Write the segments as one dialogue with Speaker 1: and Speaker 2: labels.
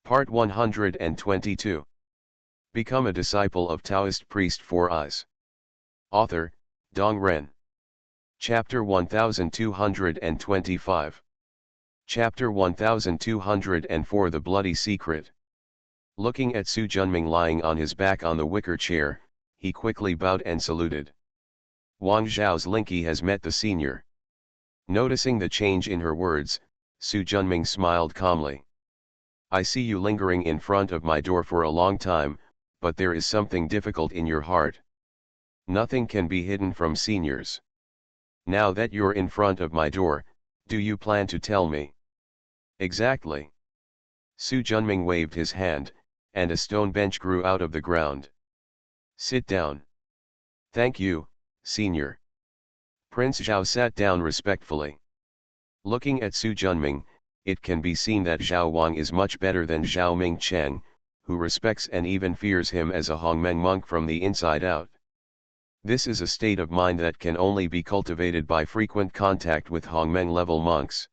Speaker 1: Part 122. Become a disciple of Taoist priest 4 Eyes. Author, Dong Ren. Chapter 1225. Chapter 1204 The Bloody Secret. Looking at Su Junming lying on his back on the wicker chair, he quickly bowed and saluted. Wang Zhao's Linky has met the senior. Noticing the change in her words, Su Junming smiled calmly. I see you lingering in front of my door for a long time, but there is something difficult in your heart. Nothing can be hidden from seniors. Now that you're in front of my door, do you plan to tell me? Exactly. Su Junming waved his hand, and a stone bench grew out of the ground. Sit down. Thank you, senior. Prince Zhao sat down respectfully. Looking at Su Junming, it can be seen that Zhao Wang is much better than Zhao Mingcheng, who respects and even fears him as a Hongmeng monk from the inside out. This is a state of mind that can only be cultivated by frequent contact with Hongmeng level monks.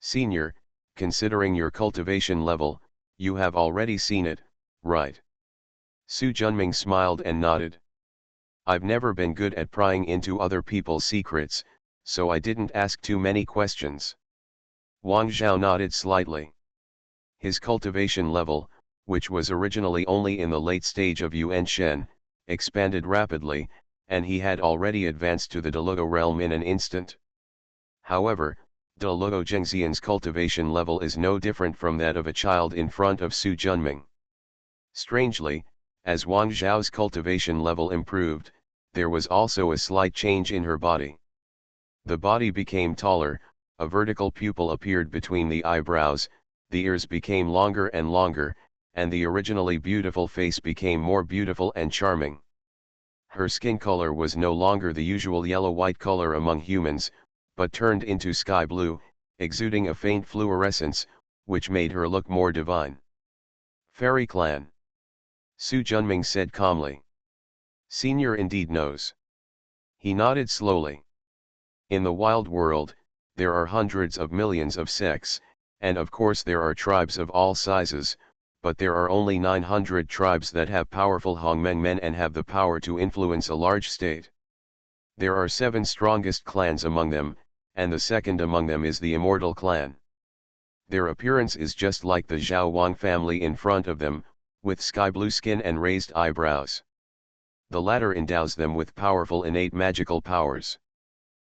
Speaker 1: Senior, considering your cultivation level, you have already seen it, right? Su Junming smiled and nodded. I've never been good at prying into other people's secrets, so I didn't ask too many questions. Wang Zhao nodded slightly. His cultivation level, which was originally only in the late stage of Yuan Shen, expanded rapidly, and he had already advanced to the Deluo realm in an instant. However, Deluo Zhengxian's cultivation level is no different from that of a child in front of Su Junming. Strangely, as Wang Zhao's cultivation level improved, there was also a slight change in her body. The body became taller, a vertical pupil appeared between the eyebrows, the ears became longer and longer, and the originally beautiful face became more beautiful and charming. Her skin color was no longer the usual yellow-white color among humans, but turned into sky blue, exuding a faint fluorescence, which made her look more divine. Fairy clan. Su Junming said calmly. Senior indeed knows. He nodded slowly. In the wild world, there are hundreds of millions of sects, and of course there are tribes of all sizes, but there are only 900 tribes that have powerful Hongmeng men and have the power to influence a large state. There are 7 strongest clans among them, and the second among them is the Immortal clan. Their appearance is just like the Zhao Wang family in front of them, with sky blue skin and raised eyebrows. The latter endows them with powerful innate magical powers.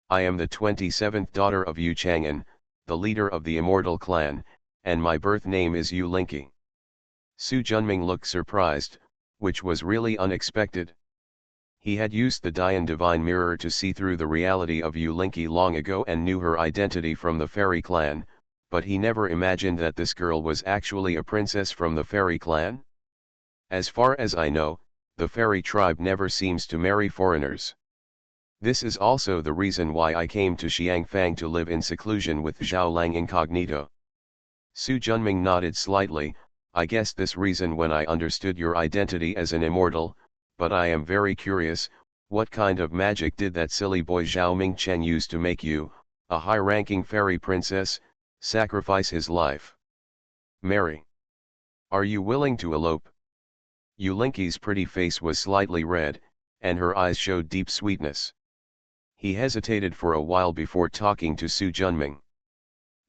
Speaker 1: I am the 27th daughter of Yu Chang'an, the leader of the Immortal clan, and my birth name is Yu Linky. Su Junming looked surprised, which was really unexpected. He had used the Dian Divine Mirror to see through the reality of Yu Linky long ago and knew her identity from the Fairy clan, but he never imagined that this girl was actually a princess from the Fairy clan. As far as I know, the Fairy tribe never seems to marry foreigners. This is also the reason why I came to Xiangfang to live in seclusion with Zhao Lang incognito. Su Junming nodded slightly. I guessed this reason when I understood your identity as an immortal, but I am very curious, what kind of magic did that silly boy Zhao Mingcheng use to make you, a high-ranking fairy princess, sacrifice his life? Marry. Are you willing to elope? Yu Linky's pretty face was slightly red, and her eyes showed deep sweetness. He hesitated for a while before talking to Su Junming.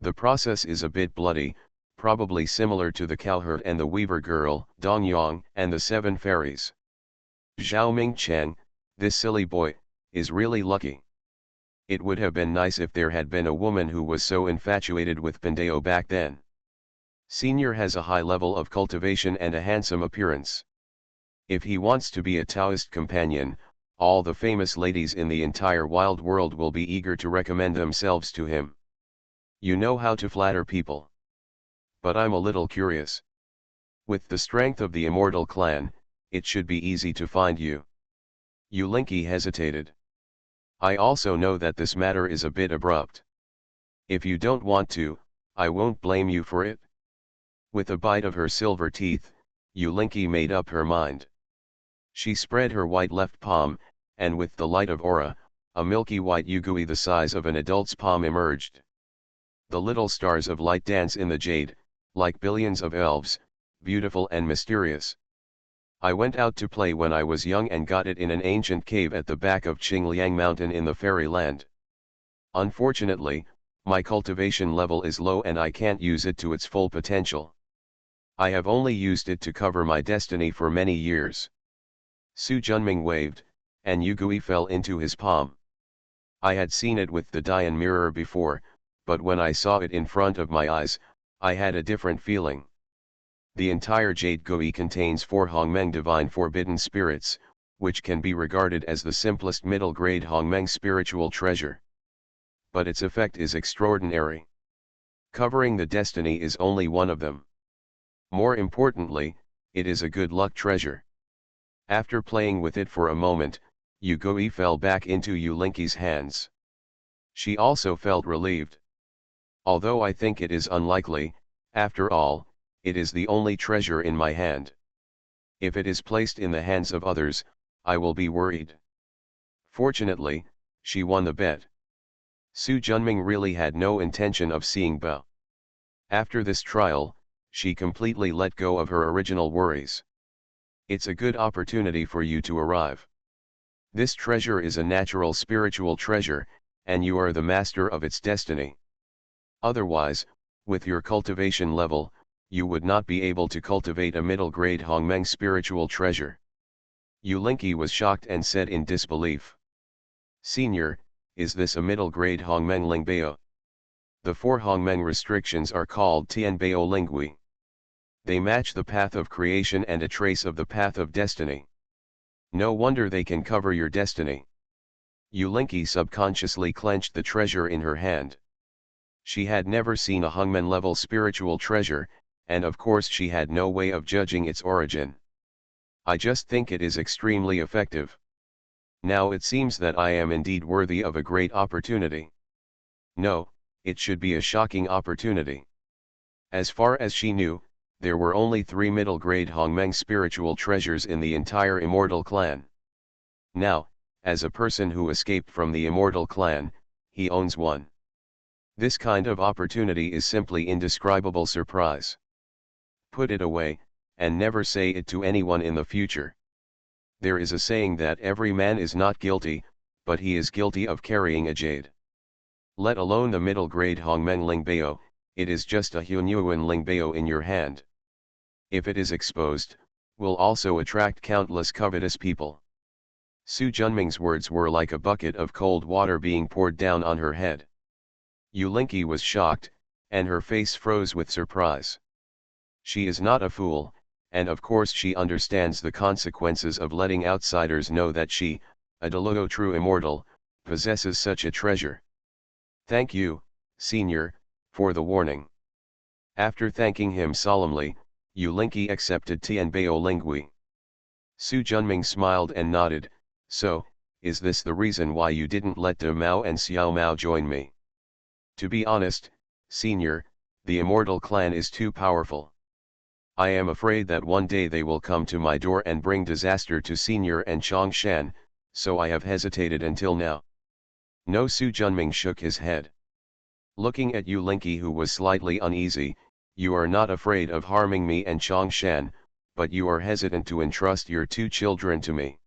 Speaker 1: The process is a bit bloody, probably similar to the cowherd and the weaver girl, Dong Yang, and the 7 fairies. Zhao Mingcheng, this silly boy, is really lucky. It would have been nice if there had been a woman who was so infatuated with Pandeo back then. Senior has a high level of cultivation and a handsome appearance. If he wants to be a Taoist companion, all the famous ladies in the entire wild world will be eager to recommend themselves to him. You know how to flatter people. But I'm a little curious. With the strength of the Immortal clan, it should be easy to find you. Yu Linky hesitated. I also know that this matter is a bit abrupt. If you don't want to, I won't blame you for it. With a bite of her silver teeth, Yu Linky made up her mind. She spread her white left palm, and with the light of aura, a milky white yugui the size of an adult's palm emerged. The little stars of light dance in the jade, like billions of elves, beautiful and mysterious. I went out to play when I was young and got it in an ancient cave at the back of Qingliang Mountain in the fairyland. Unfortunately, my cultivation level is low and I can't use it to its full potential. I have only used it to cover my destiny for many years. Su Junming waved, and Yugui fell into his palm. I had seen it with the Dian mirror before, but when I saw it in front of my eyes, I had a different feeling. The entire Jade Gui contains 4 Hongmeng divine forbidden spirits, which can be regarded as the simplest middle-grade Hongmeng spiritual treasure. But its effect is extraordinary. Covering the destiny is only one of them. More importantly, it is a good luck treasure. After playing with it for a moment, Yugui fell back into Yulinki's hands. She also felt relieved. Although I think it is unlikely, after all, it is the only treasure in my hand. If it is placed in the hands of others, I will be worried. Fortunately, she won the bet. Su Junming really had no intention of seeing Bao. After this trial, she completely let go of her original worries. It's a good opportunity for you to arrive. This treasure is a natural spiritual treasure, and you are the master of its destiny. Otherwise, with your cultivation level, you would not be able to cultivate a middle-grade Hongmeng spiritual treasure. Yulinki was shocked and said in disbelief. Senior, is this a middle-grade Hongmeng Lingbao? The 4 Hongmeng restrictions are called Tianbao Lingui. They match the path of creation and a trace of the path of destiny. No wonder they can cover your destiny. Yulinki subconsciously clenched the treasure in her hand. She had never seen a Hongmen-level spiritual treasure, and of course she had no way of judging its origin. I just think it is extremely effective. Now it seems that I am indeed worthy of a great opportunity. No, it should be a shocking opportunity. As far as she knew, there were only 3 middle-grade Hongmeng spiritual treasures in the entire Immortal Clan. Now, as a person who escaped from the Immortal Clan, he owns one. This kind of opportunity is simply indescribable surprise. Put it away, and never say it to anyone in the future. There is a saying that every man is not guilty, but he is guilty of carrying a jade. Let alone the middle-grade Hongmeng Lingbao, it is just a Hunyuan Lingbao in your hand. If it is exposed, will also attract countless covetous people. Su Junming's words were like a bucket of cold water being poured down on her head. Yulinki was shocked, and her face froze with surprise. She is not a fool, and of course she understands the consequences of letting outsiders know that she, a Deluo true immortal, possesses such a treasure. Thank you, Senior, for the warning. After thanking him solemnly, Yulinki accepted Tianbao Lingui. Su Junming smiled and nodded. So, is this the reason why you didn't let De Mao and Xiao Mao join me? To be honest, Senior, the Immortal Clan is too powerful. I am afraid that one day they will come to my door and bring disaster to Senior and Chongshan, so I have hesitated until now. No, Su Junming shook his head. Looking at Yulinki, who was slightly uneasy, you are not afraid of harming me and Chongshan, but you are hesitant to entrust your 2 children to me.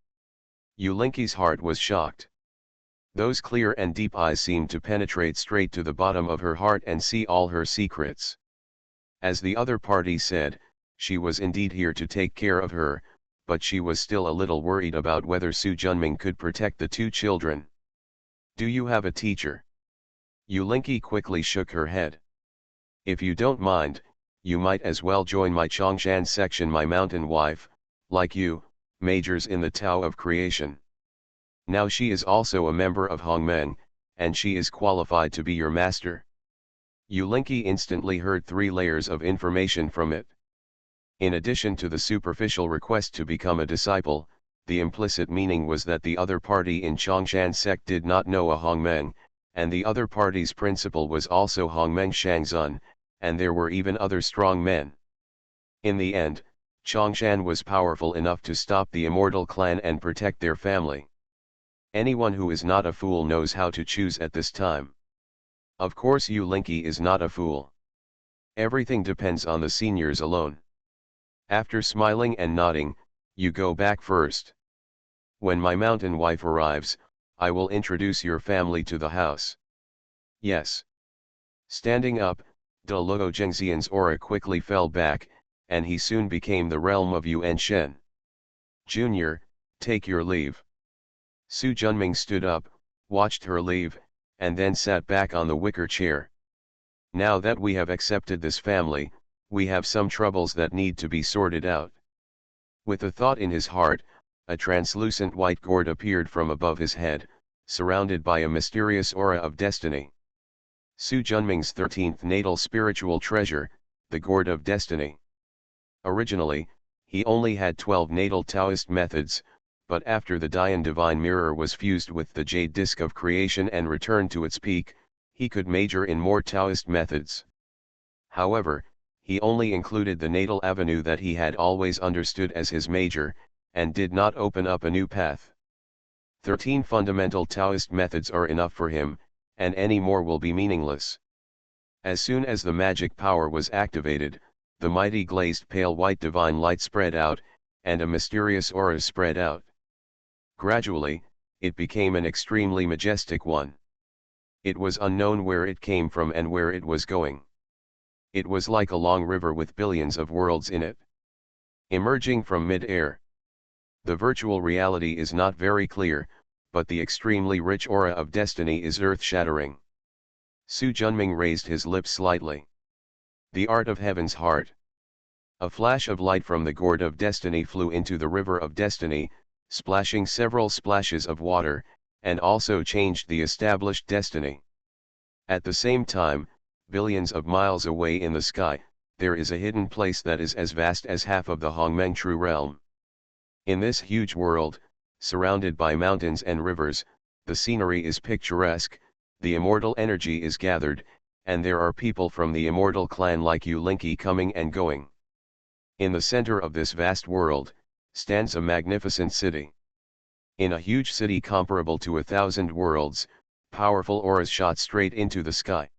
Speaker 1: Yulinki's heart was shocked. Those clear and deep eyes seemed to penetrate straight to the bottom of her heart and see all her secrets. As the other party said, she was indeed here to take care of her, but she was still a little worried about whether Su Junming could protect the 2 children. Do you have a teacher? Yulinki quickly shook her head. If you don't mind, you might as well join my Chongshan section. My mountain wife, like you, majors in the Tao of creation. Now she is also a member of Hongmeng, and she is qualified to be your master. Yulinki instantly heard 3 layers of information from it. In addition to the superficial request to become a disciple, the implicit meaning was that the other party in Chongshan sect did not know a Hongmeng, and the other party's principal was also Hongmeng Shangzun, and there were even other strong men. In the end, Chongshan was powerful enough to stop the Immortal Clan and protect their family. Anyone who is not a fool knows how to choose at this time. Of course Yulinki is not a fool. Everything depends on the seniors alone. After smiling and nodding, you go back first. When my mountain wife arrives, I will introduce your family to the house. Yes. Standing up, De Luo Zhengxian's aura quickly fell back, and he soon became the realm of Yuan Shen. Junior, take your leave. Su Junming stood up, watched her leave, and then sat back on the wicker chair. Now that we have accepted this family, we have some troubles that need to be sorted out. With a thought in his heart, a translucent white gourd appeared from above his head, surrounded by a mysterious aura of destiny. Su Junming's 13th natal spiritual treasure, the Gourd of Destiny. Originally, he only had 12 natal Taoist methods, but after the Dian Divine Mirror was fused with the Jade Disk of Creation and returned to its peak, he could major in more Taoist methods. However, he only included the natal avenue that he had always understood as his major, and did not open up a new path. 13 fundamental Taoist methods are enough for him, and any more will be meaningless. As soon as the magic power was activated, the mighty glazed pale white divine light spread out, and a mysterious aura spread out. Gradually, it became an extremely majestic one. It was unknown where it came from and where it was going. It was like a long river with billions of worlds in it. Emerging from mid-air. The virtual reality is not very clear, but the extremely rich aura of destiny is earth-shattering. Su Junming raised his lips slightly. The art of heaven's heart. A flash of light from the gourd of destiny flew into the river of destiny, splashing several splashes of water, and also changed the established destiny. At the same time, billions of miles away in the sky, there is a hidden place that is as vast as half of the Hongmeng True Realm. In this huge world, surrounded by mountains and rivers, the scenery is picturesque, the immortal energy is gathered, and there are people from the immortal clan like Yu Linky coming and going. In the center of this vast world, stands a magnificent city. In a huge city comparable to 1,000 worlds, powerful auras shot straight into the sky.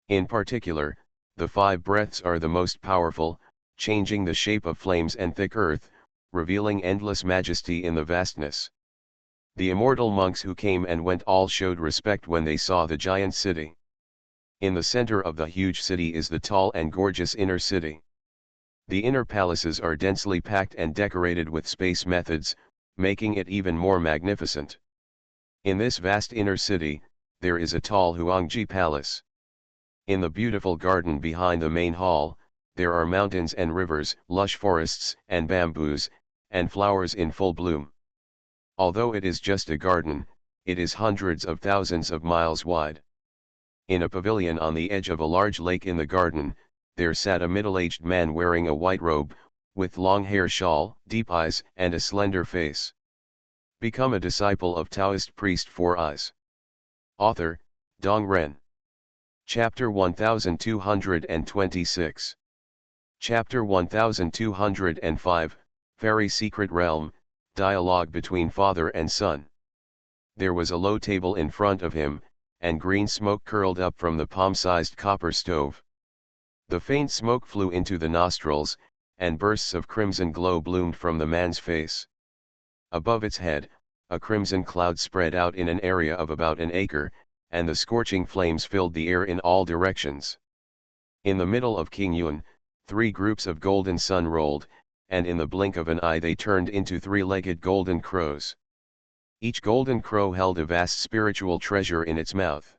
Speaker 1: In particular, the 5 breaths are the most powerful, changing the shape of flames and thick earth, revealing endless majesty in the vastness. The immortal monks who came and went all showed respect when they saw the giant city. In the center of the huge city is the tall and gorgeous inner city. The inner palaces are densely packed and decorated with space methods, making it even more magnificent. In this vast inner city, there is a tall Huangji Palace. In the beautiful garden behind the main hall, there are mountains and rivers, lush forests and bamboos, and flowers in full bloom. Although it is just a garden, it is hundreds of thousands of miles wide. In a pavilion on the edge of a large lake in the garden, there sat a middle-aged man wearing a white robe, with long hair shawl, deep eyes, and a slender face. Become a disciple of Taoist priest 4 Eyes. Author, Dong Ren. Chapter 1226. Chapter 1205, Fairy Secret Realm, Dialogue between Father and Son. There was a low table in front of him, and green smoke curled up from the palm-sized copper stove. The faint smoke flew into the nostrils, and bursts of crimson glow bloomed from the man's face. Above its head, a crimson cloud spread out in an area of about an acre, and the scorching flames filled the air in all directions. In the middle of King Yun, 3 groups of golden sun rolled, and in the blink of an eye they turned into 3-legged golden crows. Each golden crow held a vast spiritual treasure in its mouth.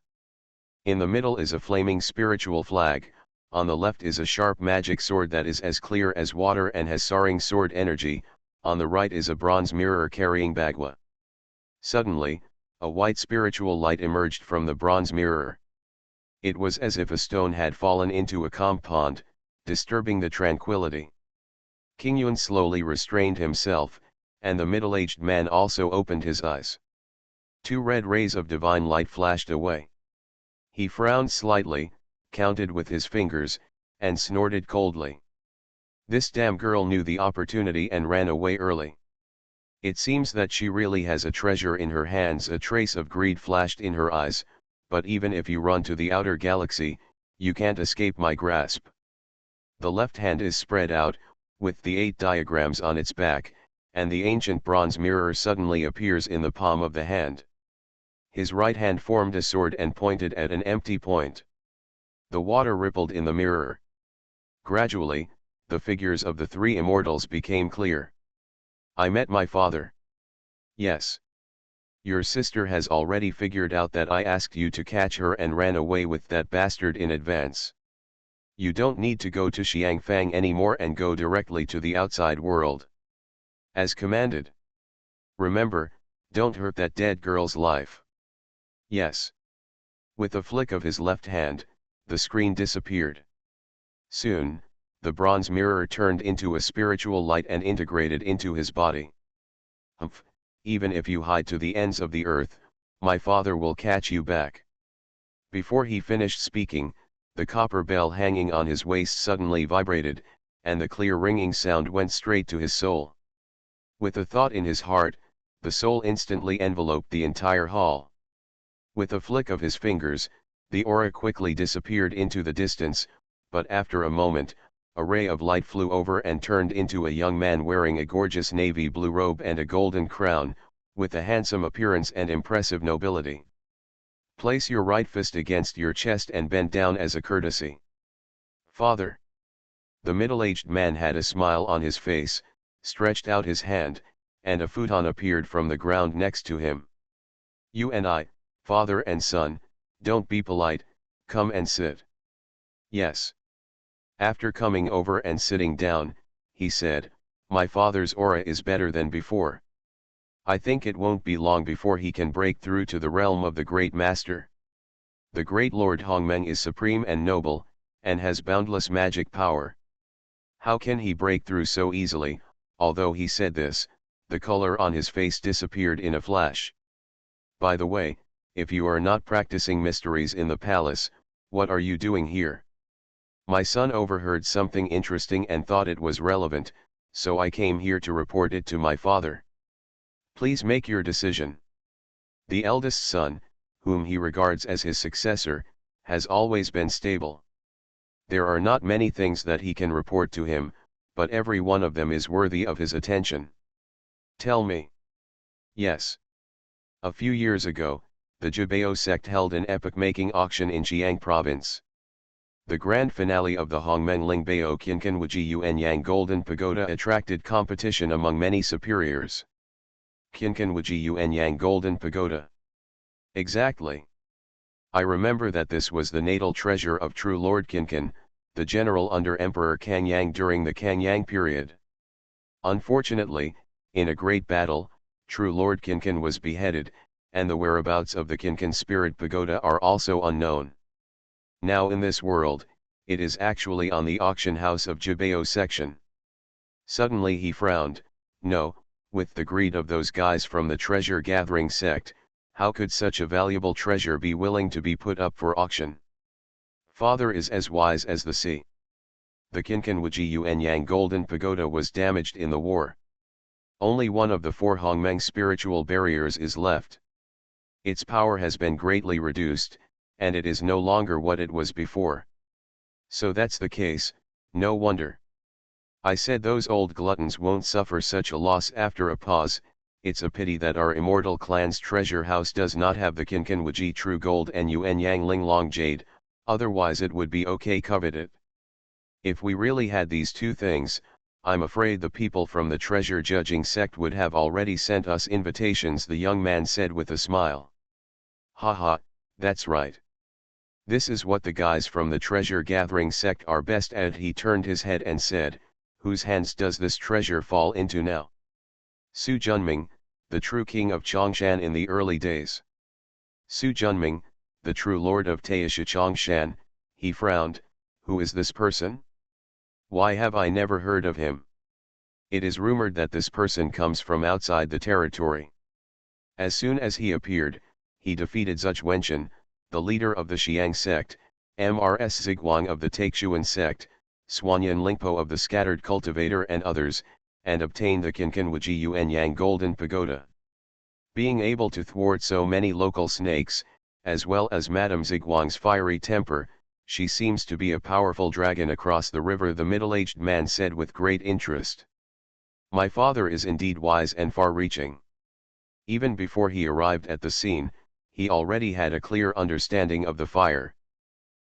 Speaker 1: In the middle is a flaming spiritual flag, on the left is a sharp magic sword that is as clear as water and has soaring sword energy, on the right is a bronze mirror carrying Bagua. Suddenly, a white spiritual light emerged from the bronze mirror. It was as if a stone had fallen into a calm pond, disturbing the tranquility. King Yun slowly restrained himself, and the middle-aged man also opened his eyes. 2 red rays of divine light flashed away. He frowned slightly, counted with his fingers, and snorted coldly. This damn girl knew the opportunity and ran away early. It seems that she really has a treasure in her hands. A trace of greed flashed in her eyes, but even if you run to the outer galaxy, you can't escape my grasp. The left hand is spread out, with the 8 diagrams on its back, and the ancient bronze mirror suddenly appears in the palm of the hand. His right hand formed a sword and pointed at an empty point. The water rippled in the mirror. Gradually, the figures of the 3 immortals became clear. I met my father. Yes. Your sister has already figured out that I asked you to catch her and ran away with that bastard in advance. You don't need to go to Xiangfang anymore and go directly to the outside world. As commanded. Remember, don't hurt that dead girl's life. Yes. With a flick of his left hand, the screen disappeared. Soon, the bronze mirror turned into a spiritual light and integrated into his body. Humph, even if you hide to the ends of the earth, my father will catch you back. Before he finished speaking, the copper bell hanging on his waist suddenly vibrated, and the clear ringing sound went straight to his soul. With a thought in his heart, the soul instantly enveloped the entire hall. With a flick of his fingers, the aura quickly disappeared into the distance, but after a moment, a ray of light flew over and turned into a young man wearing a gorgeous navy blue robe and a golden crown, with a handsome appearance and impressive nobility. Place your right fist against your chest and bend down as a courtesy. Father. The middle-aged man had a smile on his face, stretched out his hand, and a futon appeared from the ground next to him. You and I, father and son, don't be polite, come and sit. Yes. After coming over and sitting down, he said, my father's aura is better than before. I think it won't be long before he can break through to the realm of the Great Master. The Great Lord Hongmeng is supreme and noble, and has boundless magic power. How can he break through so easily? Although he said this, the color on his face disappeared in a flash. By the way, if you are not practicing mysteries in the palace, what are you doing here? My son overheard something interesting and thought it was relevant, so I came here to report it to my father. Please make your decision. The eldest son, whom he regards as his successor, has always been stable. There are not many things that he can report to him, but every one of them is worthy of his attention. Tell me. Yes. A few years ago, the Jubeo sect held an epoch-making auction in Jiang province. The grand finale of the Hongmeng Lingbao Qinkan Wuji Yuan Yang Golden Pagoda attracted competition among many superiors. Qinkan Wuji Yuan Yang Golden Pagoda. Exactly. I remember that this was the natal treasure of true Lord Qinkan, the general under Emperor Kangyang during the Kangyang period. Unfortunately, in a great battle, true Lord Qinkan was beheaded, and the whereabouts of the Qinkan Spirit Pagoda are also unknown. Now in this world, it is actually on the auction house of Jubeo section. Suddenly he frowned. No, with the greed of those guys from the treasure gathering sect, how could such a valuable treasure be willing to be put up for auction? Father is as wise as the sea. The Qinkan Wuji Yuan Yang Golden Pagoda was damaged in the war. Only one of the 4 Hongmeng spiritual barriers is left. Its power has been greatly reduced, and it is no longer what it was before. So that's the case, no wonder. I said those old gluttons won't suffer such a loss. After a pause, it's a pity that our immortal clan's treasure house does not have the Qinkan Wuji True Gold and Yuan Yang Ling Long Jade, otherwise it would be okay coveted. If we really had these 2 things, I'm afraid the people from the treasure judging sect would have already sent us invitations, the young man said with a smile. Haha, that's right. This is what the guys from the treasure gathering sect are best at. He turned his head and said, whose hands does this treasure fall into now? Su Junming, the true king of Chongshan in the early days. Su Junming, the true lord of Taoist Chongshan. He frowned. Who is this person? Why have I never heard of him? It is rumored that this person comes from outside the territory. As soon as he appeared, he defeated Zhuge Wenchen, the leader of the Xiang sect, Mrs. Ziguang of the Taixuan sect, Suanyan Lingpo of the Scattered Cultivator and others, and obtained the Qinkan Wuji Yuan Yang Golden Pagoda. Being able to thwart so many local snakes, as well as Madame Ziguang's fiery temper, She seems to be a powerful dragon across the river, the middle-aged man said with great interest. My father is indeed wise and far-reaching. Even before he arrived at the scene, he already had a clear understanding of the fire.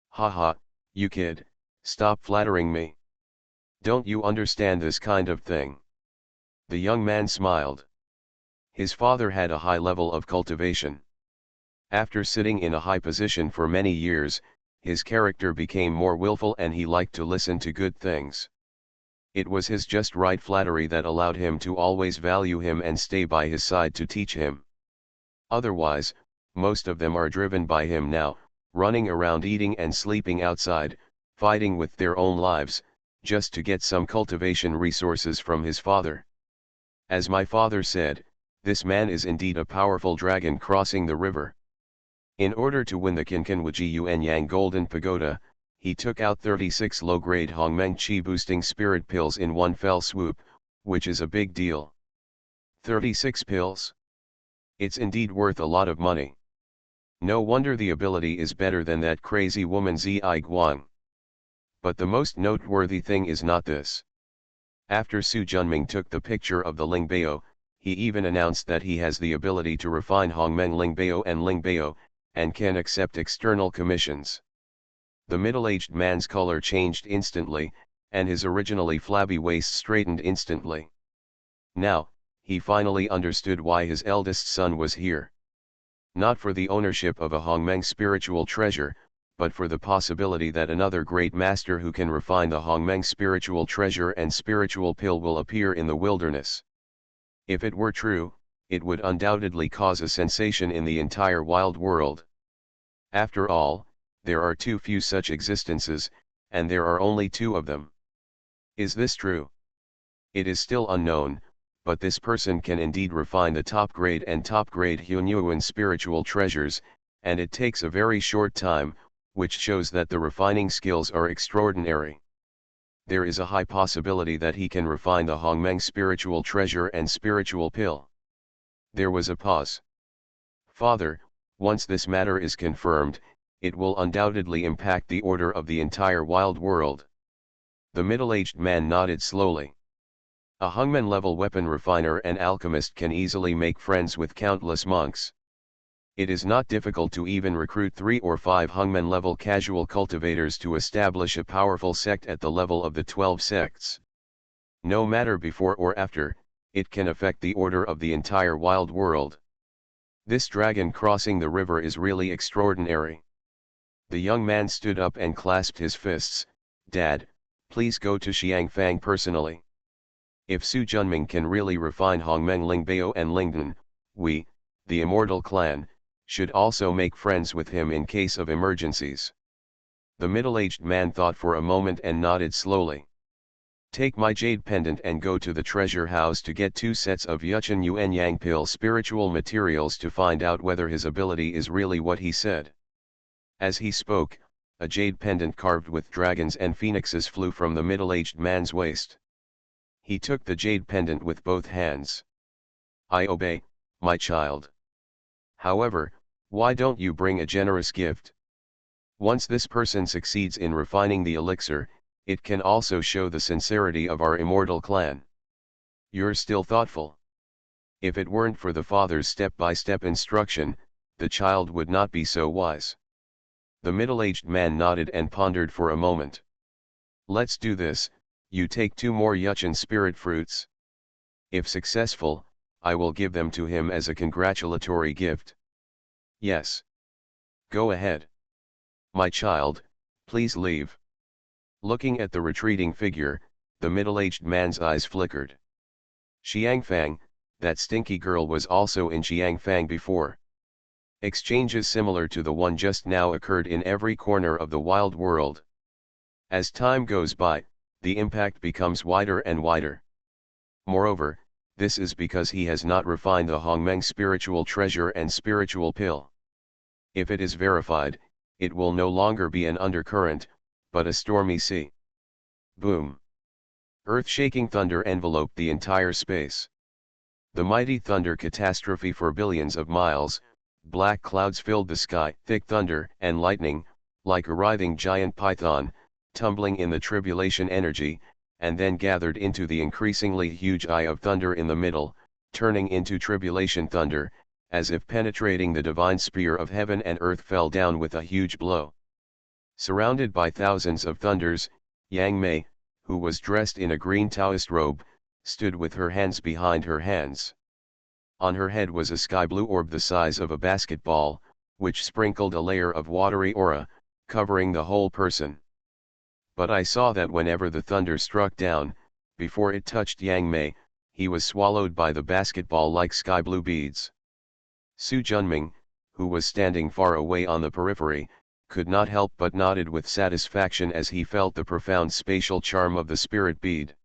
Speaker 1: Haha, you kid, stop flattering me. Don't you understand this kind of thing? The young man smiled. His father had a high level of cultivation. After sitting in a high position for many years, his character became more willful and he liked to listen to good things. It was his just right flattery that allowed him to always value him and stay by his side to teach him. Otherwise, most of them are driven by him now, running around eating and sleeping outside, fighting with their own lives, just to get some cultivation resources from his father. As my father said, this man is indeed a powerful dragon crossing the river. In order to win the Kinkanwaji Yuanyang Golden Pagoda, he took out 36 low-grade Hongmeng Qi boosting spirit pills in one fell swoop, which is a big deal. 36 pills? It's indeed worth a lot of money. No wonder the ability is better than that crazy woman Zi Guang. But the most noteworthy thing is not this. After Su Junming took the picture of the Lingbao, he even announced that he has the ability to refine Hongmeng Lingbao and Lingbao, and can accept external commissions. The middle-aged man's color changed instantly, and his originally flabby waist straightened instantly. Now, he finally understood why his eldest son was here. Not for the ownership of a Hongmeng spiritual treasure, but for the possibility that another great master who can refine the Hongmeng spiritual treasure and spiritual pill will appear in the wilderness. If it were true, it would undoubtedly cause a sensation in the entire wild world. After all, there are too few such existences, and there are only 2 of them. Is this true? It is still unknown, but this person can indeed refine the top-grade and top-grade Hunyuan spiritual treasures, and it takes a very short time, which shows that the refining skills are extraordinary. There is a high possibility that he can refine the Hongmeng spiritual treasure and spiritual pill. There was a pause. Father, once this matter is confirmed, it will undoubtedly impact the order of the entire wild world. The middle-aged man nodded slowly. A Hongmen-level weapon refiner and alchemist can easily make friends with countless monks. It is not difficult to even recruit 3 or 5 Hongmen-level casual cultivators to establish a powerful sect at the level of the 12 sects. No matter before or after, it can affect the order of the entire wild world. This dragon crossing the river is really extraordinary. The young man stood up and clasped his fists. Dad, please go to Xiangfang personally. If Su Junming can really refine Hongmeng Lingbao and Lingdan, we, the immortal clan, should also make friends with him in case of emergencies. The middle-aged man thought for a moment and nodded slowly. Take my jade pendant and go to the treasure house to get 2 sets of Yuchen Yuan Yang pill spiritual materials to find out whether his ability is really what he said. As he spoke, a jade pendant carved with dragons and phoenixes flew from the middle-aged man's waist. He took the jade pendant with both hands. I obey, my child. However, why don't you bring a generous gift? Once this person succeeds in refining the elixir, it can also show the sincerity of our immortal clan. You're still thoughtful. If it weren't for the father's step-by-step instruction, the child would not be so wise. The middle-aged man nodded and pondered for a moment. Let's do this, you take 2 more Yuchen spirit fruits. If successful, I will give them to him as a congratulatory gift. Yes. Go ahead. My child, please leave. Looking at the retreating figure, the middle-aged man's eyes flickered. Xiangfang, that stinky girl was also in Xiangfang before. Exchanges similar to the one just now occurred in every corner of the wild world. As time goes by, the impact becomes wider and wider. Moreover, this is because he has not refined the Hongmeng spiritual treasure and spiritual pill. If it is verified, it will no longer be an undercurrent, but a stormy sea. Boom! Earth-shaking thunder enveloped the entire space. The mighty thunder catastrophe for billions of miles, black clouds filled the sky, thick thunder and lightning, like a writhing giant python, tumbling in the tribulation energy, and then gathered into the increasingly huge eye of thunder in the middle, turning into tribulation thunder, as if penetrating the divine spear of heaven and earth fell down with a huge blow. Surrounded by thousands of thunders, Yang Mei, who was dressed in a green Taoist robe, stood with her hands behind her hands. On her head was a sky-blue orb the size of a basketball, which sprinkled a layer of watery aura, covering the whole person. But I saw that whenever the thunder struck down, before it touched Yang Mei, he was swallowed by the basketball like sky-blue beads. Su Junming, who was standing far away on the periphery, could not help but nodded with satisfaction as he felt the profound spatial charm of the spirit bead.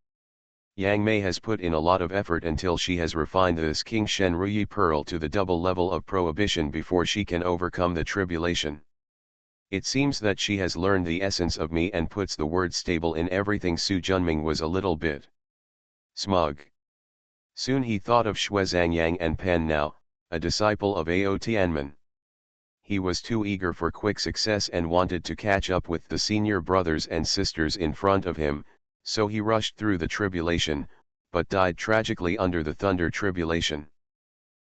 Speaker 1: Yang Mei has put in a lot of effort until she has refined this King Shen Ruyi pearl to the double level of prohibition before she can overcome the tribulation. It seems that she has learned the essence of me and puts the word stable in everything. Su Junming was a little bit smug. Soon he thought of Shuezhang Yang and Pan Nao, a disciple of Ao Tianmen. He was too eager for quick success and wanted to catch up with the senior brothers and sisters in front of him, so he rushed through the tribulation, but died tragically under the thunder tribulation.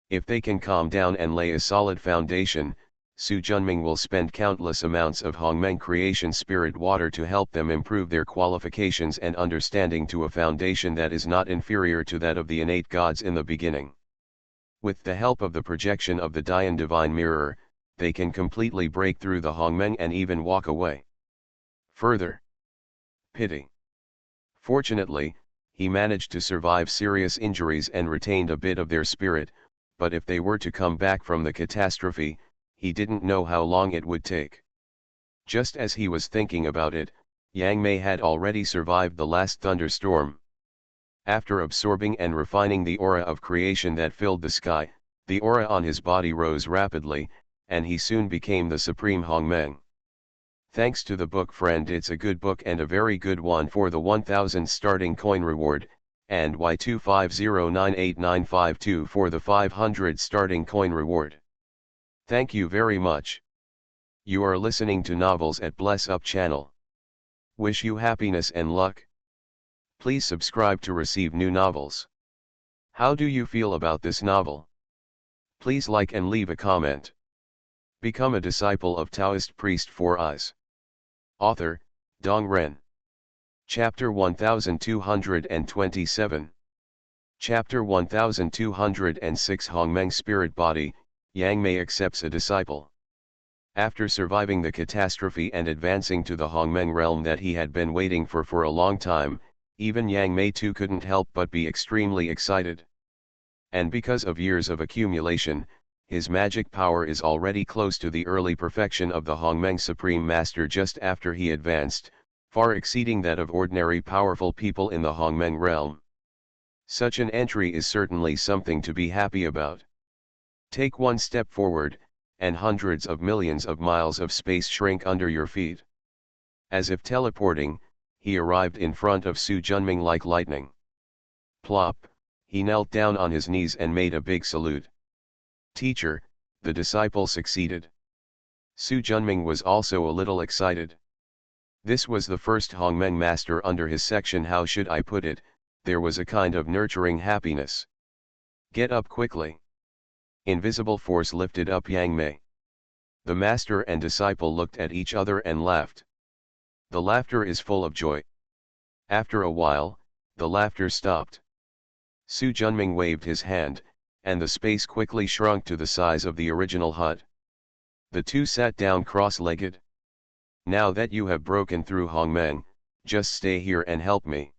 Speaker 1: If they can calm down and lay a solid foundation, Su Junming will spend countless amounts of Hongmeng creation spirit water to help them improve their qualifications and understanding to a foundation that is not inferior to that of the innate gods in the beginning. With the help of the projection of the Dian Divine Mirror, they can completely break through the Hongmeng and even walk away. Further. Pity. Fortunately, he managed to survive serious injuries and retained a bit of their spirit, but if they were to come back from the catastrophe, he didn't know how long it would take. Just as he was thinking about it, Yang Mei had already survived the last thunderstorm. After absorbing and refining the aura of creation that filled the sky, the aura on his body rose rapidly, and he soon became the supreme Hongmeng. Thanks to the book friend, it's a good book and a very good one for the 1000 starting coin reward, and Y2509895 for the 500 starting coin reward. Thank you very much. You are listening to Novels at Bless Up channel. Wish you happiness and luck. Please subscribe to receive new novels. How do you feel about this novel? Please like and leave a comment. Become a disciple of Taoist priest 4 Eyes. Author, Dong Ren. Chapter 1227. Chapter 1206 Hongmeng Spirit Body, Yang Mei accepts a disciple. After surviving the catastrophe and advancing to the Hongmeng realm that he had been waiting for a long time, even Yang Mei too couldn't help but be extremely excited. And because of years of accumulation, his magic power is already close to the early perfection of the Hongmeng Supreme Master just after he advanced, far exceeding that of ordinary powerful people in the Hongmeng realm. Such an entry is certainly something to be happy about. Take one step forward, and hundreds of millions of miles of space shrink under your feet. As if teleporting, he arrived in front of Su Junming like lightning. Plop, he knelt down on his knees and made a big salute. Teacher, the disciple succeeded. Su Junming was also a little excited. This was the first Hongmeng master under his section. How should I put it, there was a kind of nurturing happiness. Get up quickly. Invisible force lifted up Yang Mei. The master and disciple looked at each other and laughed. The laughter is full of joy. After a while, the laughter stopped. Su Junming waved his hand, and the space quickly shrunk to the size of the original hut. The two sat down cross-legged. Now that you have broken through Hongmeng, just stay here and help me.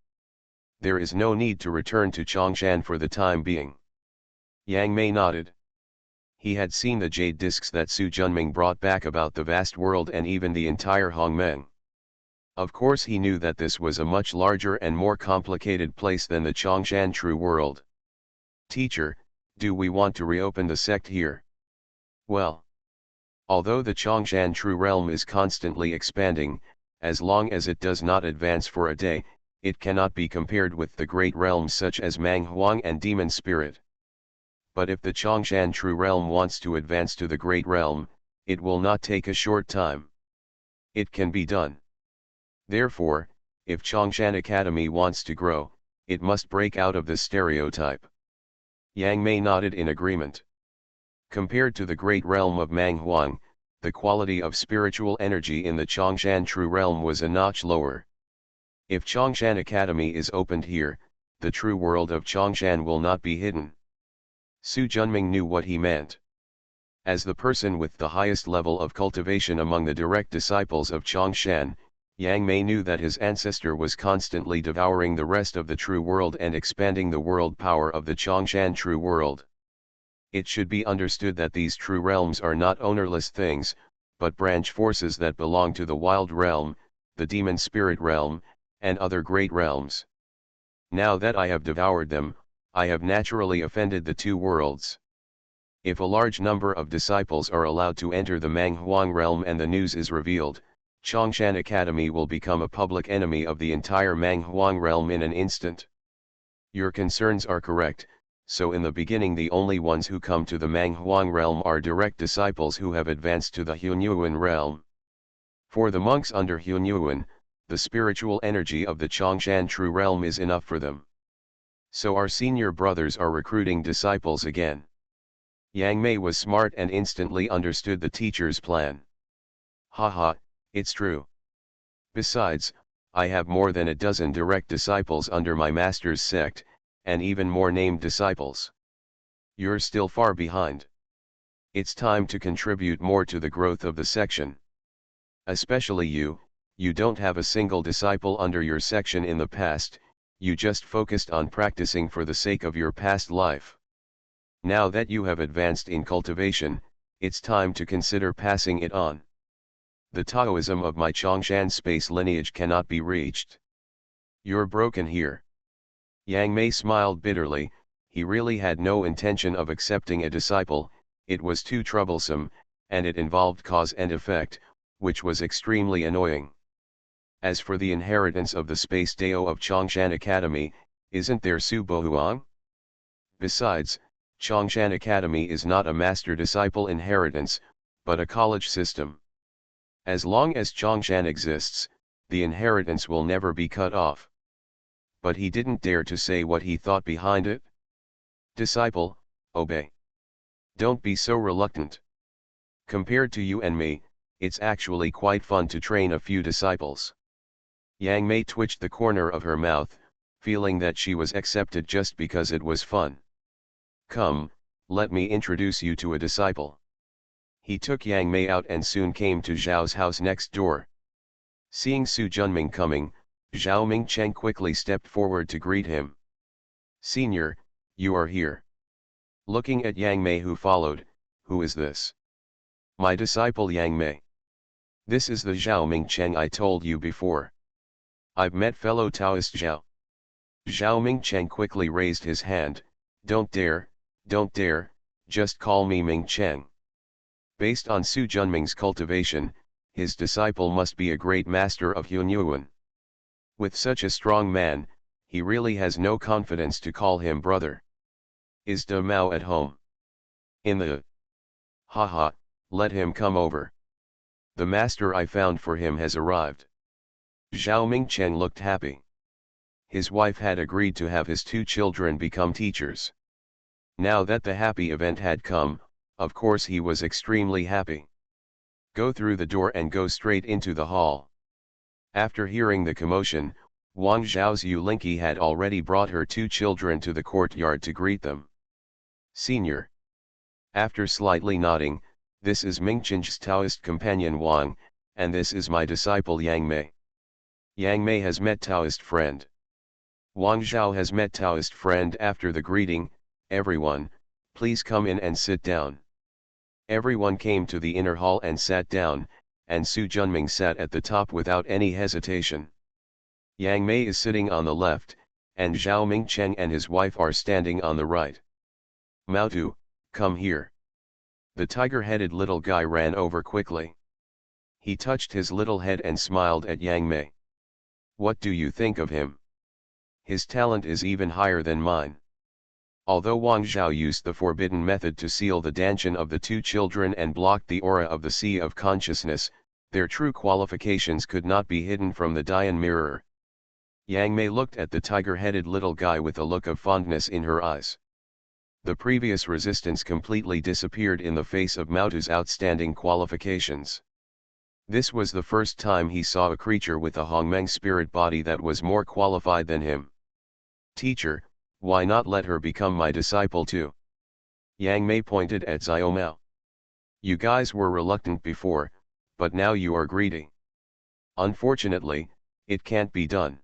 Speaker 1: There is no need to return to Chongshan for the time being. Yang Mei nodded. He had seen the jade discs that Su Junming brought back about the vast world and even the entire Hongmeng. Of course he knew that this was a much larger and more complicated place than the Chongshan true world. Teacher, do we want to reopen the sect here? Well, although the Chongshan true realm is constantly expanding, as long as it does not advance for a day, it cannot be compared with the great realms such as Mang Huang and Demon Spirit. But if the Chongshan true realm wants to advance to the great realm, it will not take a short time. It can be done. Therefore, if Chongshan Academy wants to grow, it must break out of this stereotype. Yang Mei nodded in agreement. Compared to the great realm of Mang Huang, the quality of spiritual energy in the Chongshan True Realm was a notch lower. If Chongshan Academy is opened here, the true world of Chongshan will not be hidden. Su Junming knew what he meant. As the person with the highest level of cultivation among the direct disciples of Chongshan, Yang Mei knew that his ancestor was constantly devouring the rest of the true world and expanding the world power of the Chongshan true world. It should be understood that these true realms are not ownerless things, but branch forces that belong to the wild realm, the demon spirit realm, and other great realms. Now that I have devoured them, I have naturally offended the two worlds. If a large number of disciples are allowed to enter the Mang Huang realm and the news is revealed, Chongshan Academy will become a public enemy of the entire Mang Huang realm in an instant. Your concerns are correct, so in the beginning the only ones who come to the Mang Huang realm are direct disciples who have advanced to the Hunyuan realm. For the monks under Hunyuan, the spiritual energy of the Chongshan True Realm is enough for them. So our senior brothers are recruiting disciples again. Yang Mei was smart and instantly understood the teacher's plan. Haha, it's true. Besides, I have more than a dozen direct disciples under my master's sect, and even more named disciples. You're still far behind. It's time to contribute more to the growth of the section. Especially you don't have a single disciple under your section in the past, you just focused on practicing for the sake of your past life. Now that you have advanced in cultivation, it's time to consider passing it on. The Taoism of my Chongshan space lineage cannot be reached. You're broken here. Yang Mei smiled bitterly. He really had no intention of accepting a disciple, it was too troublesome, and it involved cause and effect, which was extremely annoying. As for the inheritance of the Space Dao of Chongshan Academy, isn't there Su Bohuang? Besides, Chongshan Academy is not a master-disciple inheritance, but a college system. As long as Chongshan exists, the inheritance will never be cut off. But he didn't dare to say what he thought behind it. Disciple, obey. Don't be so reluctant. Compared to you and me, it's actually quite fun to train a few disciples. Yang Mei twitched the corner of her mouth, feeling that she was accepted just because it was fun. Come, let me introduce you to a disciple. He took Yang Mei out and soon came to Zhao's house next door. Seeing Su Junming coming, Zhao Mingcheng quickly stepped forward to greet him. Senior, you are here. Looking at Yang Mei who followed, who is this? My disciple Yang Mei. This is the Zhao Mingcheng I told you before. I've met fellow Taoist Zhao. Zhao Mingcheng quickly raised his hand, don't dare, just call me Mingcheng. Based on Su Junming's cultivation, his disciple must be a great master of Hunyuan. With such a strong man, he really has no confidence to call him brother. Is De Mao at home? In the... Haha, let him come over. The master I found for him has arrived. Zhao Mingcheng looked happy. His wife had agreed to have his two children become teachers. Now that the happy event had come, of course he was extremely happy. Go through the door and go straight into the hall. After hearing the commotion, Wang Zhao's Yulinki had already brought her two children to the courtyard to greet them. Senior. After slightly nodding, this is Mingcheng's Taoist companion Wang, and this is my disciple Yang Mei. Yang Mei has met Taoist friend. Wang Zhao has met Taoist friend. After the greeting, everyone, please come in and sit down. Everyone came to the inner hall and sat down, and Su Junming sat at the top without any hesitation. Yang Mei is sitting on the left, and Zhao Mingcheng and his wife are standing on the right. Mao Tu, come here. The tiger-headed little guy ran over quickly. He touched his little head and smiled at Yang Mei. What do you think of him? His talent is even higher than mine. Although Wang Zhao used the forbidden method to seal the danshan of the two children and blocked the aura of the Sea of Consciousness, Their true qualifications could not be hidden from the Dian mirror. Yang Mei looked at the tiger-headed little guy with a look of fondness in her eyes. The previous resistance completely disappeared in the face of Mautu's outstanding qualifications. This was the first time he saw a creature with a Hongmeng spirit body that was more qualified than him. "Teacher, why not let her become my disciple too?" Yang Mei pointed at Xiaomao. "You guys were reluctant before, but now you are greedy." "Unfortunately, it can't be done.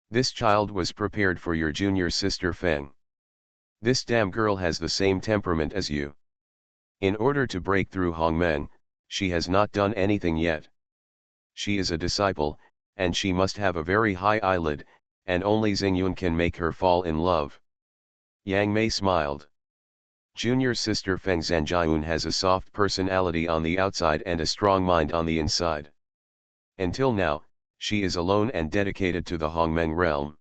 Speaker 1: This child was prepared for your junior sister Feng. This damn girl has the same temperament as you. In order to break through Hongmeng, she has not done anything yet. She is a disciple, and she must have a very high eyelid, and only Xingyun can make her fall in love." Yang Mei smiled. "Junior sister Feng Zhanjiun has a soft personality on the outside and a strong mind on the inside. Until now, she is alone and dedicated to the Hongmeng realm.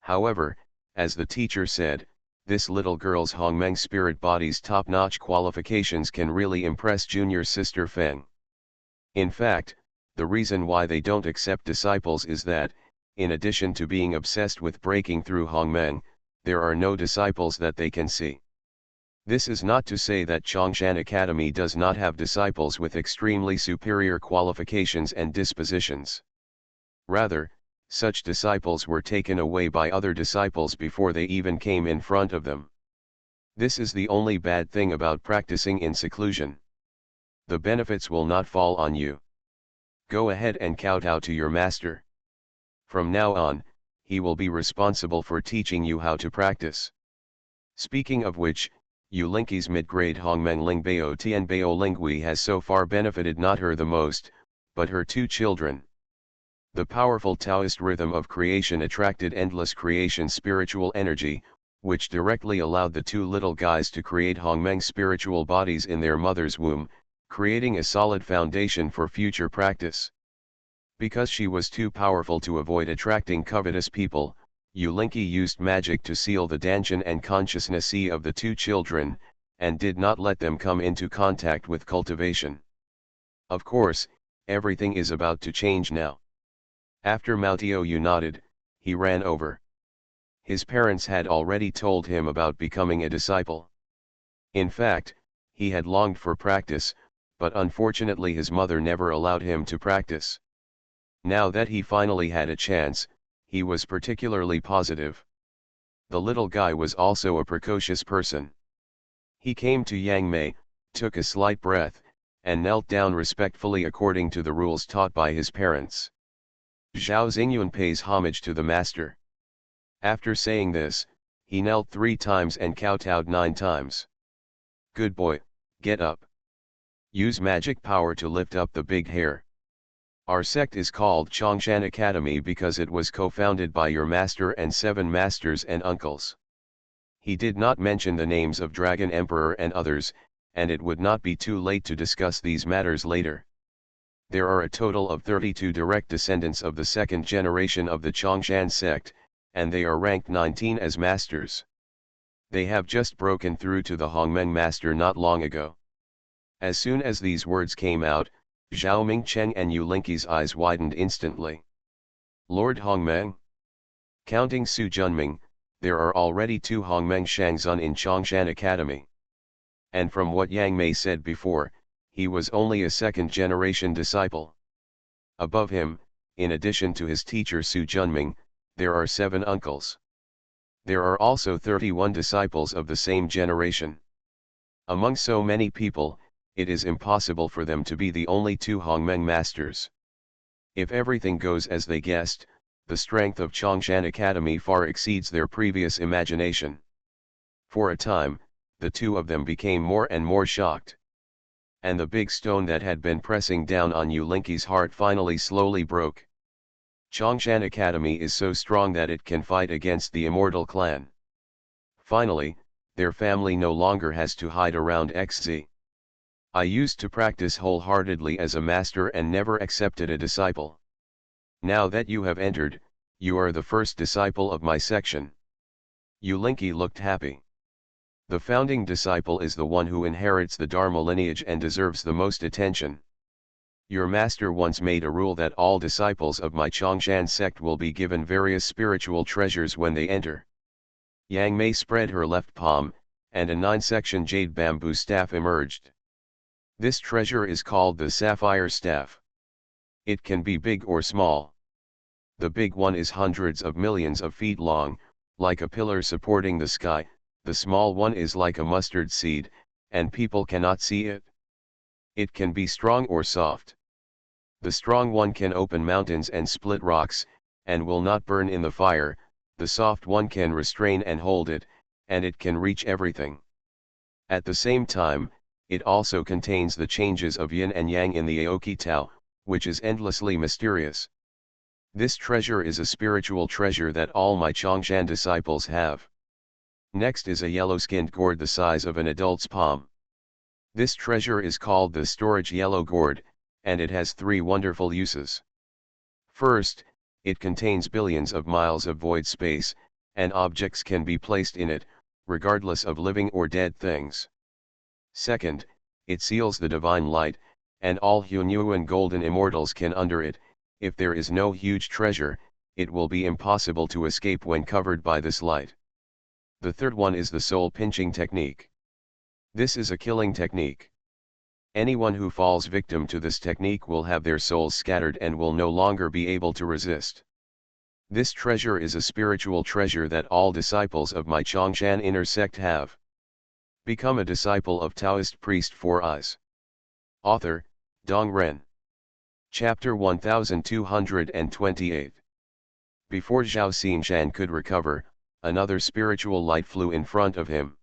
Speaker 1: However, as the teacher said, this little girl's Hongmeng spirit body's top-notch qualifications can really impress junior sister Feng. In fact, the reason why they don't accept disciples is that, in addition to being obsessed with breaking through Hongmeng, there are no disciples that they can see. This is not to say that Chongshan Academy does not have disciples with extremely superior qualifications and dispositions. Rather, such disciples were taken away by other disciples before they even came in front of them. This is the only bad thing about practicing in seclusion. The benefits will not fall on you. Go ahead and kowtow to your master. From now on, he will be responsible for teaching you how to practice. Speaking of which, Yu Linki's mid-grade Hongmeng Lingbao Tianbao Lingui has so far benefited not her the most, but her two children. The powerful Taoist rhythm of creation attracted endless creation spiritual energy, which directly allowed the two little guys to create Hongmeng spiritual bodies in their mother's womb, creating a solid foundation for future practice. Because she was too powerful to avoid attracting covetous people, Yu Linki used magic to seal the danshan and consciousness of the two children, and did not let them come into contact with cultivation. Of course, everything is about to change now. After Mao Tiaoyu nodded, he ran over. His parents had already told him about becoming a disciple. In fact, he had longed for practice, but unfortunately his mother never allowed him to practice. Now that he finally had a chance, he was particularly positive. The little guy was also a precocious person. He came to Yang Mei, took a slight breath, and knelt down respectfully according to the rules taught by his parents. Zhao Xingyun pays homage to the master. After saying this, he knelt 3 times and kowtowed 9 times. Good boy, get up. Use magic power to lift up the big hair. Our sect is called Chongshan Academy because it was co-founded by your master and 7 masters and uncles. He did not mention the names of Dragon Emperor and others, and it would not be too late to discuss these matters later. There are a total of 32 direct descendants of the 2nd generation of the Chongshan sect, and they are ranked 19 as masters. They have just broken through to the Hongmeng master not long ago. As soon as these words came out, Zhao Mingcheng and Yu Linki's eyes widened instantly. Lord Hongmeng? Counting Su Junming, there are already 2 Hongmeng Shangzun in Chongshan Academy. And from what Yang Mei said before, he was only a 2nd generation disciple. Above him, in addition to his teacher Su Junming, there are 7 uncles. There are also 31 disciples of the same generation. Among so many people, it is impossible for them to be the only 2 Hongmeng masters. If everything goes as they guessed, the strength of Chongshan Academy far exceeds their previous imagination. For a time, the 2 of them became more and more shocked. And the big stone that had been pressing down on Yu Linki's heart finally slowly broke. Chongshan Academy is so strong that it can fight against the Immortal Clan. Finally, their family no longer has to hide around XZ. I used to practice wholeheartedly as a master and never accepted a disciple. Now that you have entered, you are the first disciple of my section. Yu Linki looked happy. The founding disciple is the one who inherits the Dharma lineage and deserves the most attention. Your master once made a rule that all disciples of my Chongshan sect will be given various spiritual treasures when they enter. Yang Mei spread her left palm, and a 9-section jade bamboo staff emerged. This treasure is called the Sapphire Staff. It can be big or small. The big one is hundreds of millions of feet long, like a pillar supporting the sky. The small one is like a mustard seed, and people cannot see it. It can be strong or soft. The strong one can open mountains and split rocks, and will not burn in the fire. The soft one can restrain and hold it, and it can reach everything. At the same time, it also contains the changes of yin and yang in the Aoki Tao, which is endlessly mysterious. This treasure is a spiritual treasure that all my Chongshan disciples have. Next is a yellow-skinned gourd the size of an adult's palm. This treasure is called the storage yellow gourd, and it has 3 wonderful uses. First, it contains billions of miles of void space, and objects can be placed in it, regardless of living or dead things. Second, it seals the divine light, and all Hunyuan golden immortals can enter it. If there is no huge treasure, it will be impossible to escape when covered by this light. The third one is the soul pinching technique. This is a killing technique. Anyone who falls victim to this technique will have their souls scattered and will no longer be able to resist. This treasure is a spiritual treasure that all disciples of my Chongshan inner sect have. Become a disciple of Taoist priest 4 Eyes. Author, Dong Ren. Chapter 1228. Before Zhao Xingshan could recover, another spiritual light flew in front of him.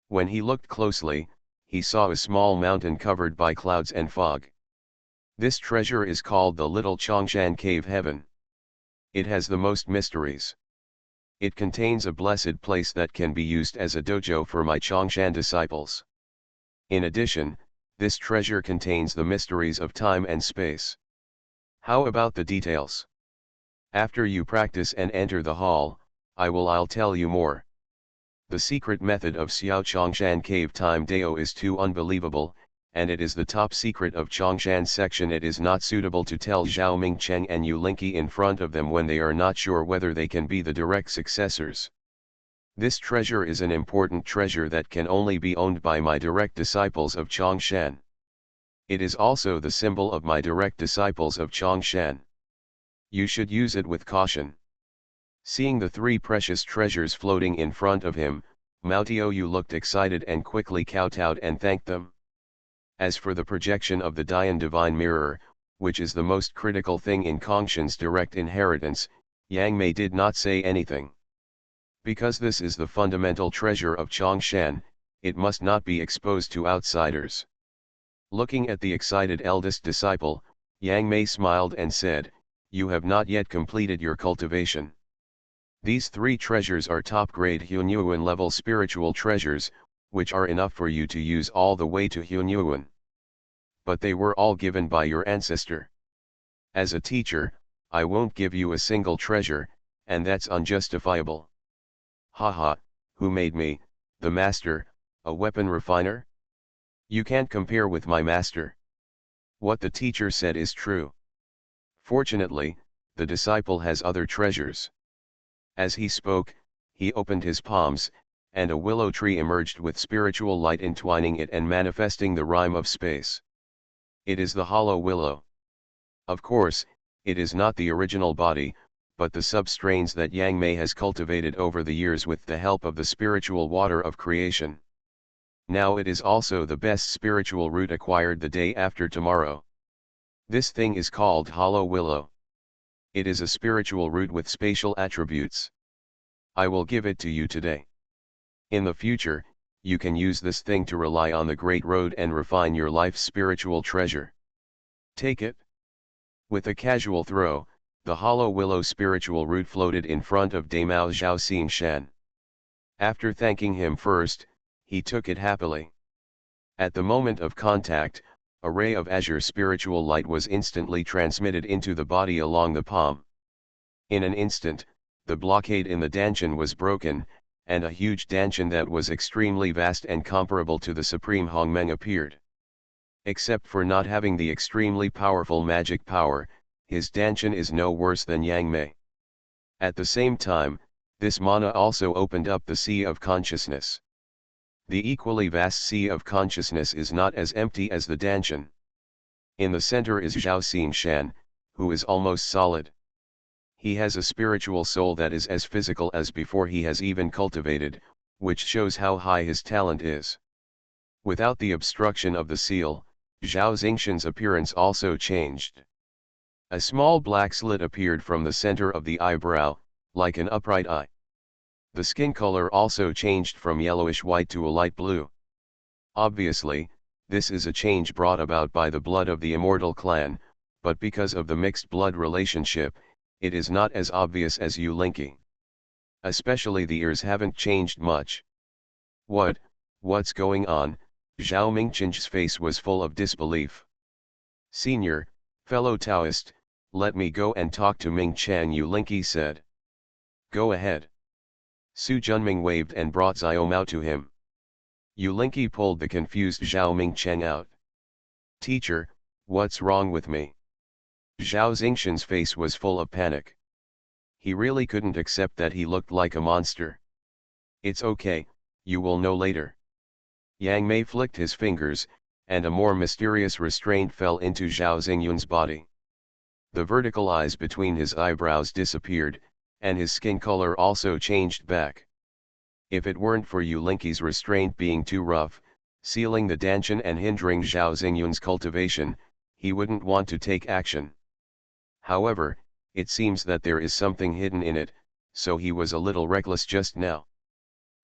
Speaker 1: When he looked closely, he saw a small mountain covered by clouds and fog. This treasure is called the Little Chongshan Cave Heaven. It has the most mysteries. It contains a blessed place that can be used as a dojo for my Chongshan disciples. In addition, this treasure contains the mysteries of time and space. How about the details? After you practice and enter the hall, I'll tell you more. The secret method of Xiao Chongshan Cave Time Dao is too unbelievable, and it is the top secret of Chongshan section. It is not suitable to tell Zhao Mingcheng and Yu Linky in front of them when they are not sure whether they can be the direct successors. This treasure is an important treasure that can only be owned by my direct disciples of Chongshan. It is also the symbol of my direct disciples of Chongshan. You should use it with caution. Seeing the 3 precious treasures floating in front of him, Mao Tiaoyu looked excited and quickly kowtowed and thanked them. As for the projection of the Dian Divine Mirror, which is the most critical thing in Kongshan's direct inheritance, Yang Mei did not say anything. Because this is the fundamental treasure of Chongshan, it must not be exposed to outsiders. Looking at the excited eldest disciple, Yang Mei smiled and said, "You have not yet completed your cultivation. These 3 treasures are top-grade Hunyuan level spiritual treasures, which are enough for you to use all the way to Hunyuan. But they were all given by your ancestor. As a teacher, I won't give you a single treasure, and that's unjustifiable." "Haha, who made me, the master, a weapon refiner? You can't compare with my master. What the teacher said is true. Fortunately, the disciple has other treasures." As he spoke, he opened his palms, and a willow tree emerged with spiritual light entwining it and manifesting the rime of space. It is the hollow willow. Of course, it is not the original body, but the substrains that Yang Mei has cultivated over the years with the help of the spiritual water of creation. Now it is also the best spiritual root acquired the day after tomorrow. This thing is called hollow willow. It is a spiritual root with spatial attributes. I will give it to you today. In the future, you can use this thing to rely on the great road and refine your life's spiritual treasure. Take it." With a casual throw, the hollow willow spiritual root floated in front of Daimao Zhao Xingshan. After thanking him first, he took it happily. At the moment of contact, a ray of azure spiritual light was instantly transmitted into the body along the palm. In an instant, the blockade in the Danshan was broken, and a huge Danshan that was extremely vast and comparable to the supreme Hongmeng appeared. Except for not having the extremely powerful magic power, his Danshan is no worse than Yang Mei. At the same time, this mana also opened up the sea of consciousness. The equally vast sea of consciousness is not as empty as the Danshan. In the center is Zhao Xingshan, who is almost solid. He has a spiritual soul that is as physical as before he has even cultivated, which shows how high his talent is. Without the obstruction of the seal, Zhao Xingshan's appearance also changed. A small black slit appeared from the center of the eyebrow, like an upright eye. The skin color also changed from yellowish white to a light blue. Obviously, this is a change brought about by the blood of the immortal clan, but because of the mixed blood relationship, it is not as obvious as Yulinki. Especially the ears haven't changed much. What's going on? Zhao Mingchen's face was full of disbelief. Senior, fellow Taoist, let me go and talk to Ming Chen, Yulinki said. Go ahead. Su Junming waved and brought Xiao Mao to him. Yulinki pulled the confused Zhao Mingchen out. Teacher, what's wrong with me? Zhao Xingshan's face was full of panic. He really couldn't accept that he looked like a monster. It's okay, you will know later. Yang Mei flicked his fingers, and a more mysterious restraint fell into Zhao Xingyun's body. The vertical eyes between his eyebrows disappeared, and his skin color also changed back. If it weren't for Yulinki's restraint being too rough, sealing the Danshan and hindering Zhao Xingyun's cultivation, he wouldn't want to take action. However, it seems that there is something hidden in it, so he was a little reckless just now.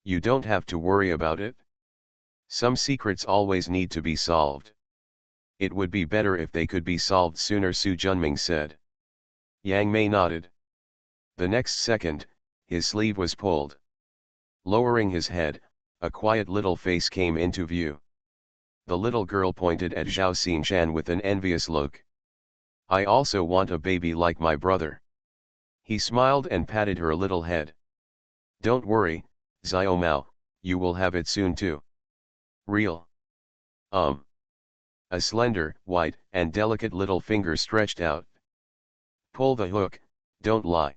Speaker 1: You don't have to worry about it. Some secrets always need to be solved. It would be better if they could be solved sooner, Su Junming said. Yang Mei nodded. The next second, his sleeve was pulled. Lowering his head, a quiet little face came into view. The little girl pointed at Zhao Xingshan with an envious look. I also want a baby like my brother. He smiled and patted her little head. Don't worry, Xiao Mao, you will have it soon too. Real. A slender, white, and delicate little finger stretched out. Pull the hook, don't lie.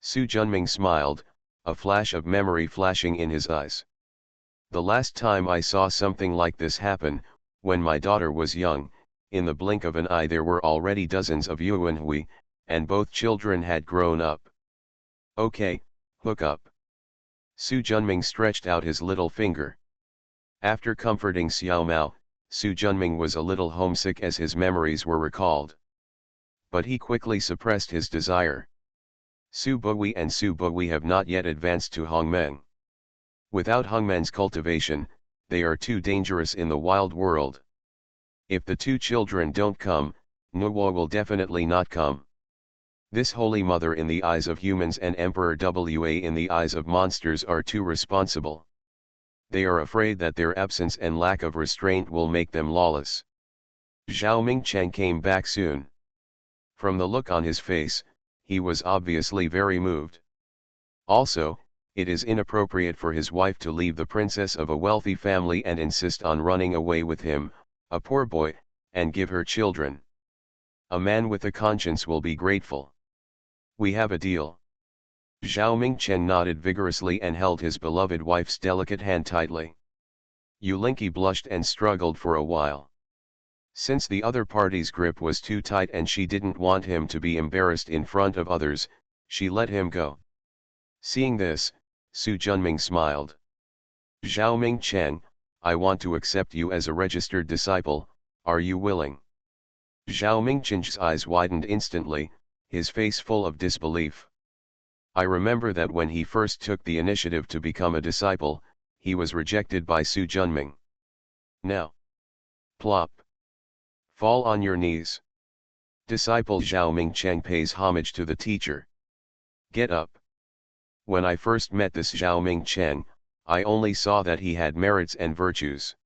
Speaker 1: Su Junming smiled, a flash of memory flashing in his eyes. The last time I saw something like this happen, when my daughter was young, in the blink of an eye there were already dozens of Yuanhui, and both children had grown up. Okay, hook up. Su Junming stretched out his little finger. After comforting Xiao Mao, Su Junming was a little homesick as his memories were recalled. But he quickly suppressed his desire. Su Bui and Su Bui have not yet advanced to Hongmeng. Without Hongmen's cultivation, they are too dangerous in the wild world. If the two children don't come, Nuo will definitely not come. This Holy Mother in the eyes of humans and Emperor Wa in the eyes of monsters are too responsible. They are afraid that their absence and lack of restraint will make them lawless. Zhao Mingchen came back soon. From the look on his face, he was obviously very moved. Also, it is inappropriate for his wife to leave the princess of a wealthy family and insist on running away with him, a poor boy, and give her children. A man with a conscience will be grateful. We have a deal. Zhao Mingchen nodded vigorously and held his beloved wife's delicate hand tightly. Yulinki blushed and struggled for a while. Since the other party's grip was too tight and she didn't want him to be embarrassed in front of others, she let him go. Seeing this, Su Junming smiled. Zhao Mingchen, I want to accept you as a registered disciple, are you willing? Zhao Mingchen's eyes widened instantly, his face full of disbelief. I remember that when he first took the initiative to become a disciple, he was rejected by Su Junming. Now. Plop. Fall on your knees. Disciple Zhao Mingchen pays homage to the teacher. Get up. When I first met this Zhao Mingchen, I only saw that he had merits and virtues.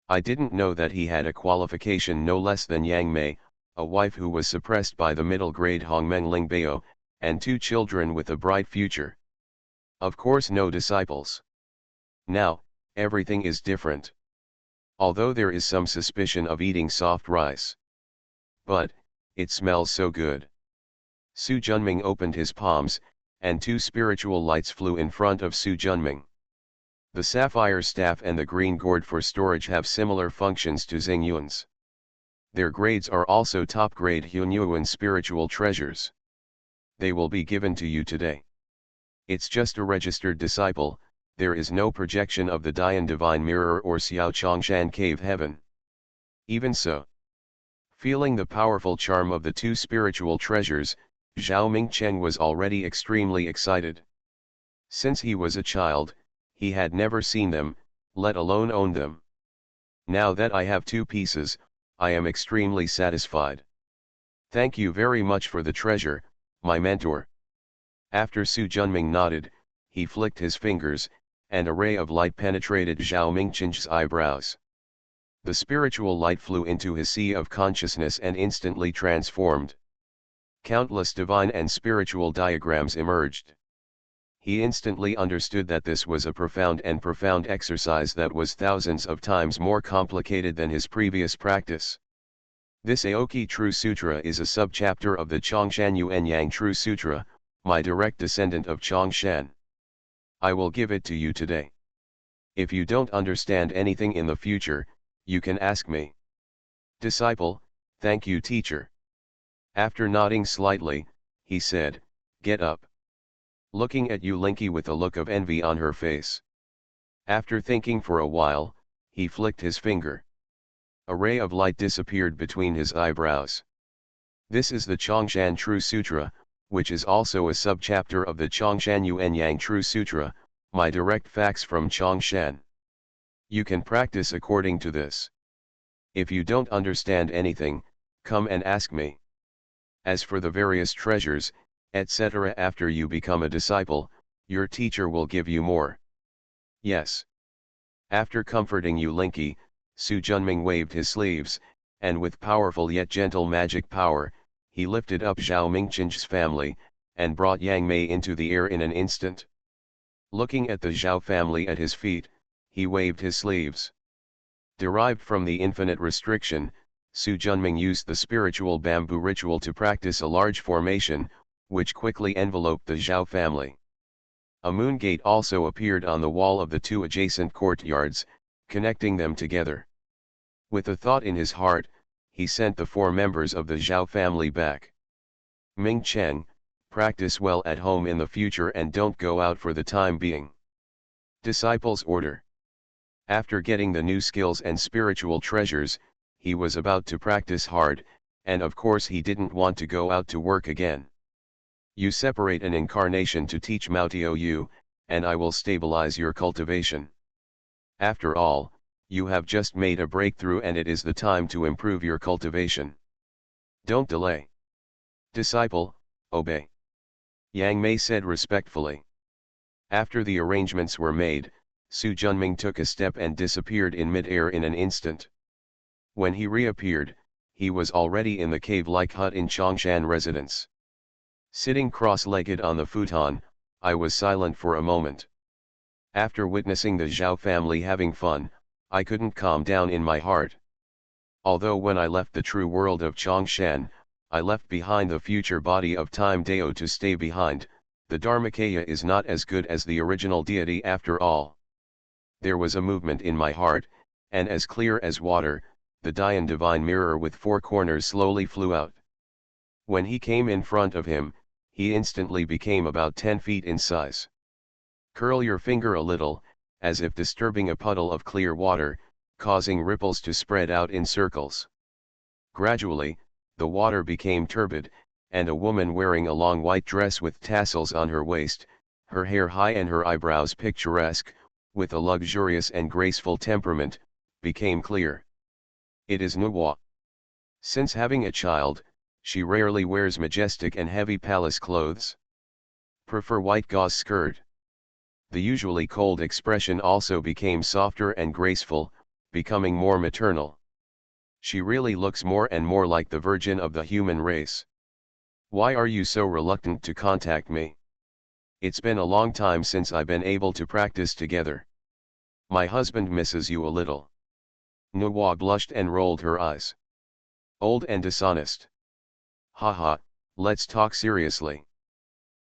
Speaker 1: I didn't know that he had a qualification no less than Yang Mei, a wife who was suppressed by the middle-grade Hongmeng Lingbao, and 2 children with a bright future. Of course no disciples. Now, everything is different. although there is some suspicion of eating soft rice. But, it smells so good. Su Junming opened his palms, and two spiritual lights flew in front of Su Junming. The sapphire staff and the green gourd for storage have similar functions to Xingyuan's. Their grades are also top-grade Hunyuan spiritual treasures. They will be given to you today. It's just a registered disciple, there is no projection of the Dian Divine Mirror or Xiao Chongshan Cave Heaven. Even so, feeling the powerful charm of the two spiritual treasures, Zhao Mingcheng was already extremely excited. Since he was a child, he had never seen them, let alone owned them. Now that I have two pieces, I am extremely satisfied. Thank you very much for the treasure, my mentor. After Su Junming nodded, he flicked his fingers, and a ray of light penetrated Zhao Mingcheng's eyebrows. The spiritual light flew into his sea of consciousness and instantly transformed. Countless divine and spiritual diagrams emerged. He instantly understood that this was a profound exercise that was thousands of times more complicated than his previous practice. This Aoki True Sutra is a subchapter of the Chongshan Yuan Yang True Sutra, my direct descendant of Chongshan. I will give it to you today. If you don't understand anything in the future, you can ask me. Disciple, thank you teacher. After nodding slightly, he said, get up. Looking at Yulinki with a look of envy on her face. After thinking for a while, he flicked his finger. A ray of light disappeared between his eyebrows. This is the Chongshan True Sutra, which is also a subchapter of the Chongshan Yuan Yang True Sutra, my direct facts from Chongshan. You can practice according to this. If you don't understand anything, come and ask me. As for the various treasures, etc., after you become a disciple, your teacher will give you more. Yes. After comforting Yulinki, Su Junming waved his sleeves, and with powerful yet gentle magic power, he lifted up Zhao Mingcheng's family, and brought Yang Mei into the air in an instant. Looking at the Zhao family at his feet, he waved his sleeves. Derived from the infinite restriction, Su Junming used the spiritual bamboo ritual to practice a large formation, which quickly enveloped the Zhao family. A moon gate also appeared on the wall of the two adjacent courtyards, connecting them together. With a thought in his heart, he sent the 4 members of the Zhao family back. Ming Cheng, practice well at home in the future and don't go out for the time being. Disciples order. After getting the new skills and spiritual treasures, he was about to practice hard, and of course he didn't want to go out to work again. You separate an incarnation to teach Mao Yu, and I will stabilize your cultivation. After all, you have just made a breakthrough and it is the time to improve your cultivation. Don't delay. Disciple, obey. Yang Mei said respectfully. After the arrangements were made, Su Junming took a step and disappeared in mid-air in an instant. When he reappeared, he was already in the cave-like hut in Chongshan residence. Sitting cross-legged on the futon, I was silent for a moment. After witnessing the Zhao family having fun, I couldn't calm down in my heart. Although when I left the true world of Chongshan, I left behind the future body of Time Dao to stay behind, the Dharmakaya is not as good as the original deity after all. There was a movement in my heart, and as clear as water, the Dian divine mirror with 4 corners slowly flew out. When he came in front of him, he instantly became about 10 feet in size. Curl your finger a little, as if disturbing a puddle of clear water, causing ripples to spread out in circles. Gradually, the water became turbid, and a woman wearing a long white dress with tassels on her waist, her hair high and her eyebrows picturesque, with a luxurious and graceful temperament, became clear. It is Nuwa. Since having a child, she rarely wears majestic and heavy palace clothes. Prefer white gauze skirt. The usually cold expression also became softer and graceful, becoming more maternal. She really looks more and more like the virgin of the human race. Why are you so reluctant to contact me? It's been a long time since I've been able to practice together. My husband misses you a little. Nuwa blushed and rolled her eyes. Old and dishonest. Haha, let's talk seriously.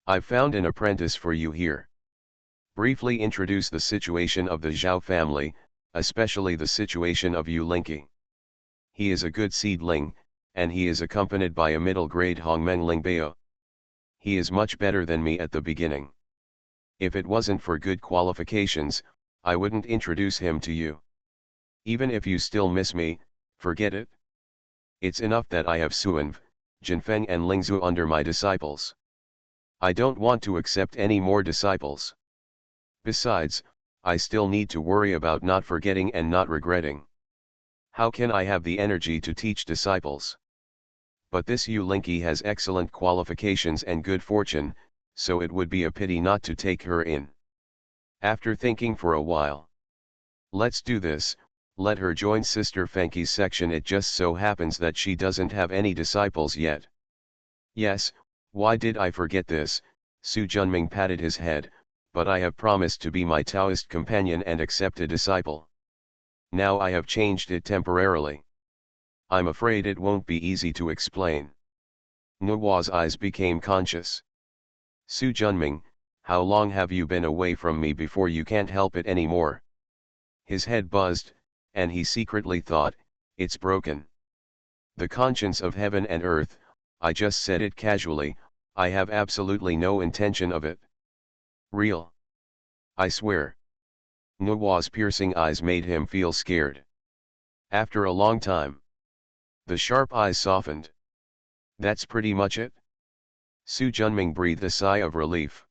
Speaker 1: I've found an apprentice for you here. Briefly introduce the situation of the Zhao family, especially the situation of Yu Linky. He is a good seedling, and he is accompanied by a middle-grade Hongmeng Lingbao. He is much better than me at the beginning. If it wasn't for good qualifications, I wouldn't introduce him to you. Even if you still miss me, forget it. It's enough that I have Suanv, Jinfeng and Lingzhu under my disciples. I don't want to accept any more disciples. Besides, I still need to worry about not forgetting and not regretting. How can I have the energy to teach disciples? But this Yu Linky has excellent qualifications and good fortune, so it would be a pity not to take her in. After thinking for a while. Let's do this, let her join Sister Fenki's section. It just so happens that she doesn't have any disciples yet. Yes, why did I forget this? Su Junming patted his head, but I have promised to be my Taoist companion and accept a disciple. Now I have changed it temporarily. I'm afraid it won't be easy to explain. Nuwa's eyes became conscious. Su Junming, how long have you been away from me before you can't help it anymore? His head buzzed, and he secretly thought, it's broken. The conscience of heaven and earth, I just said it casually, I have absolutely no intention of it. Real. I swear. Nuwa's piercing eyes made him feel scared. After a long time. The sharp eyes softened. That's pretty much it? Su Junming breathed a sigh of relief.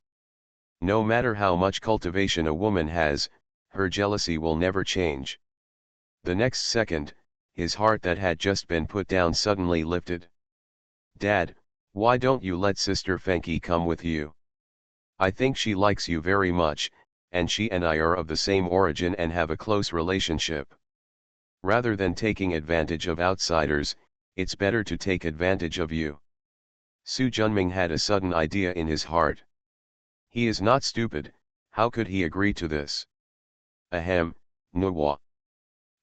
Speaker 1: No matter how much cultivation a woman has, her jealousy will never change. The next second, his heart that had just been put down suddenly lifted. Dad, why don't you let Sister Fenki come with you? I think she likes you very much, and she and I are of the same origin and have a close relationship. Rather than taking advantage of outsiders, it's better to take advantage of you. Su Junming had a sudden idea in his heart. He is not stupid, how could he agree to this? Ahem, Nuwa.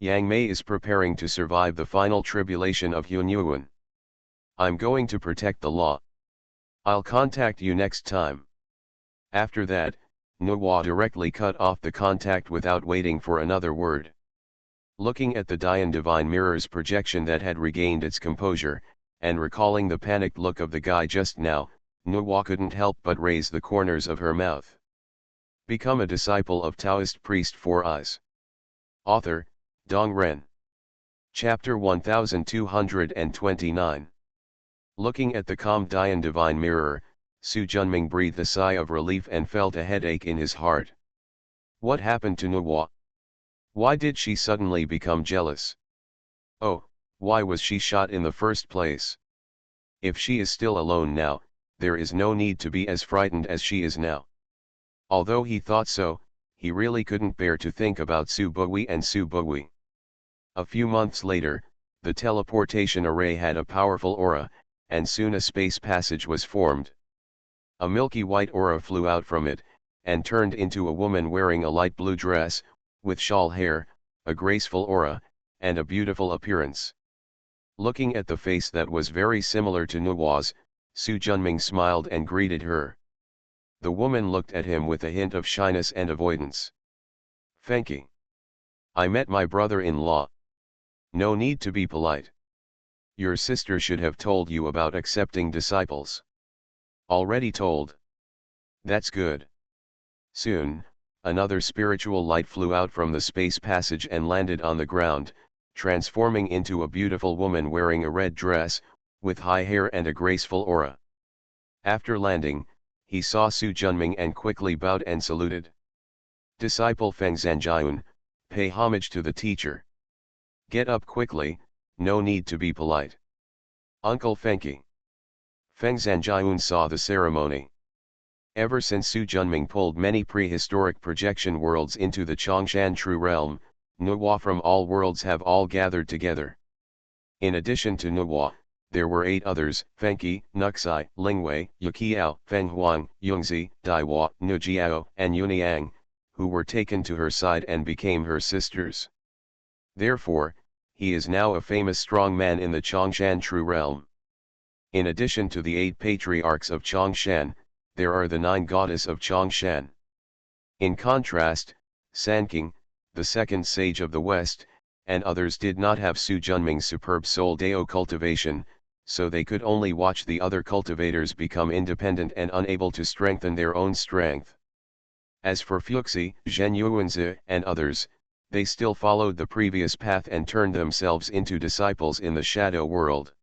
Speaker 1: Yang Mei is preparing to survive the final tribulation of Hunyuan. I'm going to protect the law. I'll contact you next time. After that, Nuwa directly cut off the contact without waiting for another word. Looking at the Dian Divine Mirror's projection that had regained its composure, and recalling the panicked look of the guy just now, Nuwa couldn't help but raise the corners of her mouth. Become a disciple of Taoist priest Four Eyes. Author, Dong Ren. Chapter 1229. Looking at the calm Dian Divine Mirror, Su Junming breathed a sigh of relief and felt a headache in his heart. What happened to Nuwa? Why did she suddenly become jealous? Oh, why was she shot in the first place? If she is still alone now, there is no need to be as frightened as she is now. Although he thought so, he really couldn't bear to think about Su Bui and Su Bui. A few months later, the teleportation array had a powerful aura, and soon a space passage was formed. A milky white aura flew out from it, and turned into a woman wearing a light blue dress, with shawl hair, a graceful aura, and a beautiful appearance. Looking at the face that was very similar to Nuwa's, Su Junming smiled and greeted her. The woman looked at him with a hint of shyness and avoidance. Fenki. I met my brother-in-law. No need to be polite. Your sister should have told you about accepting disciples. Already told. That's good. Soon, another spiritual light flew out from the space passage and landed on the ground, transforming into a beautiful woman wearing a red dress, with high hair and a graceful aura. After landing, he saw Su Junming and quickly bowed and saluted. Disciple Feng Zanjian, pay homage to the teacher. Get up quickly, no need to be polite. Uncle Fenki. Feng Zanjian saw the ceremony. Ever since Su Junming pulled many prehistoric projection worlds into the Chongshan True Realm, Nuwa from all worlds have all gathered together. In addition to Nuwa, there were 8 others: Fenki, Nuxai, Lingwei, Yuqiao, Fenghuang, Yungzi, Daiwa, Nujiao, and Yuniang, who were taken to her side and became her sisters. Therefore, he is now a famous strong man in the Chongshan true realm. In addition to the 8 patriarchs of Chongshan, there are the 9 goddess of Chongshan. In contrast, Sanking, the second sage of the West, and others did not have Su Junming's superb soul Dao cultivation, so they could only watch the other cultivators become independent and unable to strengthen their own strength. As for Fuxi, Zhen Yuanzi, and others, they still followed the previous path and turned themselves into disciples in the shadow world.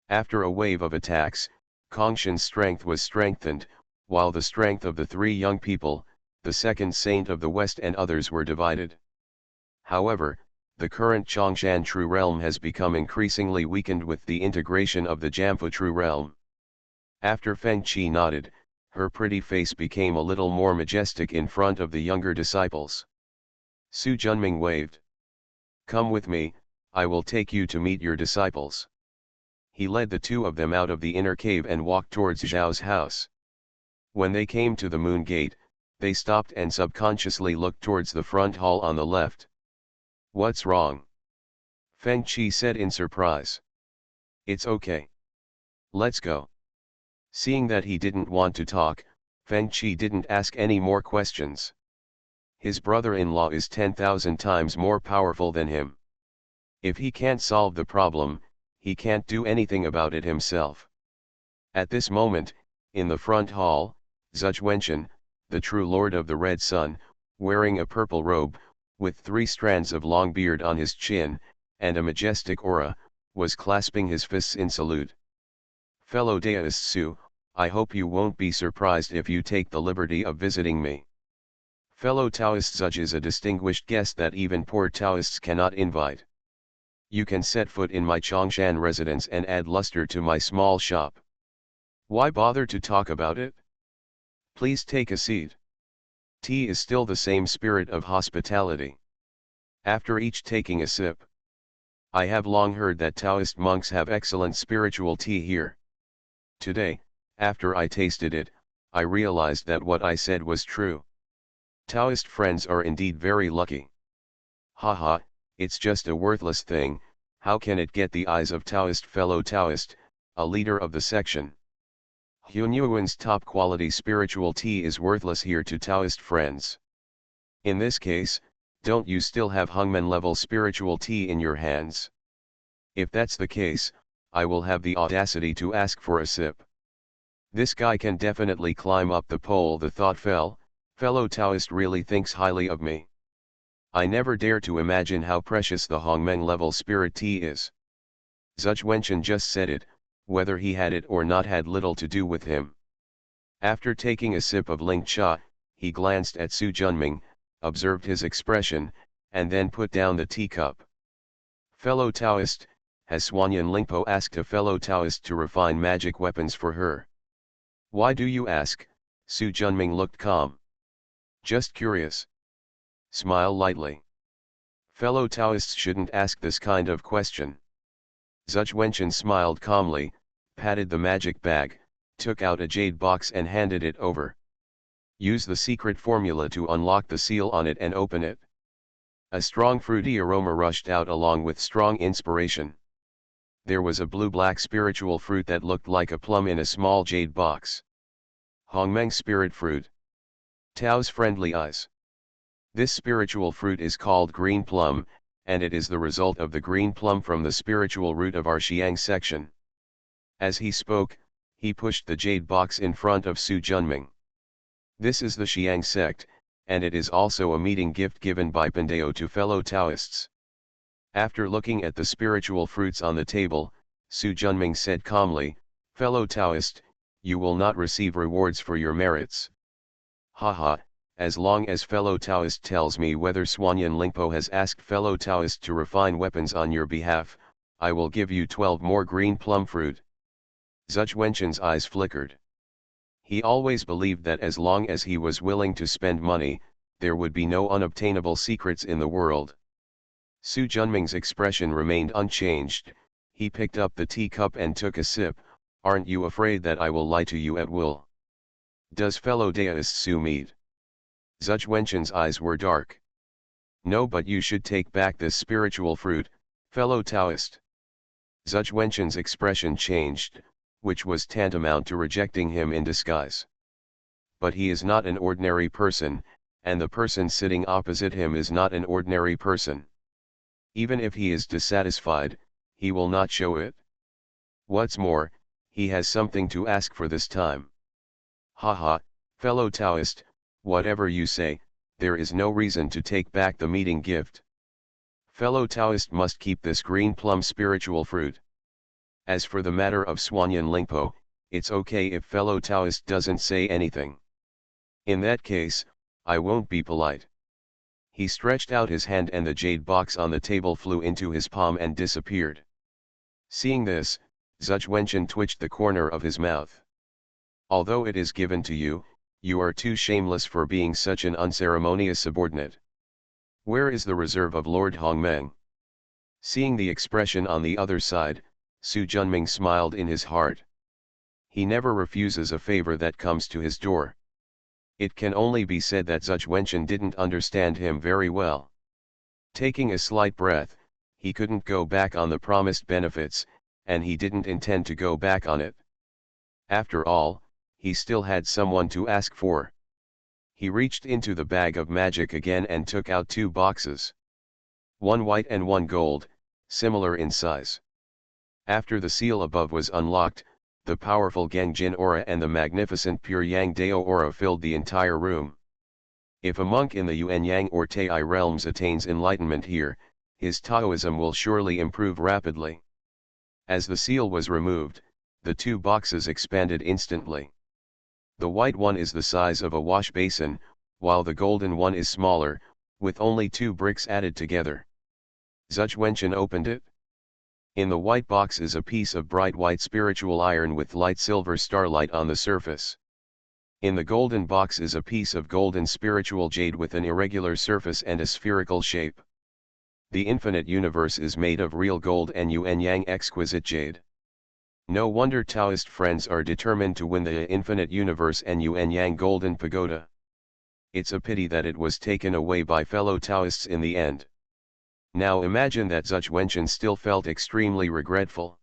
Speaker 1: After a wave of attacks, Kongshan's strength was strengthened, while the strength of the 3 young people, the second saint of the West and others were divided. However, the current Chongshan true realm has become increasingly weakened with the integration of the Jamfu true realm. After Feng Qi nodded, her pretty face became a little more majestic in front of the younger disciples. Su Junming waved. "Come with me, I will take you to meet your disciples." He led the 2 of them out of the inner cave and walked towards Zhao's house. When they came to the moon gate, they stopped and subconsciously looked towards the front hall on the left. "What's wrong?" Feng Qi said in surprise. "It's okay. Let's go." Seeing that he didn't want to talk, Feng Qi didn't ask any more questions. His brother-in-law is 10,000 times more powerful than him. If he can't solve the problem, he can't do anything about it himself. At this moment, in the front hall, Zhuge Wenchen, the true lord of the Red Sun, wearing a purple robe, with 3 strands of long beard on his chin, and a majestic aura, was clasping his fists in salute. "Fellow Taoist Su, I hope you won't be surprised if you take the liberty of visiting me. Fellow Taoist Zhuge is a distinguished guest that even poor Taoists cannot invite. You can set foot in my Chongshan residence and add luster to my small shop. Why bother to talk about it? Please take a seat." Tea is still the same spirit of hospitality. After each taking a sip. "I have long heard that Taoist monks have excellent spiritual tea here. Today, after I tasted it, I realized that what I said was true. Taoist friends are indeed very lucky. Haha, it's just a worthless thing, how can it get the eyes of Taoist fellow Taoist, a leader of the section? Hunyuan's top quality spiritual tea is worthless here to Taoist friends. In this case, don't you still have Hungmen level spiritual tea in your hands? If that's the case, I will have the audacity to ask for a sip. This guy can definitely climb up the pole." The thought fell, fellow Taoist really thinks highly of me. I never dare to imagine how precious the Hongmeng level spirit tea is. Zhuge Wenchen just said it, whether he had it or not had little to do with him. After taking a sip of Ling Cha, he glanced at Su Junming, observed his expression, and then put down the teacup. "Fellow Taoist, has Suanyan Lingpo asked a fellow Taoist to refine magic weapons for her?" "Why do you ask?" Su Junming looked calm. "Just curious. Smile lightly. Fellow Taoists shouldn't ask this kind of question." Zhuge Wenchen smiled calmly, patted the magic bag, took out a jade box and handed it over. "Use the secret formula to unlock the seal on it and open it." A strong fruity aroma rushed out along with strong inspiration. There was a blue-black spiritual fruit that looked like a plum in a small jade box. Hongmeng spirit fruit. Tao's friendly eyes. This spiritual fruit is called green plum, and it is the result of the green plum from the spiritual root of our Xiang section. As he spoke, he pushed the jade box in front of Su Junming. This is the Xiang sect, and it is also a meeting gift given by Pandeo to fellow Taoists. After looking at the spiritual fruits on the table, Su Junming said calmly, "Fellow Taoist, you will not receive rewards for your merits. Haha, as long as fellow Taoist tells me whether Suanyan Lingpo has asked fellow Taoist to refine weapons on your behalf, I will give you 12 more green plum fruit." Zhuge Wenchen's eyes flickered. He always believed that as long as he was willing to spend money, there would be no unobtainable secrets in the world. Su Junming's expression remained unchanged. He picked up the teacup and took a sip. "Aren't you afraid that I will lie to you at will? Does fellow Taoist Su meet?" Zhuge Wenchen's eyes were dark. "No, but you should take back this spiritual fruit, Fellow Taoist. Zhuge Wenchen's expression changed, which was tantamount to rejecting him in disguise. But he is not an ordinary person, and the person sitting opposite him is not an ordinary person. Even if he is dissatisfied, he will not show it. What's more, he has something to ask for this time. Haha, fellow Taoist, whatever you say, there is no reason to take back the meeting gift. Fellow Taoist must keep this green plum spiritual fruit. As for the matter of Suanyan Lingpo, it's okay if fellow Taoist doesn't say anything. In that case, I won't be polite. He stretched out his hand and the jade box on the table flew into his palm and disappeared. Seeing this, Zhuge Wenchen twitched the corner of his mouth. Although it is given to you, you are too shameless for being such an unceremonious subordinate. Where is the reserve of Lord Hongmeng? Seeing the expression on the other side, Su Junming smiled in his heart. He never refuses a favor that comes to his door. It can only be said that Zhuge Wenchen didn't understand him very well. Taking a slight breath, he couldn't go back on the promised benefits, and he didn't intend to go back on it. After all, he still had someone to ask for. He reached into the bag of magic again and took out 2 boxes. One white and one gold, similar in size. After the seal above was unlocked, the powerful Gengjin aura and the magnificent pure Yang Dao aura filled the entire room. If a monk in the Yuan Yang or Tai realms attains enlightenment here, his Taoism will surely improve rapidly. As the seal was removed, the 2 boxes expanded instantly. The white one is the size of a wash basin, while the golden one is smaller, with only 2 bricks added together. Zhuge Wenchen opened it. In the white box is a piece of bright white spiritual iron with light silver starlight on the surface. In the golden box is a piece of golden spiritual jade with an irregular surface and a spherical shape. The infinite universe is made of real gold and Yuan Yang exquisite jade. No wonder Taoist friends are determined to win the infinite universe and Yuan Yang golden pagoda. It's a pity that it was taken away by fellow Taoists in the end. Now imagine that Zhuge Wenchen still felt extremely regretful.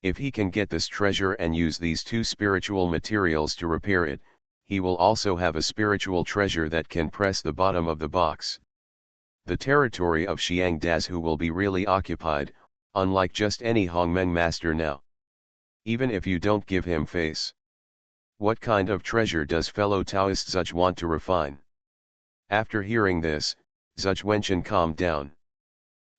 Speaker 1: If he can get this treasure and use these 2 spiritual materials to repair it, he will also have a spiritual treasure that can press the bottom of the box. The territory of Xiang Dazu will be really occupied, unlike just any Hongmeng master now. Even if you don't give him face. What kind of treasure does fellow Taoist Zhuge want to refine? After hearing this, Zhuge Wenchen calmed down.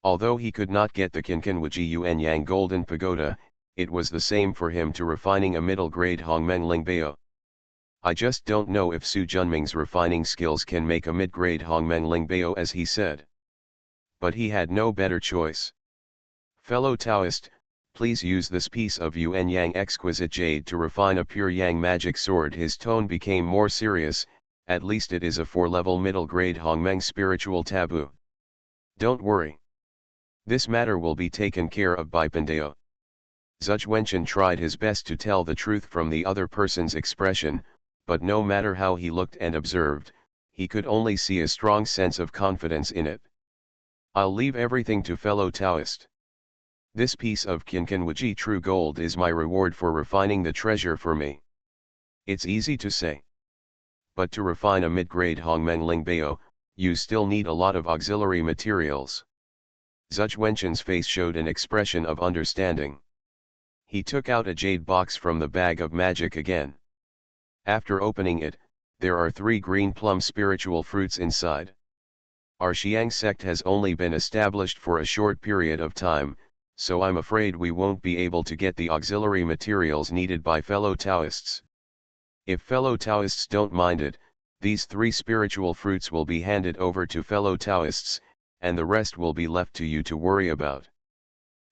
Speaker 1: Although he could not get the Qinqinwuji Yuan Yang golden pagoda, it was the same for him to refining a middle-grade Hongmeng Lingbao. I just don't know if Su Junming's refining skills can make a mid-grade Hongmeng Lingbao as he said. But he had no better choice. Fellow Taoist, please use this piece of Yuan Yang exquisite jade to refine a pure Yang magic sword. His tone became more serious, at least it is a 4-level middle-grade Hongmeng spiritual taboo. Don't worry. This matter will be taken care of by Pandeo. Zhuge Wenchen tried his best to tell the truth from the other person's expression, but no matter how he looked and observed, he could only see a strong sense of confidence in it. I'll leave everything to fellow Taoist. This piece of Qinqinwuji true gold is my reward for refining the treasure for me. It's easy to say. But to refine a mid-grade Hongmeng Lingbao, you still need a lot of auxiliary materials. Zhuge Wenchen's face showed an expression of understanding. He took out a jade box from the bag of magic again. After opening it, there are 3 green plum spiritual fruits inside. Our Xiang sect has only been established for a short period of time, so I'm afraid we won't be able to get the auxiliary materials needed by fellow Taoists. If fellow Taoists don't mind it, these 3 spiritual fruits will be handed over to fellow Taoists, and the rest will be left to you to worry about.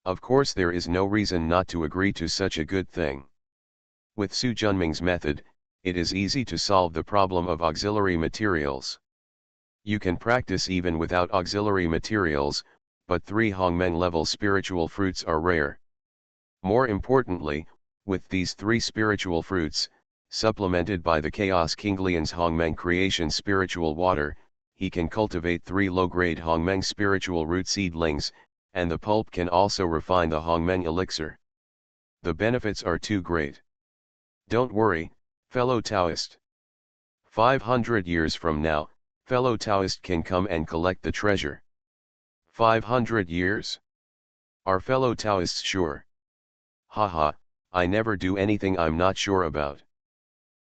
Speaker 1: Of course there is no reason not to agree to such a good thing. With Su Junming's method, it is easy to solve the problem of auxiliary materials. You can practice even without auxiliary materials, but 3 Hongmeng level spiritual fruits are rare. More importantly, with these 3 spiritual fruits, supplemented by the Chaos Kinglian's Hongmeng creation spiritual water, he can cultivate 3 low-grade Hongmeng spiritual root seedlings, and the pulp can also refine the Hongmeng elixir. The benefits are too great. Don't worry, fellow Taoist. 500 years from now, fellow Taoist can come and collect the treasure. 500 years? Are fellow Taoists sure? Haha, I never do anything I'm not sure about.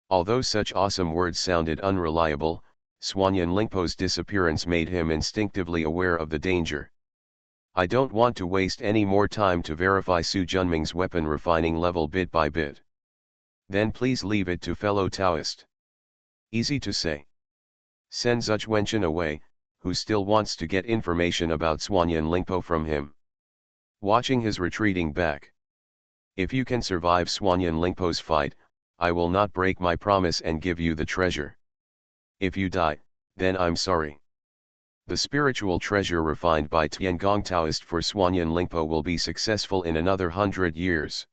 Speaker 1: Although such awesome words sounded unreliable, Suanyan Lingpo's disappearance made him instinctively aware of the danger. I don't want to waste any more time to verify Su Junming's weapon refining level bit by bit. Then please leave it to fellow Taoist. Easy to say. Send Zuch Wenchen away, who still wants to get information about Suanyan Lingpo from him. Watching his retreating back. If you can survive Suanyan Lingpo's fight, I will not break my promise and give you the treasure. If you die, then I'm sorry. The spiritual treasure refined by Tiangong Taoist for Suanyan Lingpo will be successful in another 100 years.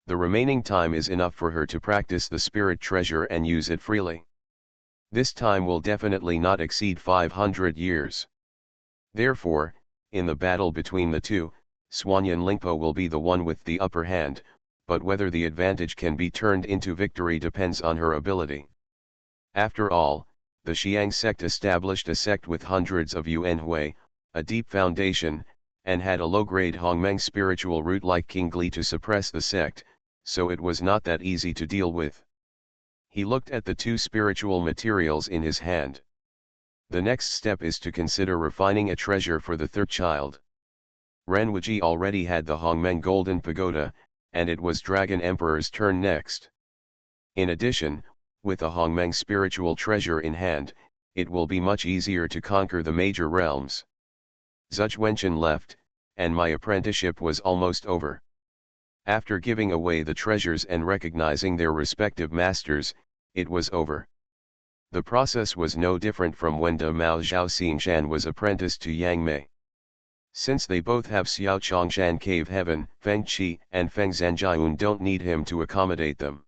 Speaker 1: The remaining time is enough for her to practice the spirit treasure and use it freely. This time will definitely not exceed 500 years. Therefore, in the battle between the two, Suanyan Lingpo will be the one with the upper hand, but whether the advantage can be turned into victory depends on her ability. After all, the Xiang sect established a sect with hundreds of Yuan Hui, a deep foundation, and had a low-grade Hongmeng spiritual root like King Gli to suppress the sect, so it was not that easy to deal with. He looked at the two spiritual materials in his hand. The next step is to consider refining a treasure for the third child. Ren Wuji already had the Hongmeng Golden Pagoda, and it was Dragon Emperor's turn next. In addition, with the Hongmeng spiritual treasure in hand, it will be much easier to conquer the major realms. Zuch Wenchen left, and my apprenticeship was almost over. After giving away the treasures and recognizing their respective masters, it was over. The process was no different from when De Mao Zhao Xingshan was apprenticed to Yang Mei. Since they both have Xiao Chongshan Cave Heaven, Feng Qi and Feng Zanjiun don't need him to accommodate them.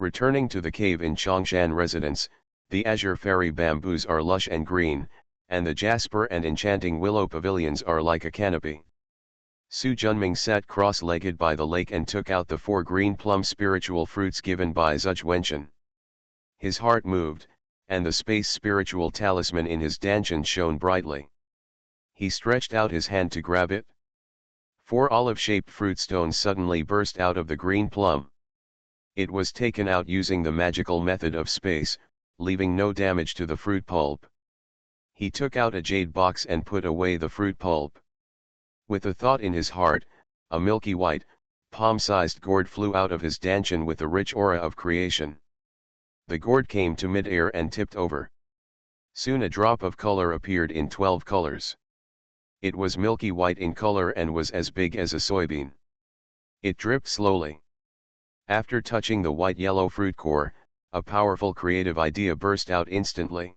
Speaker 1: Returning to the cave in Chongshan residence, the azure fairy bamboos are lush and green, and the jasper and enchanting willow pavilions are like a canopy. Su Junming sat cross-legged by the lake and took out the 4 green plum spiritual fruits given by Zuch Wenchen. His heart moved, and the space spiritual talisman in his dantian shone brightly. He stretched out his hand to grab it. 4 olive-shaped fruit stones suddenly burst out of the green plum. It was taken out using the magical method of space, leaving no damage to the fruit pulp. He took out a jade box and put away the fruit pulp. With a thought in his heart, a milky white, palm-sized gourd flew out of his dantian with a rich aura of creation. The gourd came to mid-air and tipped over. Soon a drop of color appeared in 12 colors. It was milky white in color and was as big as a soybean. It dripped slowly. After touching the white-yellow fruit core, a powerful creative idea burst out instantly.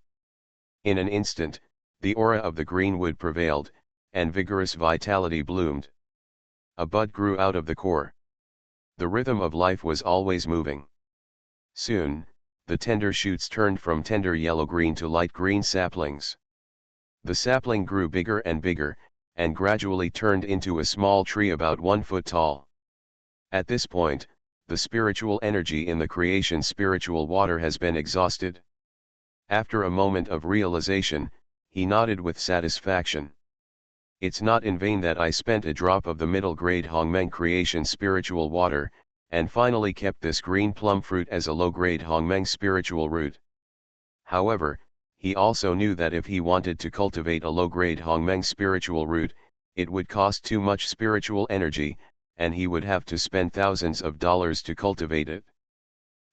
Speaker 1: In an instant, the aura of the green wood prevailed, and vigorous vitality bloomed. A bud grew out of the core. The rhythm of life was always moving. Soon, the tender shoots turned from tender yellow-green to light green saplings. The sapling grew bigger and bigger, and gradually turned into a small tree about 1 foot tall. At this point, the spiritual energy in the creation spiritual water has been exhausted. After a moment of realization, he nodded with satisfaction. It's not in vain that I spent a drop of the middle-grade Hongmeng creation spiritual water, and finally kept this green plum fruit as a low-grade Hongmeng spiritual root. However, he also knew that if he wanted to cultivate a low-grade Hongmeng spiritual root, it would cost too much spiritual energy, and he would have to spend thousands of dollars to cultivate it.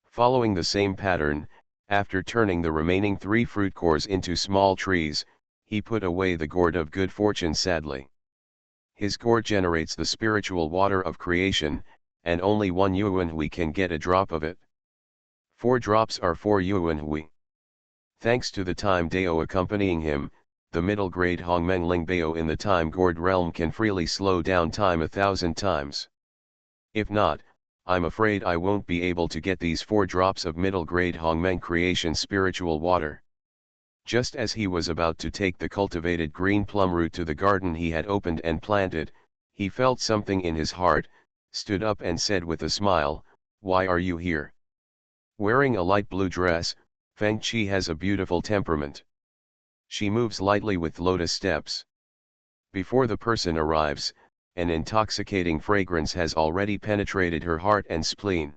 Speaker 1: Following the same pattern, after turning the remaining 3 fruit cores into small trees, he put away the gourd of good fortune sadly. His gourd generates the spiritual water of creation, and only 1 yuan hui can get a drop of it. 4 drops are 4 yuan hui. Thanks to the time Dao accompanying him, the middle-grade Hongmeng Lingbao in the time gourd realm can freely slow down time 1,000 times. If not, I'm afraid I won't be able to get these 4 drops of middle-grade Hongmeng creation spiritual water. Just as he was about to take the cultivated green plum root to the garden he had opened and planted, he felt something in his heart, stood up and said with a smile, "Why are you here?" Wearing a light blue dress, Feng Qi has a beautiful temperament. She moves lightly with lotus steps. Before the person arrives, an intoxicating fragrance has already penetrated her heart and spleen.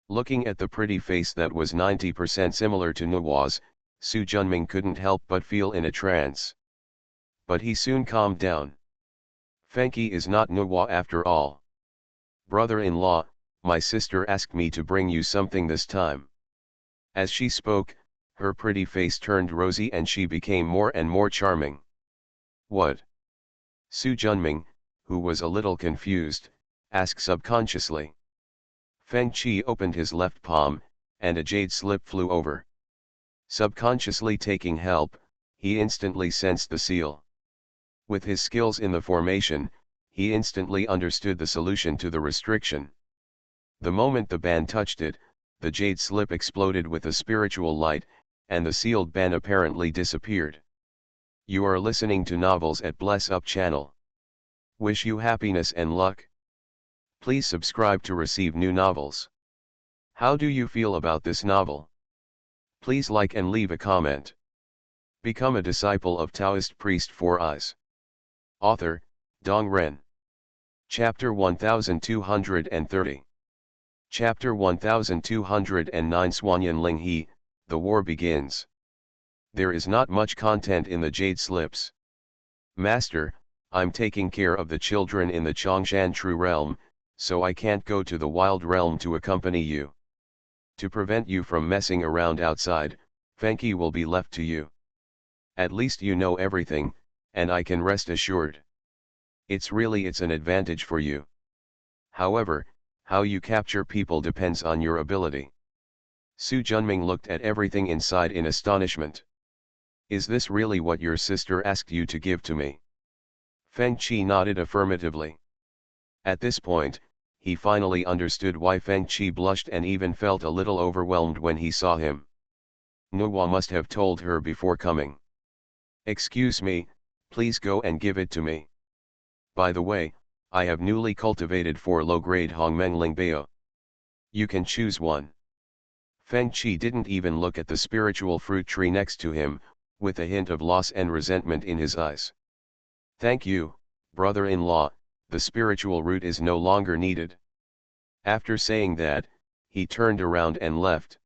Speaker 1: Looking at the pretty face that was 90% similar to Nuwa's, Su Junming couldn't help but feel in a trance. But he soon calmed down. Feng Qi is not Nuwa after all. "Brother-in-law, my sister asked me to bring you something this time." As she spoke, her pretty face turned rosy and she became more and more charming. "What?" Su Junming, who was a little confused, asked subconsciously. Feng Qi opened his left palm, and a jade slip flew over. Subconsciously taking help, he instantly sensed the seal. With his skills in the formation, he instantly understood the solution to the restriction. The moment the ban touched it, the jade slip exploded with a spiritual light, and the sealed ban apparently disappeared. You are listening to Novels at Bless Up channel. Wish you happiness and luck. Please subscribe to receive new novels. How do you feel about this novel? Please like and leave a comment. Become a disciple of Taoist priest Four Eyes. Author, Dong Ren. Chapter 1230. Chapter 1209 Swanyan Ling He, the war begins. There is not much content in the jade slips. Master, I'm taking care of the children in the Chongshan True Realm, so I can't go to the Wild Realm to accompany you. To prevent you from messing around outside, Feng Qi will be left to you. At least you know everything, and I can rest assured. It's an advantage for you. However, how you capture people depends on your ability. Su Junming looked at everything inside in astonishment. Is this really what your sister asked you to give to me? Feng Qi nodded affirmatively. At this point, he finally understood why Feng Qi blushed and even felt a little overwhelmed when he saw him. Nuwa must have told her before coming. Excuse me, please go and give it to me. By the way, I have newly cultivated 4 low-grade Hongmeng Lingbao. You can choose one. Feng Qi didn't even look at the spiritual fruit tree next to him, with a hint of loss and resentment in his eyes. Thank you, brother-in-law, the spiritual root is no longer needed. After saying that, he turned around and left.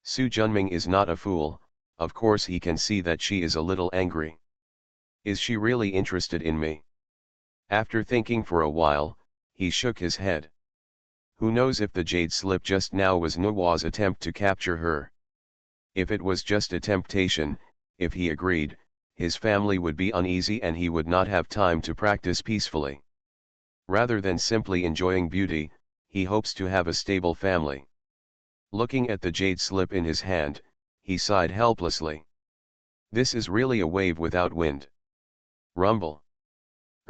Speaker 1: Su Junming is not a fool, of course he can see that she is a little angry. Is she really interested in me? After thinking for a while, he shook his head. Who knows if the jade slip just now was Nuwa's attempt to capture her? If it was just a temptation, if he agreed, his family would be uneasy and he would not have time to practice peacefully. Rather than simply enjoying beauty, he hopes to have a stable family. Looking at the jade slip in his hand, he sighed helplessly. This is really a wave without wind. Rumble.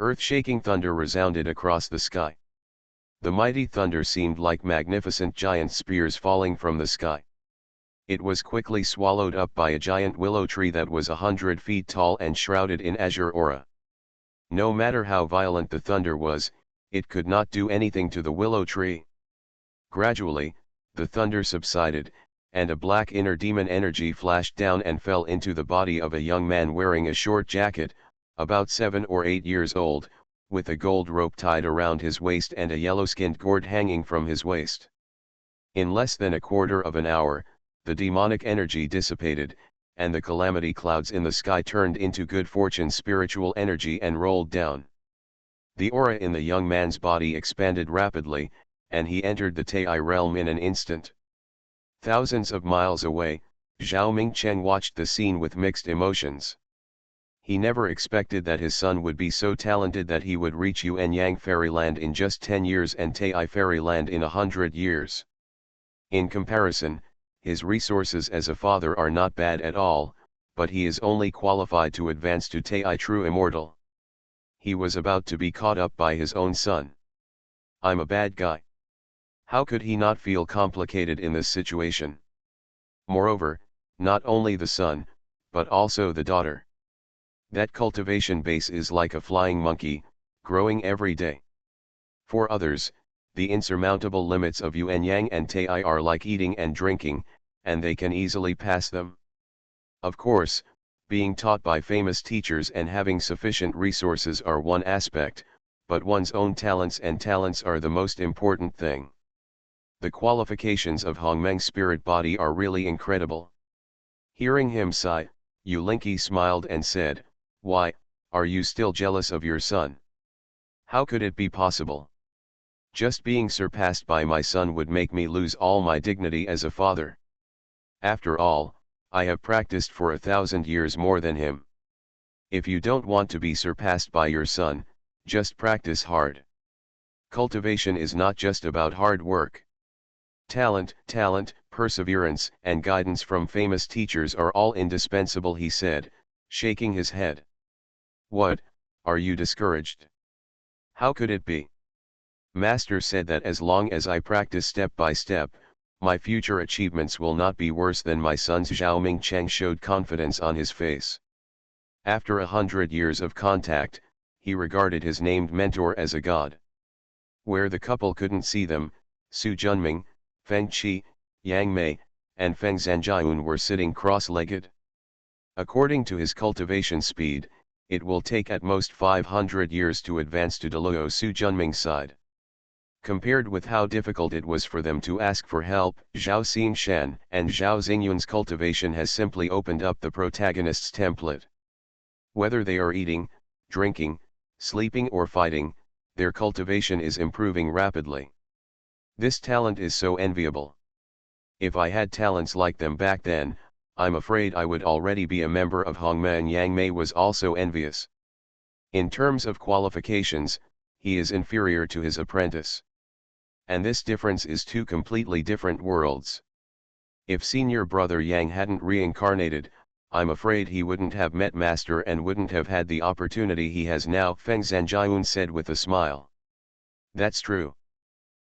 Speaker 1: Earth-shaking thunder resounded across the sky. The mighty thunder seemed like magnificent giant spears falling from the sky. It was quickly swallowed up by a giant willow tree that was 100 feet tall and shrouded in azure aura. No matter how violent the thunder was, it could not do anything to the willow tree. Gradually, the thunder subsided, and a black inner demon energy flashed down and fell into the body of a young man wearing a short jacket, about 7 or 8 years old, with a gold rope tied around his waist and a yellow-skinned gourd hanging from his waist. In less than a quarter of an hour, the demonic energy dissipated, and the calamity clouds in the sky turned into good fortune spiritual energy and rolled down. The aura in the young man's body expanded rapidly, and he entered the Tai realm in an instant. Thousands of miles away, Zhao Mingcheng watched the scene with mixed emotions. He never expected that his son would be so talented that he would reach Yuanyang Fairyland in just 10 years and Tai Fairyland in 100 years. In comparison, his resources as a father are not bad at all, but he is only qualified to advance to Tai True Immortal. He was about to be caught up by his own son. I'm a bad guy. How could he not feel complicated in this situation? Moreover, not only the son, but also the daughter. That cultivation base is like a flying monkey, growing every day. For others, the insurmountable limits of yin yang and tai are like eating and drinking, and they can easily pass them. Of course, being taught by famous teachers and having sufficient resources are one aspect, but one's own talents are the most important thing. The qualifications of Hongmeng's spirit body are really incredible. Hearing him sigh, Yu Linqi smiled and said, "Why, are you still jealous of your son? How could it be possible? Just being surpassed by my son would make me lose all my dignity as a father. After all, I have practiced for 1,000 years more than him. If you don't want to be surpassed by your son, just practice hard. Cultivation is not just about hard work. Talent, perseverance, and guidance from famous teachers are all indispensable," he said, shaking his head. "What, are you discouraged? How could it be? Master said that as long as I practice step by step, my future achievements will not be worse than my son's." Zhao Mingcheng showed confidence on his face. After 100 years of contact, he regarded his named mentor as a god. Where the couple couldn't see them, Su Junming, Feng Qi, Yang Mei, and Feng Zhanjian were sitting cross-legged. According to his cultivation speed, it will take at most 500 years to advance to Deluo. Su Junming's side. Compared with how difficult it was for them to ask for help, Zhao Xingshan and Zhao Xingyun's cultivation has simply opened up the protagonist's template. Whether they are eating, drinking, sleeping or fighting, their cultivation is improving rapidly. This talent is so enviable. If I had talents like them back then, I'm afraid I would already be a member of Hongmeng. Yang Mei was also envious. In terms of qualifications, he is inferior to his apprentice. And this difference is two completely different worlds. If senior brother Yang hadn't reincarnated, I'm afraid he wouldn't have met Master and wouldn't have had the opportunity he has now, Feng Zhanjian said with a smile. That's true.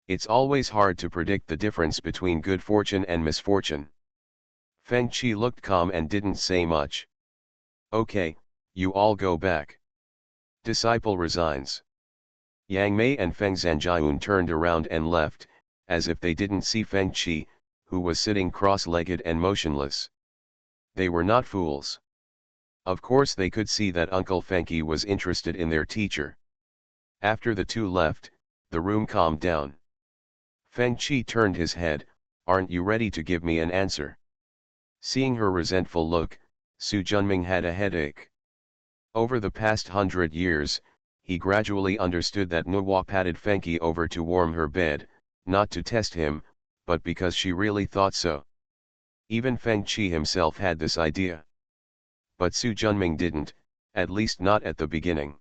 Speaker 1: It's always hard to predict the difference between good fortune and misfortune. Feng Qi looked calm and didn't say much. Okay, you all go back. Disciple resigns. Yang Mei and Feng Zhanjian turned around and left, as if they didn't see Feng Qi, who was sitting cross-legged and motionless. They were not fools. Of course they could see that Uncle Fengqi was interested in their teacher. After the two left, the room calmed down. Feng Qi turned his head. "Aren't you ready to give me an answer?" Seeing her resentful look, Su Junming had a headache. Over the past 100 years, he gradually understood that Nuwa patted Fengqi over to warm her bed, not to test him, but because she really thought so. Even Feng Qi himself had this idea. But Su Junming didn't, at least not at the beginning.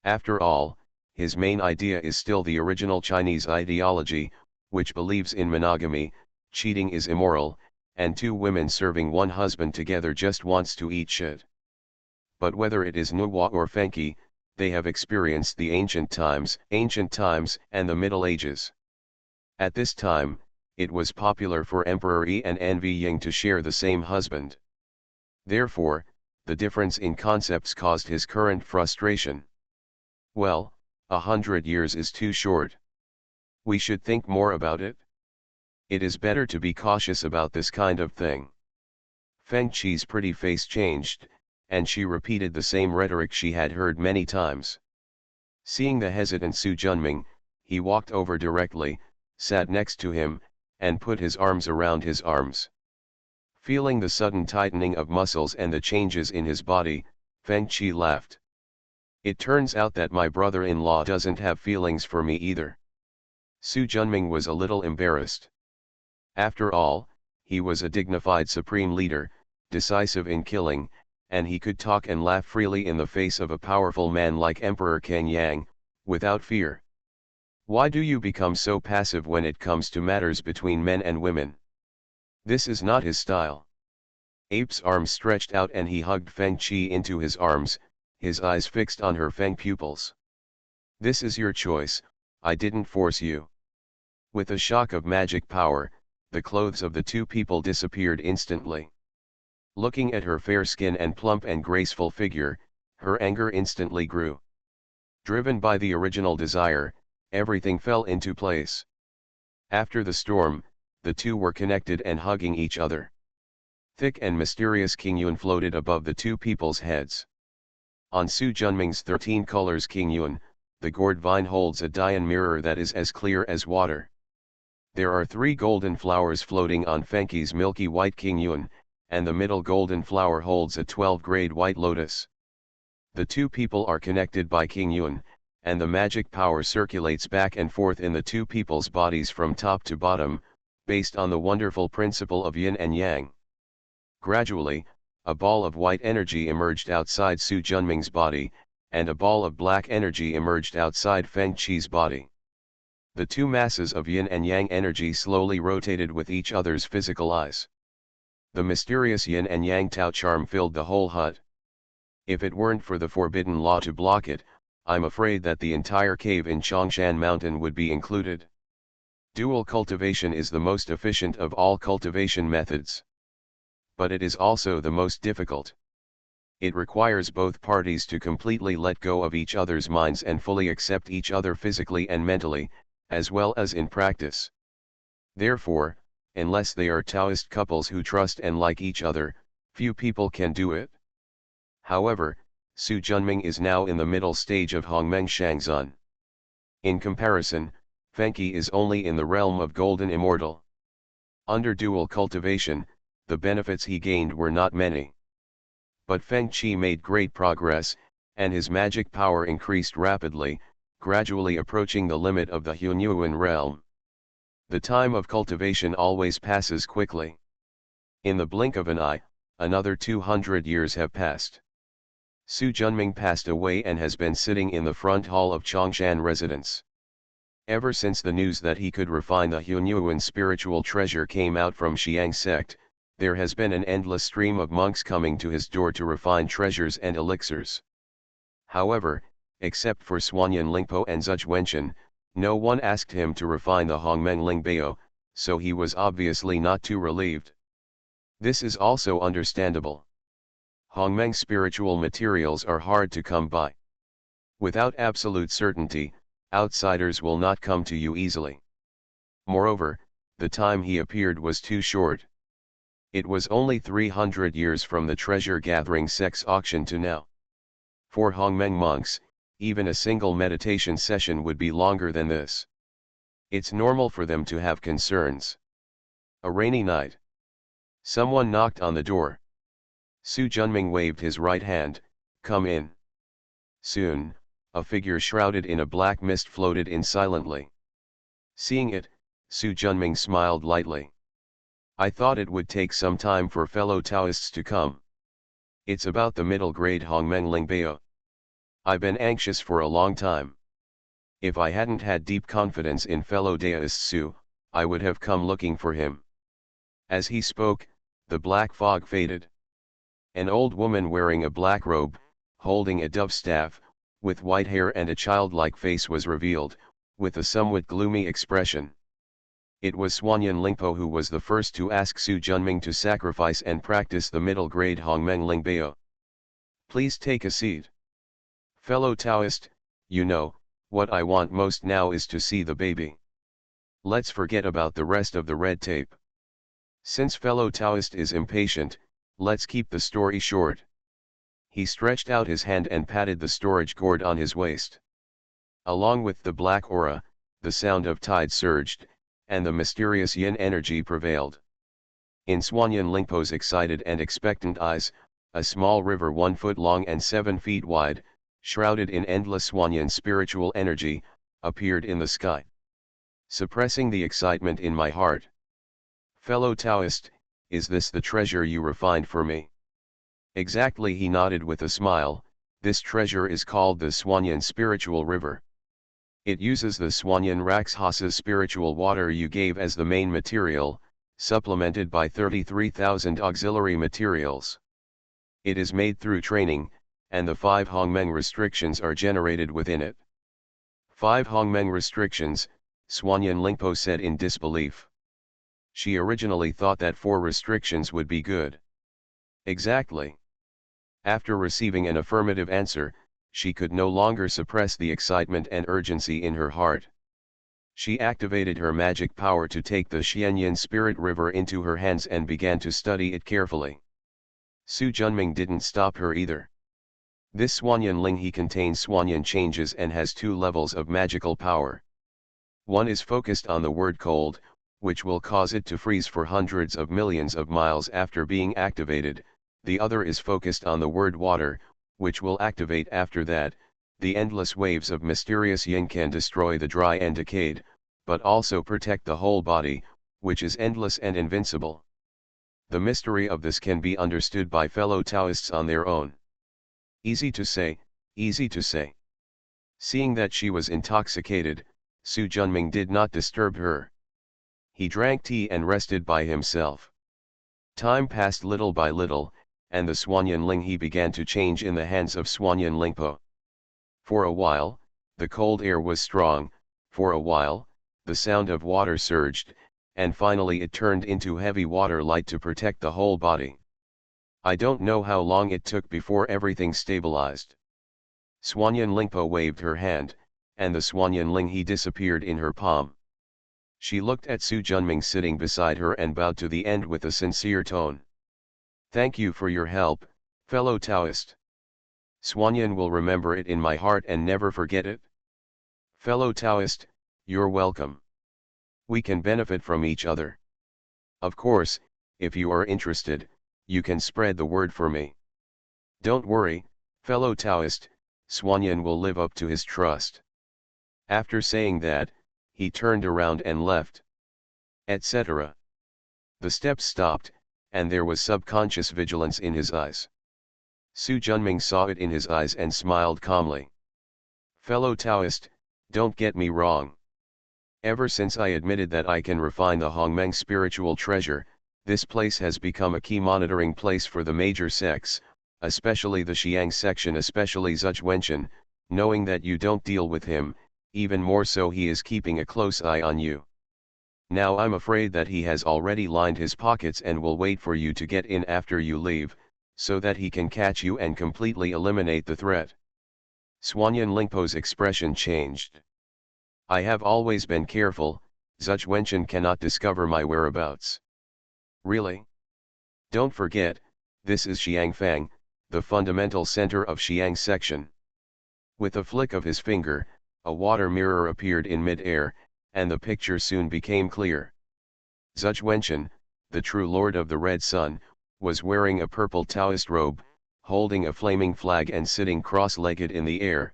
Speaker 1: After all, his main idea is still the original Chinese ideology, which believes in monogamy, cheating is immoral, and two women serving one husband together just wants to eat shit. But whether it is Nuwa or Fengqi, they have experienced the ancient times, and the Middle Ages. At this time, it was popular for Emperor Yi and Envy Ying to share the same husband. Therefore, the difference in concepts caused his current frustration. Well, 100 years is too short. We should think more about it. It is better to be cautious about this kind of thing. Feng Qi's pretty face changed, and she repeated the same rhetoric she had heard many times. Seeing the hesitant Su Junming, he walked over directly, sat next to him, and put his arms around his arms. Feeling the sudden tightening of muscles and the changes in his body, Feng Qi laughed. It turns out that my brother-in-law doesn't have feelings for me either. Su Junming was a little embarrassed. After all, he was a dignified supreme leader, decisive in killing, and he could talk and laugh freely in the face of a powerful man like Emperor Kang Yang, without fear. Why do you become so passive when it comes to matters between men and women? This is not his style. Ape's arms stretched out and he hugged Feng Qi into his arms, his eyes fixed on her fang pupils. This is your choice, I didn't force you. With a shock of magic power, the clothes of the two people disappeared instantly. Looking at her fair skin and plump and graceful figure, her anger instantly grew. Driven by the original desire, everything fell into place. After the storm, the two were connected and hugging each other. Thick and mysterious Qingyun floated above the two people's heads. On Su Junming's 13 colors Qingyun, the gourd vine holds a Dian mirror that is as clear as water. There are 3 golden flowers floating on Fenqi's milky white Qingyun, and the middle golden flower holds a 12-grade white lotus. The two people are connected by Qingyun, and the magic power circulates back and forth in the two people's bodies from top to bottom, based on the wonderful principle of yin and yang. Gradually, a ball of white energy emerged outside Su Junming's body, and a ball of black energy emerged outside Feng Qi's body. The two masses of yin and yang energy slowly rotated with each other's physical eyes. The mysterious yin and yang Tao charm filled the whole hut. If it weren't for the forbidden law to block it, I'm afraid that the entire cave in Chongshan Mountain would be included. Dual cultivation is the most efficient of all cultivation methods. But it is also the most difficult. It requires both parties to completely let go of each other's minds and fully accept each other physically and mentally, as well as in practice. Therefore, unless they are Taoist couples who trust and like each other, few people can do it. However, Su Junming is now in the middle stage of Hongmeng Shangzun. In comparison, Fenqi is only in the realm of golden immortal. Under dual cultivation, the benefits he gained were not many. But Feng Qi made great progress, and his magic power increased rapidly, gradually approaching the limit of the Hunyuan realm. The time of cultivation always passes quickly. In the blink of an eye, another 200 years have passed. Su Junming passed away and has been sitting in the front hall of Chongshan residence. Ever since the news that he could refine the Hunyuan spiritual treasure came out from Xiang sect, there has been an endless stream of monks coming to his door to refine treasures and elixirs. However, except for Suanyan Lingpo and Zhuge Wenchen, no one asked him to refine the Hongmeng Lingbao, so he was obviously not too relieved. This is also understandable. Hongmeng spiritual materials are hard to come by. Without absolute certainty, outsiders will not come to you easily. Moreover, the time he appeared was too short. It was only 300 years from the treasure-gathering sex auction to now. For Hongmeng monks, even a single meditation session would be longer than this. It's normal for them to have concerns. A rainy night. Someone knocked on the door. Su Junming waved his right hand, "Come in." Soon, a figure shrouded in a black mist floated in silently. Seeing it, Su Junming smiled lightly. I thought it would take some time for fellow Taoists to come. It's about the middle grade Hongmeng Lingbao. I've been anxious for a long time. If I hadn't had deep confidence in fellow Taoists Su, I would have come looking for him. As he spoke, the black fog faded. An old woman wearing a black robe, holding a dove staff, with white hair and a childlike face was revealed, with a somewhat gloomy expression. It was Suanyan Lingpo who was the first to ask Su Junming to sacrifice and practice the middle grade Hongmeng Lingbao. Please take a seat. Fellow Taoist, you know, what I want most now is to see the baby. Let's forget about the rest of the red tape. Since fellow Taoist is impatient, let's keep the story short. He stretched out his hand and patted the storage gourd on his waist. Along with the black aura, the sound of tide surged, and the mysterious yin energy prevailed. In Suanyan Lingpo's excited and expectant eyes, a small river 1 foot long and 7 feet wide, shrouded in endless Suanyan spiritual energy, appeared in the sky. Suppressing the excitement in my heart. Fellow Taoist, is this the treasure you refined for me? Exactly, he nodded with a smile. This treasure is called the Suanyan spiritual river. It uses the Suanyan Rakshasa spiritual water you gave as the main material, supplemented by 33,000 auxiliary materials. It is made through training, and the 5 Hongmeng restrictions are generated within it. 5 Hongmeng restrictions, Suanyan Lingpo said in disbelief. She originally thought that 4 restrictions would be good. Exactly. After receiving an affirmative answer, she could no longer suppress the excitement and urgency in her heart. She activated her magic power to take the Xianyan spirit river into her hands and began to study it carefully. Su Junming didn't stop her either. This Swanyan Linghe contains Swanyan changes and has two levels of magical power. One is focused on the word cold, which will cause it to freeze for hundreds of millions of miles after being activated. The other is focused on the word water, which will activate after that. The endless waves of mysterious yin can destroy the dry and decayed, but also protect the whole body, which is endless and invincible. The mystery of this can be understood by fellow Taoists on their own. Easy to say, easy to say. Seeing that she was intoxicated, Su Junming did not disturb her. He drank tea and rested by himself. Time passed little by little, and the Swanyan Linghe began to change in the hands of Swanyan Lingpo. For a while, the cold air was strong, for a while, the sound of water surged, and finally it turned into heavy water light to protect the whole body. I don't know how long it took before everything stabilized. Swanyan Lingpo waved her hand, and the Swanyan Linghe disappeared in her palm. She looked at Su Junming sitting beside her and bowed to the end with a sincere tone. Thank you for your help, fellow Taoist. Swanyan will remember it in my heart and never forget it. Fellow Taoist, you're welcome. We can benefit from each other. Of course, if you are interested, you can spread the word for me. Don't worry, fellow Taoist, Swanyan will live up to his trust. After saying that, he turned around and left. Etc. The steps stopped, and there was subconscious vigilance in his eyes. Su Junming saw it in his eyes and smiled calmly. Fellow Taoist, don't get me wrong. Ever since I admitted that I can refine the Hongmeng spiritual treasure, this place has become a key monitoring place for the major sects, especially the Xiang section, especially Zhuge Wenchen. Knowing that you don't deal with him, even more so he is keeping a close eye on you. Now I'm afraid that he has already lined his pockets and will wait for you to get in after you leave, so that he can catch you and completely eliminate the threat. Swanyan Lingpo's expression changed. I have always been careful, Zhuge Wenchen cannot discover my whereabouts. Really? Don't forget, this is Xiangfang, the fundamental center of Xiang section. With a flick of his finger, a water mirror appeared in mid-air, and the picture soon became clear. Zhuge Wenchen, the true lord of the Red Sun, was wearing a purple Taoist robe, holding a flaming flag and sitting cross-legged in the air.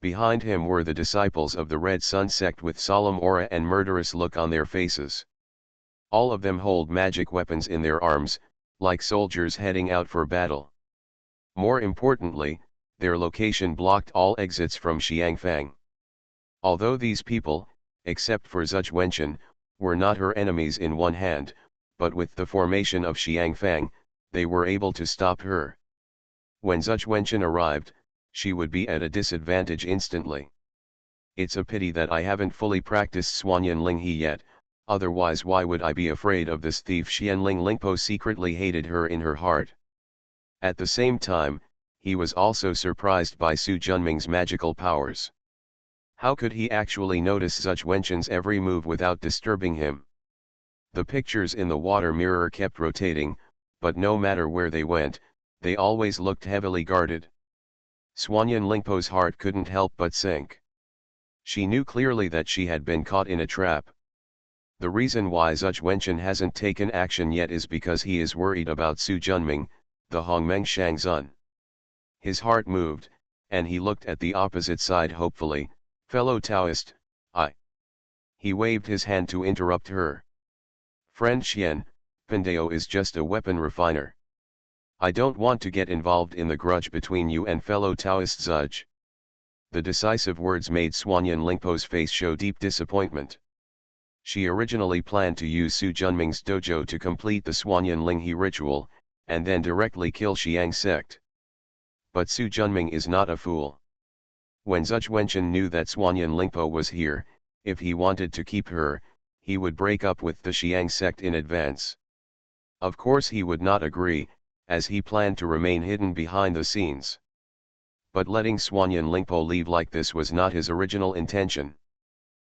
Speaker 1: Behind him were the disciples of the Red Sun sect with solemn aura and murderous look on their faces. All of them hold magic weapons in their arms, like soldiers heading out for battle. More importantly, their location blocked all exits from Xiangfang. Although these people, except for Zhuge Wenchen, were not her enemies in one hand, but with the formation of Xiangfang, they were able to stop her. When Zhuge Wenchen arrived, she would be at a disadvantage instantly. It's a pity that I haven't fully practiced Swanyan Linghe yet, otherwise why would I be afraid of this thief? Xianling Lingpo secretly hated her in her heart. At the same time, he was also surprised by Su Junming's magical powers. How could he actually notice Zhuge Wenchen's every move without disturbing him? The pictures in the water mirror kept rotating, but no matter where they went, they always looked heavily guarded. Swanyan Lingpo's heart couldn't help but sink. She knew clearly that she had been caught in a trap. The reason why Zhuge Wenchen hasn't taken action yet is because he is worried about Su Junming, the Hongmeng Shangzun. His heart moved, and he looked at the opposite side hopefully. Fellow Taoist, He waved his hand to interrupt her. Friend Xian, Pandeo is just a weapon refiner. I don't want to get involved in the grudge between you and fellow Taoist Zhuge. The decisive words made Swanyan Lingpo's face show deep disappointment. She originally planned to use Su Junming's dojo to complete the Swanyan Linghe ritual, and then directly kill Xiang sect. But Su Junming is not a fool. When Zhuge Wenchen knew that Swanyan Lingpo was here, if he wanted to keep her, he would break up with the Xiang sect in advance. Of course he would not agree, as he planned to remain hidden behind the scenes. But letting Swanyan Lingpo leave like this was not his original intention.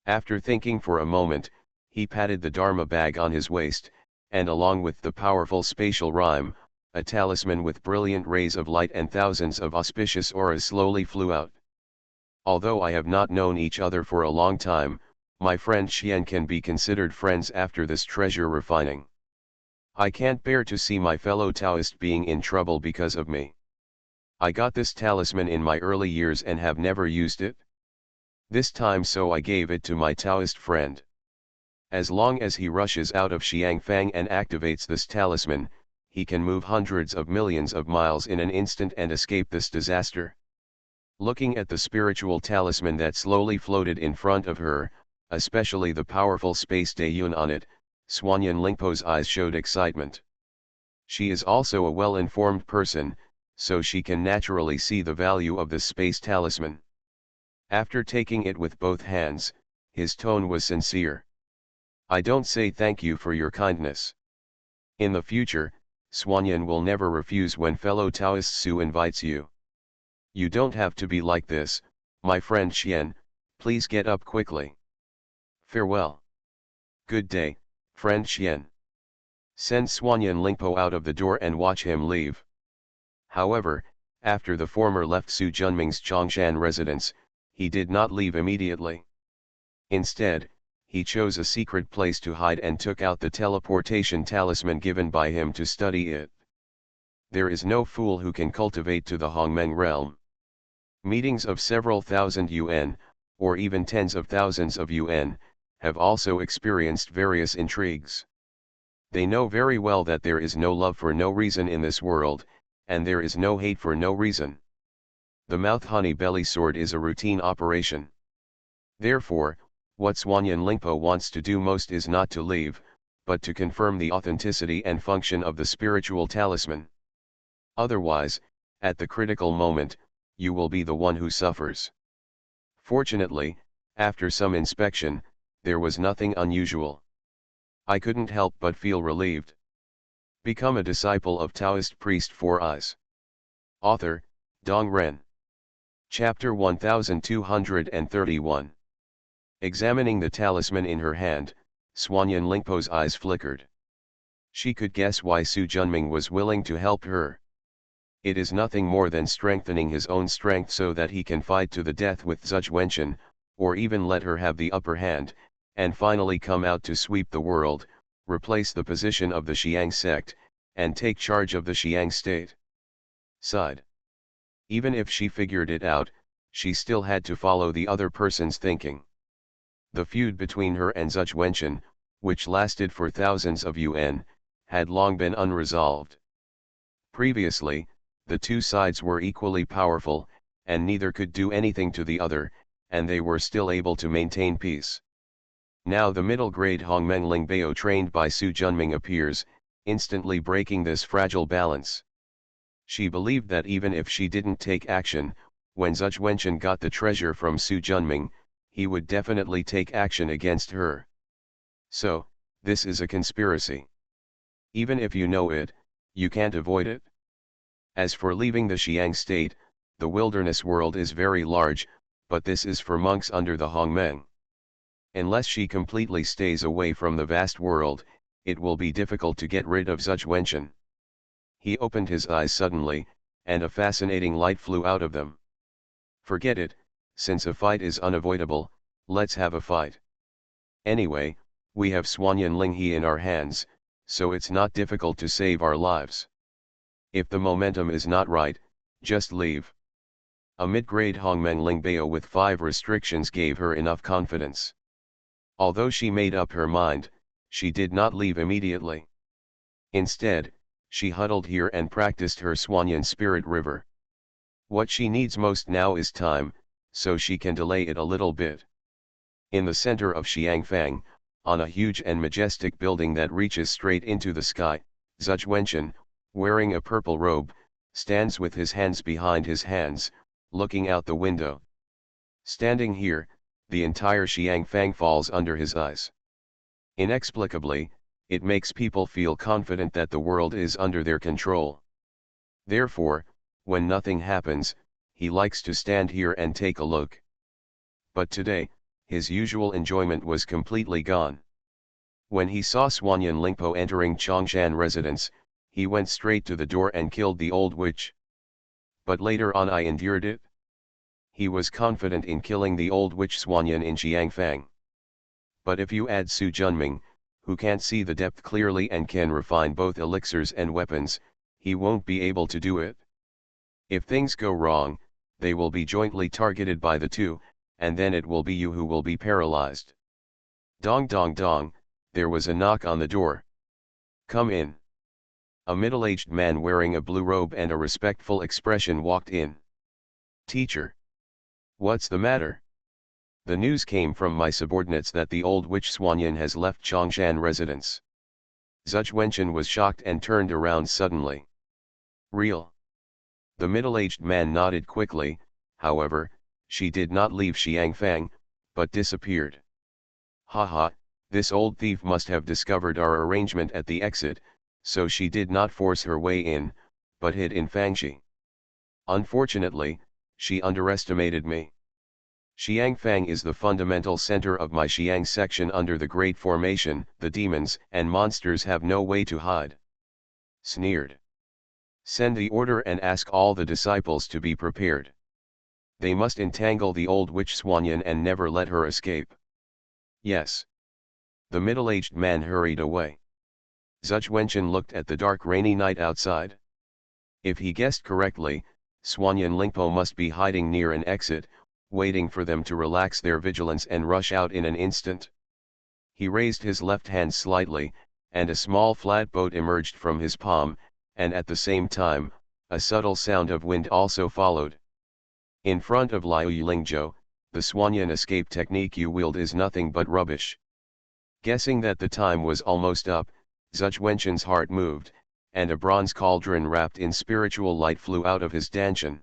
Speaker 1: After thinking for a moment, he patted the Dharma bag on his waist, and along with the powerful spatial rhyme, a talisman with brilliant rays of light and thousands of auspicious auras slowly flew out. Although I have not known each other for a long time, my friend Xian can be considered friends after this treasure refining. I can't bear to see my fellow Taoist being in trouble because of me. I got this talisman in my early years and have never used it. This time so I gave it to my Taoist friend. As long as he rushes out of Xiangfang and activates this talisman, he can move hundreds of millions of miles in an instant and escape this disaster. Looking at the spiritual talisman that slowly floated in front of her, especially the powerful space Dayun on it, Swanyan Lingpo's eyes showed excitement. She is also a well-informed person, so she can naturally see the value of this space talisman. After taking it with both hands, his tone was sincere. I don't say thank you for your kindness. In the future, Swanyan will never refuse when fellow Taoist Su invites you. You don't have to be like this, my friend Xian, please get up quickly. Farewell. Good day, friend Xian. Send Swanyan Lingpo out of the door and watch him leave. However, after the former left Su Junming's Chongshan residence, he did not leave immediately. Instead, he chose a secret place to hide and took out the teleportation talisman given by him to study it. There is no fool who can cultivate to the Hongmeng realm. Meetings of several thousand yuan, or even tens of thousands of yuan, have also experienced various intrigues. They know very well that there is no love for no reason in this world, and there is no hate for no reason. The mouth honey belly sword is a routine operation. Therefore, what Swanyan Lingpo wants to do most is not to leave, but to confirm the authenticity and function of the spiritual talisman. Otherwise, at the critical moment, you will be the one who suffers. Fortunately, after some inspection, there was nothing unusual. I couldn't help but feel relieved. Become a disciple of Taoist priest Four Eyes. Author, Dong Ren. Chapter 1231. Examining the talisman in her hand, Swanyan Lingpo's eyes flickered. She could guess why Su Junming was willing to help her. It is nothing more than strengthening his own strength so that he can fight to the death with Zhuge Wenchen, or even let her have the upper hand, and finally come out to sweep the world, replace the position of the Xiang sect, and take charge of the Xiang state. Sighed. Even if she figured it out, she still had to follow the other person's thinking. The feud between her and Zhuge Wenchen, which lasted for thousands of yuan, had long been unresolved. Previously, the two sides were equally powerful, and neither could do anything to the other, and they were still able to maintain peace. Now the middle-grade Hongmeng Lingbao trained by Su Junming appears, instantly breaking this fragile balance. She believed that even if she didn't take action, when Zhuge Wenchen got the treasure from Su Junming, he would definitely take action against her. So, this is a conspiracy. Even if you know it, you can't avoid it. As for leaving the Xiang state, the wilderness world is very large, but this is for monks under the Hongmeng. Unless she completely stays away from the vast world, it will be difficult to get rid of Zhuge Wenchen. He opened his eyes suddenly, and a fascinating light flew out of them. Forget it, since a fight is unavoidable, let's have a fight. Anyway, we have Swanyan Linghe in our hands, so it's not difficult to save our lives. If the momentum is not right, just leave. A mid-grade Hongmeng Lingbao with 5 restrictions gave her enough confidence. Although she made up her mind, she did not leave immediately. Instead, she huddled here and practiced her Swanyan Spirit River. What she needs most now is time, so she can delay it a little bit. In the center of Xiangfang, on a huge and majestic building that reaches straight into the sky, Zhuge Wenchen, wearing a purple robe, stands with his hands behind his hands, looking out the window. Standing here, the entire Xiangfang falls under his eyes. Inexplicably, it makes people feel confident that the world is under their control. Therefore, when nothing happens, he likes to stand here and take a look. But today, his usual enjoyment was completely gone. When he saw Swanyan Lingpo entering Chongshan residence, he went straight to the door and killed the old witch. But later on I endured it. He was confident in killing the old witch Swanyan in Xiangfang. But if you add Su Junming, who can't see the depth clearly and can refine both elixirs and weapons, he won't be able to do it. If things go wrong, they will be jointly targeted by the two, and then it will be you who will be paralyzed. Dong dong dong, there was a knock on the door. Come in. A middle-aged man wearing a blue robe and a respectful expression walked in. Teacher. What's the matter? The news came from my subordinates that the old witch Swanyan has left Chongshan residence. Zuch Wenchen was shocked and turned around suddenly. Real? The middle-aged man nodded quickly. However, she did not leave Xiangfang, but disappeared. Haha, this old thief must have discovered our arrangement at the exit, so she did not force her way in, but hid in Fangxi. Unfortunately, she underestimated me. Xiangfang is the fundamental center of my Xiang section under the Great Formation. The demons and monsters have no way to hide. Sneered. Send the order and ask all the disciples to be prepared. They must entangle the old witch Swanyan and never let her escape. Yes. The middle-aged man hurried away. Zuch Wenchen looked at the dark rainy night outside. If he guessed correctly, Swanyan Lingpo must be hiding near an exit, waiting for them to relax their vigilance and rush out in an instant. He raised his left hand slightly, and a small flat boat emerged from his palm, and at the same time, a subtle sound of wind also followed. In front of Liu Lingzhou, the Swanyan escape technique you wield is nothing but rubbish. Guessing that the time was almost up, Zuch Wenchen's heart moved, and a bronze cauldron wrapped in spiritual light flew out of his danshan.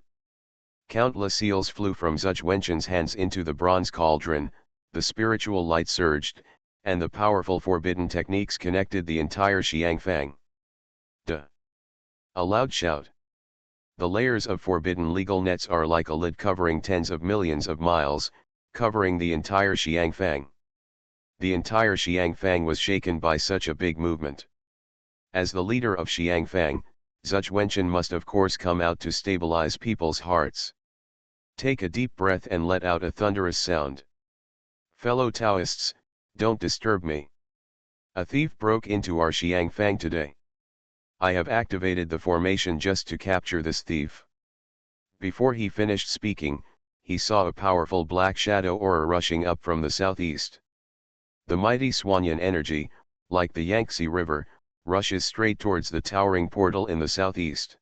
Speaker 1: Countless seals flew from Zuch Wenchen's hands into the bronze cauldron, the spiritual light surged, and the powerful forbidden techniques connected the entire Xiangfang. Duh! A loud shout. The layers of forbidden legal nets are like a lid covering tens of millions of miles, covering the entire Xiangfang. The entire Xiangfang was shaken by such a big movement. As the leader of Xiangfang, Zuch Wenchen must of course come out to stabilize people's hearts. Take a deep breath and let out a thunderous sound. Fellow Taoists, don't disturb me. A thief broke into our Xiangfang today. I have activated the formation just to capture this thief. Before he finished speaking, he saw a powerful black shadow aura rushing up from the southeast. The mighty Swanyan energy, like the Yangtze River, rushes straight towards the towering portal in the southeast.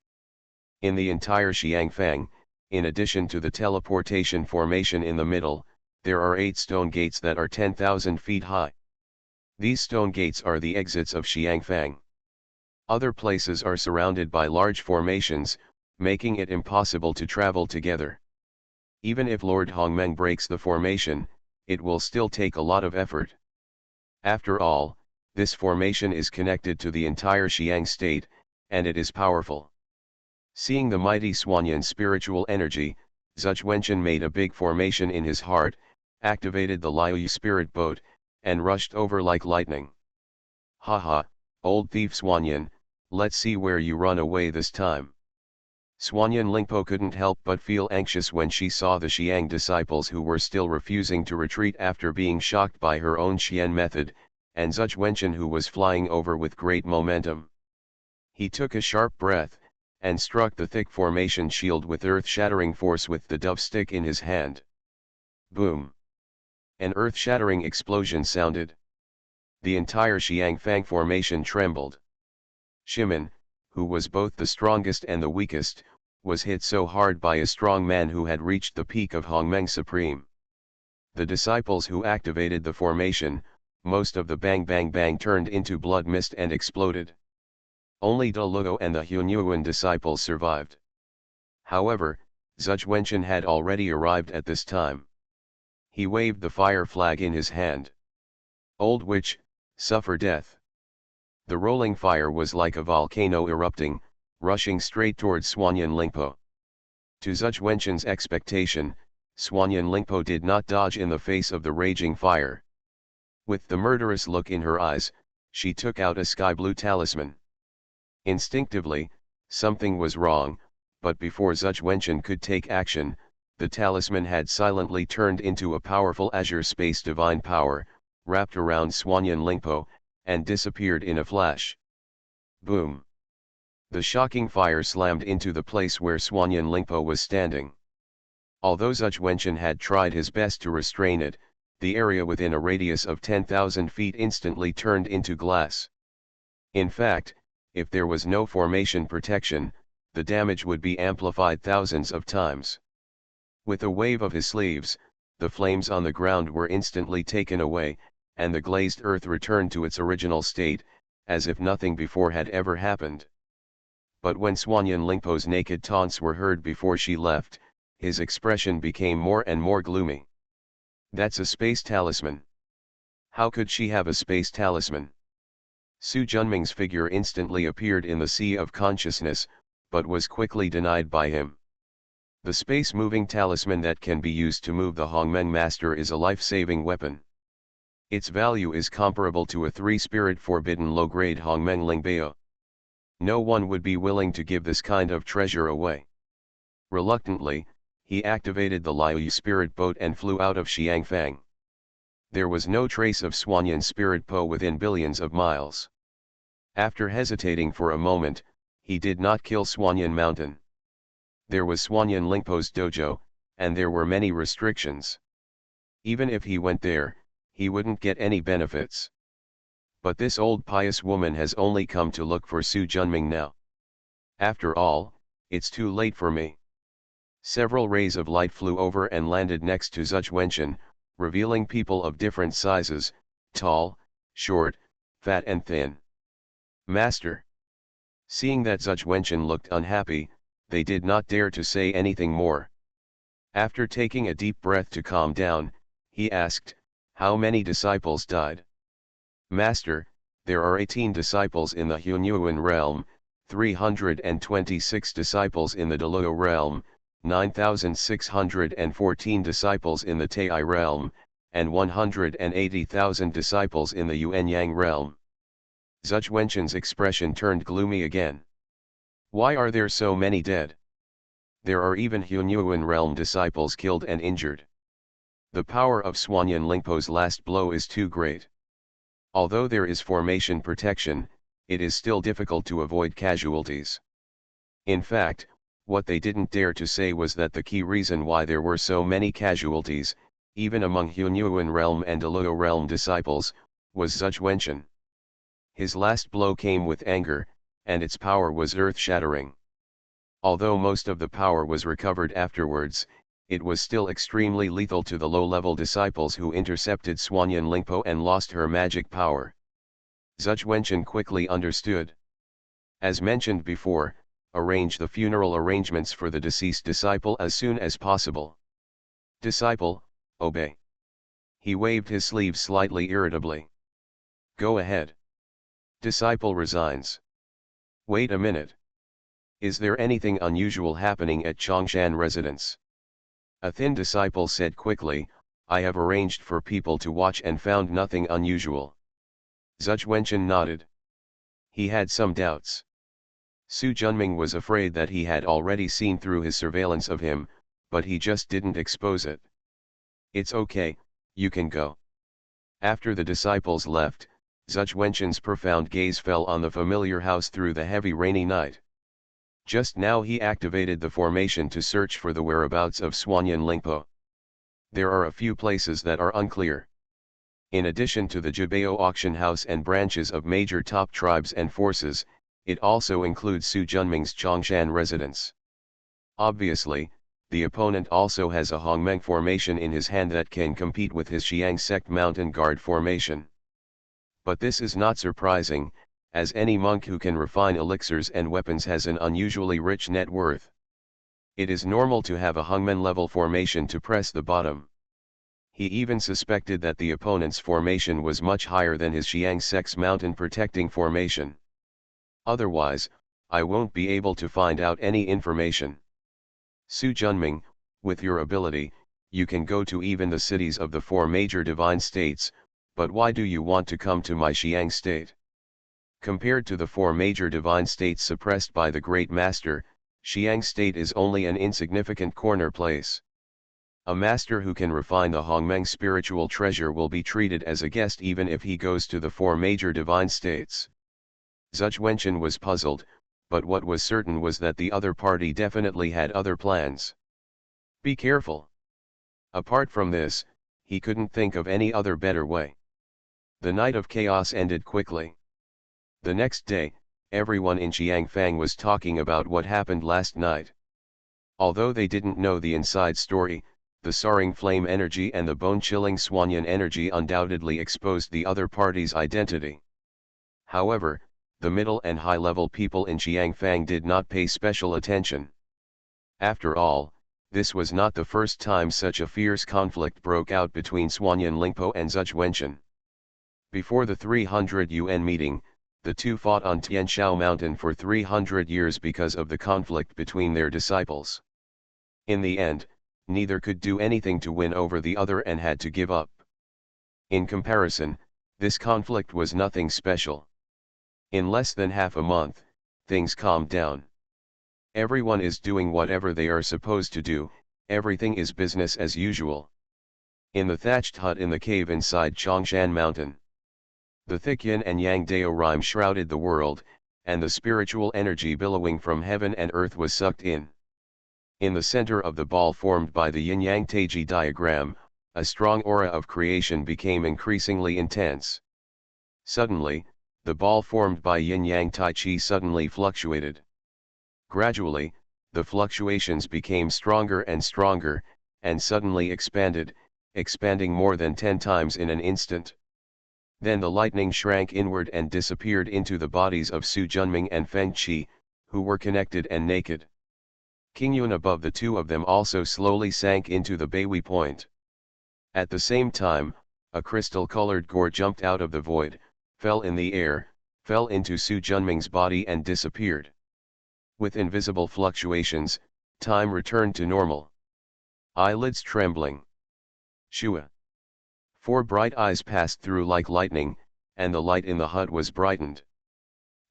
Speaker 1: In the entire Xiangfang, in addition to the teleportation formation in the middle, there are 8 stone gates that are 10,000 feet high. These stone gates are the exits of Xiangfang. Other places are surrounded by large formations, making it impossible to travel together. Even if Lord Hongmeng breaks the formation, it will still take a lot of effort. After all, this formation is connected to the entire Xiang state, and it is powerful. Seeing the mighty Swanyan spiritual energy, Zuch Wenchen made a big formation in his heart, activated the Liu spirit boat, and rushed over like lightning. Haha, old thief Swanyan, let's see where you run away this time. Swanyan Lingpo couldn't help but feel anxious when she saw the Xiang disciples who were still refusing to retreat after being shocked by her own Xian method, and Zuch Wenchen who was flying over with great momentum. He took a sharp breath, and struck the thick formation shield with earth-shattering force with the dove stick in his hand. Boom! An earth-shattering explosion sounded. The entire Xiangfang formation trembled. Shimin, who was both the strongest and the weakest, was hit so hard by a strong man who had reached the peak of Hongmeng Supreme. The disciples who activated the formation, most of the bang bang bang turned into blood mist and exploded. Only De Luo and the Hunyuan disciples survived. However, Zuch Wenchen had already arrived at this time. He waved the fire flag in his hand. Old witch, suffer death. The rolling fire was like a volcano erupting, rushing straight towards Suanyan Lingpo. To Zhuge Wenchen's expectation, Suanyan Lingpo did not dodge in the face of the raging fire. With the murderous look in her eyes, she took out a sky-blue talisman. Instinctively, something was wrong, but before Zhuge Wenchen could take action, the talisman had silently turned into a powerful azure space divine power, wrapped around Suanyan Lingpo, and disappeared in a flash. Boom! The shocking fire slammed into the place where Suanyan Lingpo was standing. Although Zhuge Wenchen had tried his best to restrain it, the area within a radius of 10,000 feet instantly turned into glass. In fact, if there was no formation protection, the damage would be amplified thousands of times. With a wave of his sleeves, the flames on the ground were instantly taken away, and the glazed earth returned to its original state, as if nothing before had ever happened. But when Suanyan Lingpo's naked taunts were heard before she left, his expression became more and more gloomy. That's a space talisman. How could she have a space talisman? Su Junming's figure instantly appeared in the sea of consciousness, but was quickly denied by him. The space-moving talisman that can be used to move the Hongmeng Master is a life-saving weapon. Its value is comparable to a 3-spirit forbidden low-grade Hongmeng Lingbao. No one would be willing to give this kind of treasure away. Reluctantly, he activated the Liu spirit boat and flew out of Xiangfang. There was no trace of Suanyan spirit Po within billions of miles. After hesitating for a moment, he did not kill Suanyan Mountain. There was Suanyan Lingpo's dojo, and there were many restrictions. Even if he went there, he wouldn't get any benefits. But this old pious woman has only come to look for Su Junming now. After all, it's too late for me. Several rays of light flew over and landed next to Zhuge Wenchen, revealing people of different sizes, tall, short, fat and thin. Master. Seeing that Zhuge Wenchen looked unhappy, they did not dare to say anything more. After taking a deep breath to calm down, he asked, "How many disciples died?" "Master, there are 18 disciples in the Hunyuan realm, 326 disciples in the Deluo realm, 9,614 disciples in the Tai realm, and 180,000 disciples in the Yuanyang realm." Zhuge Wenchen's expression turned gloomy again. "Why are there so many dead? There are even Hunyuan realm disciples killed and injured. The power of Suanyan Lingpo's last blow is too great. Although there is formation protection, it is still difficult to avoid casualties." In fact, what they didn't dare to say was that the key reason why there were so many casualties, even among Hunyuan realm and Deluo realm disciples, was Zhuge Wenchen. His last blow came with anger, and its power was earth-shattering. Although most of the power was recovered afterwards, it was still extremely lethal to the low-level disciples who intercepted Suanyan Lingpo and lost her magic power. Zhuge Wenchen quickly understood. As mentioned before, arrange the funeral arrangements for the deceased disciple as soon as possible. Disciple, obey. He waved his sleeve slightly irritably. Go ahead. Disciple resigns. Wait a minute. Is there anything unusual happening at Chongshan residence? A thin disciple said quickly, I have arranged for people to watch and found nothing unusual. Zhuge Wenchen nodded. He had some doubts. Su Junming was afraid that he had already seen through his surveillance of him, but he just didn't expose it. It's okay, you can go. After the disciples left, Zhuge Wenchen's profound gaze fell on the familiar house through the heavy rainy night. Just now he activated the formation to search for the whereabouts of Suanyan Lingpo. There are a few places that are unclear. In addition to the Jibao auction house and branches of major top tribes and forces, it also includes Su Junming's Chongshan residence. Obviously, the opponent also has a Hongmeng formation in his hand that can compete with his Xiang sect mountain guard formation. But this is not surprising, as any monk who can refine elixirs and weapons has an unusually rich net worth. It is normal to have a Hongmen level formation to press the bottom. He even suspected that the opponent's formation was much higher than his Xiang sect's mountain protecting formation. Otherwise, I won't be able to find out any information. Su Junming, with your ability, you can go to even the cities of the four major divine states, but why do you want to come to my Xiang state? Compared to the four major divine states suppressed by the Great Master, Xiang state is only an insignificant corner place. A master who can refine the Hongmeng spiritual treasure will be treated as a guest even if he goes to the four major divine states. Zhuge Wenchen was puzzled, but what was certain was that the other party definitely had other plans. Be careful. Apart from this, he couldn't think of any other better way. The night of chaos ended quickly. The next day, everyone in Qiangfang was talking about what happened last night. Although they didn't know the inside story, the soaring flame energy and the bone-chilling Swanyan energy undoubtedly exposed the other party's identity. However, the middle and high-level people in Qiangfang did not pay special attention. After all, this was not the first time such a fierce conflict broke out between Swanyan Lingpo and Zhuge Wenchen. Before the 300 UN meeting, the two fought on Tianshao Mountain for 300 years because of the conflict between their disciples. In the end, neither could do anything to win over the other and had to give up. In comparison, this conflict was nothing special. In less than half a month, things calmed down. Everyone is doing whatever they are supposed to do, everything is business as usual. In the thatched hut in the cave inside Chongshan Mountain, the thick yin and yang Dao rhyme shrouded the world, and the spiritual energy billowing from heaven and earth was sucked in. In the center of the ball formed by the yin-yang Taiji diagram, a strong aura of creation became increasingly intense. Suddenly, the ball formed by yin-yang Tai Chi suddenly fluctuated. Gradually, the fluctuations became stronger and stronger, and suddenly expanding more than 10 times in an instant. Then the lightning shrank inward and disappeared into the bodies of Su Junming and Feng Qi, who were connected and naked. Qingyun above the two of them also slowly sank into the Baihui point. At the same time, a crystal-colored gore jumped out of the void, fell in the air, fell into Su Junming's body and disappeared. With invisible fluctuations, time returned to normal. Eyelids trembling. Shua. 4 bright eyes passed through like lightning, and the light in the hut was brightened.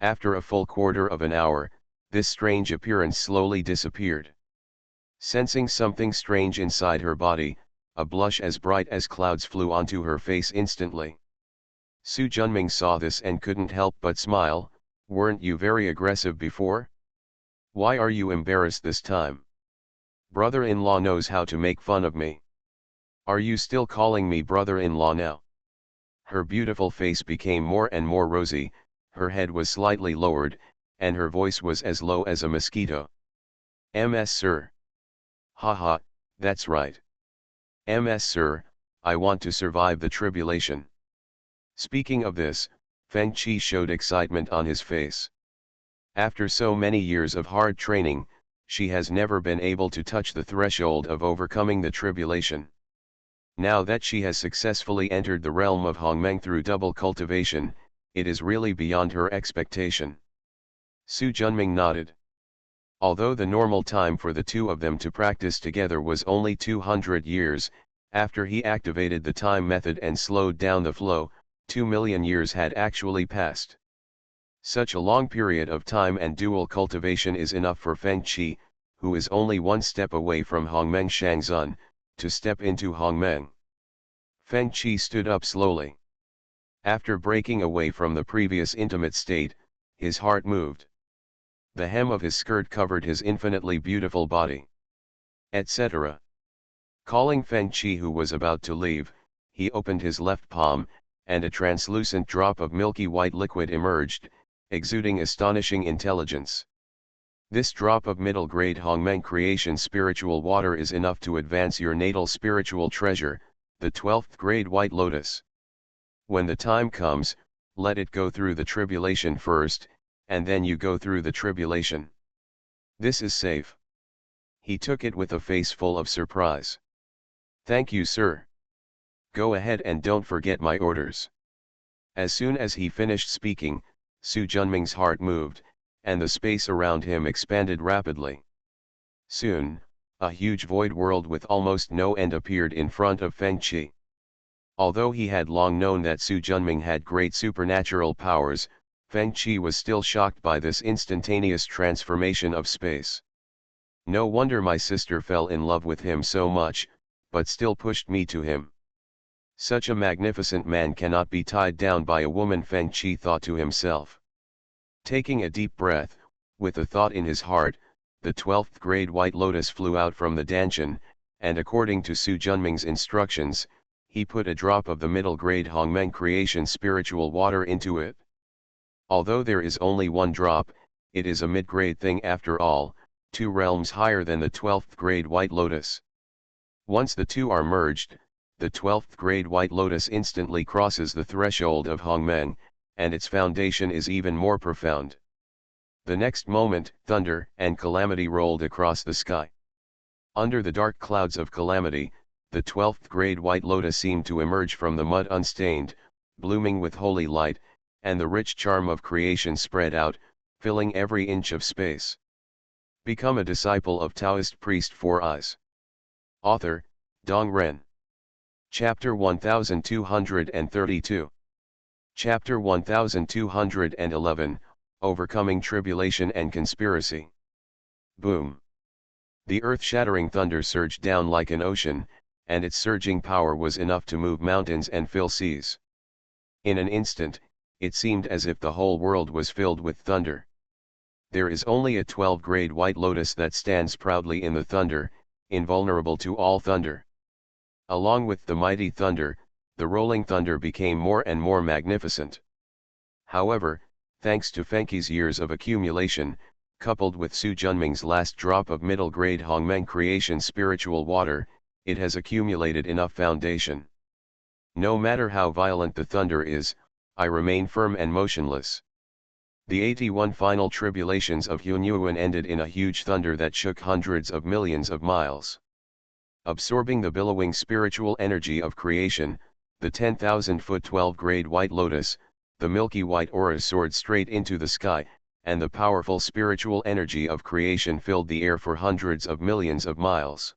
Speaker 1: After a full quarter of an hour, this strange appearance slowly disappeared. Sensing something strange inside her body, a blush as bright as clouds flew onto her face instantly. Su Junming saw this and couldn't help but smile. Weren't you very aggressive before? Why are you embarrassed this time? Brother-in-law knows how to make fun of me. Are you still calling me brother-in-law now? Her beautiful face became more and more rosy, her head was slightly lowered, and her voice was as low as a mosquito. MS sir. Haha, that's right. MS sir, I want to survive the tribulation. Speaking of this, Feng Qi showed excitement on his face. After so many years of hard training, she has never been able to touch the threshold of overcoming the tribulation. Now that she has successfully entered the realm of Hongmeng through double cultivation, it is really beyond her expectation. Su Junming nodded. Although the normal time for the two of them to practice together was only 200 years, after he activated the time method and slowed down the flow, 2 million years had actually passed. Such a long period of time and dual cultivation is enough for Feng Qi, who is only one step away from Hongmeng Shangzun, to step into Hongmeng. Feng Qi stood up slowly. After breaking away from the previous intimate state, his heart moved. The hem of his skirt covered his infinitely beautiful body. Etc. Calling Feng Qi, who was about to leave, he opened his left palm, and a translucent drop of milky white liquid emerged, exuding astonishing intelligence. This drop of middle-grade Hongmeng creation spiritual water is enough to advance your natal spiritual treasure, the 12th grade white lotus. When the time comes, let it go through the tribulation first, and then you go through the tribulation. This is safe. He took it with a face full of surprise. Thank you, sir. Go ahead and don't forget my orders. As soon as he finished speaking, Su Junming's heart moved, and the space around him expanded rapidly. Soon, a huge void world with almost no end appeared in front of Feng Qi. Although he had long known that Su Junming had great supernatural powers, Feng Qi was still shocked by this instantaneous transformation of space. No wonder my sister fell in love with him so much, but still pushed me to him. Such a magnificent man cannot be tied down by a woman, Feng Qi thought to himself. Taking a deep breath, with a thought in his heart, the 12th grade white lotus flew out from the dantian, and according to Su Junming's instructions, he put a drop of the middle grade Hongmeng creation spiritual water into it. Although there is only one drop, it is a mid-grade thing after all, 2 realms higher than the 12th grade white lotus. Once the two are merged, the 12th grade white lotus instantly crosses the threshold of Hongmeng, and its foundation is even more profound. The next moment, thunder and calamity rolled across the sky. Under the dark clouds of calamity, the 12th grade white lotus seemed to emerge from the mud unstained, blooming with holy light, and the rich charm of creation spread out, filling every inch of space. Become a disciple of Taoist priest 4 Eyes. Author, Dong Ren. Chapter 1232. Chapter 1211, Overcoming Tribulation and Conspiracy. Boom. The earth-shattering thunder surged down like an ocean, and its surging power was enough to move mountains and fill seas. In an instant, it seemed as if the whole world was filled with thunder. There is only a 12-grade white lotus that stands proudly in the thunder, invulnerable to all thunder. Along with the mighty thunder, the rolling thunder became more and more magnificent. However, thanks to Feng Qi's years of accumulation, coupled with Su Junming's last drop of middle-grade Hongmeng creation spiritual water, it has accumulated enough foundation. No matter how violent the thunder is, I remain firm and motionless. The 81 final tribulations of Hunyuan ended in a huge thunder that shook hundreds of millions of miles. Absorbing the billowing spiritual energy of creation, the 10,000-foot 12-grade white lotus, the milky white aura soared straight into the sky, and the powerful spiritual energy of creation filled the air for hundreds of millions of miles.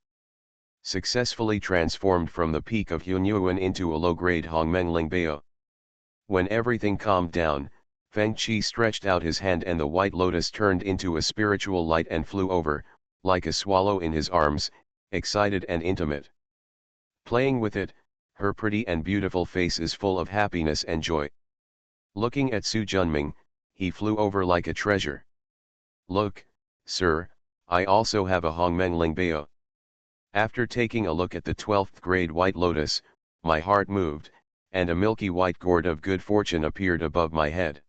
Speaker 1: Successfully transformed from the peak of Hunyuan into a low-grade Hongmeng Lingbao. When everything calmed down, Feng Qi stretched out his hand and the white lotus turned into a spiritual light and flew over, like a swallow in his arms, excited and intimate. Playing with it, her pretty and beautiful face is full of happiness and joy. Looking at Su Junming, he flew over like a treasure. Look, sir, I also have a Hongmeng Lingbao. After taking a look at the 12th grade white lotus, my heart moved, and a milky white gourd of good fortune appeared above my head.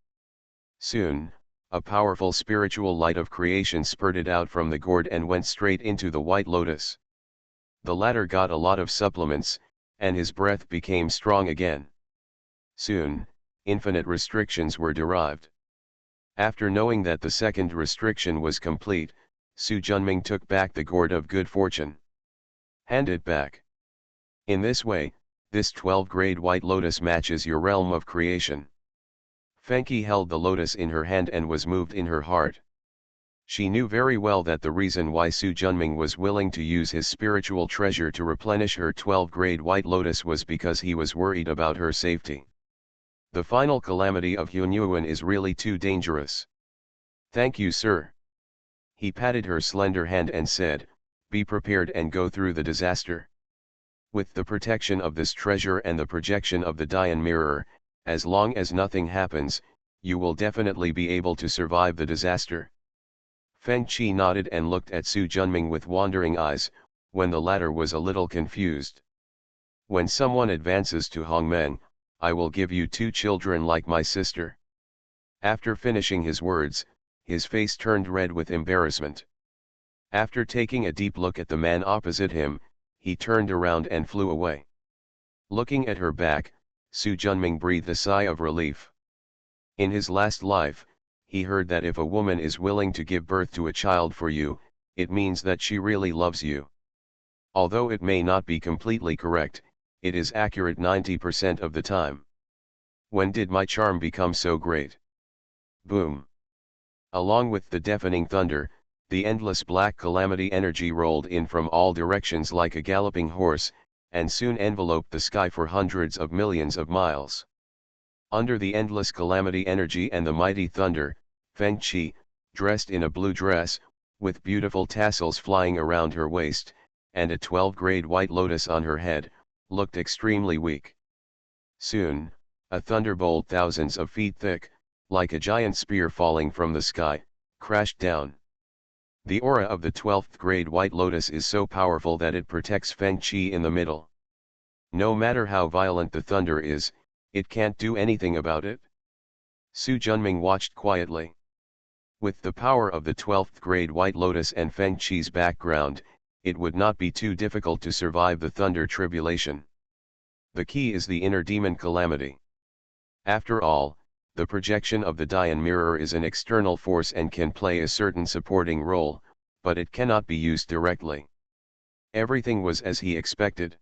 Speaker 1: Soon, a powerful spiritual light of creation spurted out from the gourd and went straight into the white lotus. The latter got a lot of supplements, and his breath became strong again. Soon, infinite restrictions were derived. After knowing that the second restriction was complete, Su Junming took back the gourd of good fortune. Hand it back. In this way, this 12-grade white lotus matches your realm of creation. Feng Qi held the lotus in her hand and was moved in her heart. She knew very well that the reason why Su Junming was willing to use his spiritual treasure to replenish her 12-grade white lotus was because he was worried about her safety. The final calamity of Hunyuan is really too dangerous. Thank you, sir. He patted her slender hand and said, be prepared and go through the disaster. With the protection of this treasure and the projection of the Dian mirror, as long as nothing happens, you will definitely be able to survive the disaster. Feng Qi nodded and looked at Su Junming with wandering eyes, when the latter was a little confused. When someone advances to Hongmeng, I will give you 2 children like my sister. After finishing his words, his face turned red with embarrassment. After taking a deep look at the man opposite him, he turned around and flew away. Looking at her back, Su Junming breathed a sigh of relief. In his last life, he heard that if a woman is willing to give birth to a child for you, it means that she really loves you. Although it may not be completely correct, it is accurate 90% of the time. When did my charm become so great? Boom. Along with the deafening thunder, the endless black calamity energy rolled in from all directions like a galloping horse, and soon enveloped the sky for hundreds of millions of miles. Under the endless calamity energy and the mighty thunder, Feng Qi, dressed in a blue dress, with beautiful tassels flying around her waist, and a 12-grade white lotus on her head, looked extremely weak. Soon, a thunderbolt thousands of feet thick, like a giant spear falling from the sky, crashed down. The aura of the 12th grade white lotus is so powerful that it protects Feng Qi in the middle. No matter how violent the thunder is, it can't do anything about it. Su Junming watched quietly. With the power of the 12th grade white lotus and Feng Qi's background, it would not be too difficult to survive the thunder tribulation. The key is the inner demon calamity. After all, the projection of the Dian mirror is an external force and can play a certain supporting role, but it cannot be used directly. Everything was as he expected.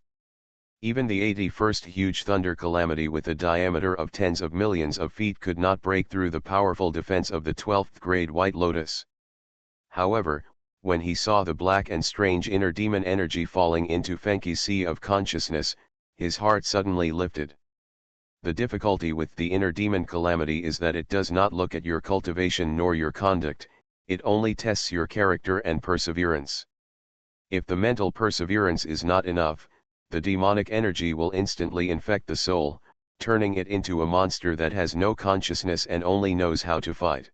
Speaker 1: Even the 81st huge thunder calamity with a diameter of tens of millions of feet could not break through the powerful defense of the 12th grade white lotus. However, when he saw the black and strange inner demon energy falling into Feng Qi's sea of consciousness, his heart suddenly lifted. The difficulty with the inner demon calamity is that it does not look at your cultivation nor your conduct, it only tests your character and perseverance. If the mental perseverance is not enough, the demonic energy will instantly infect the soul, turning it into a monster that has no consciousness and only knows how to fight.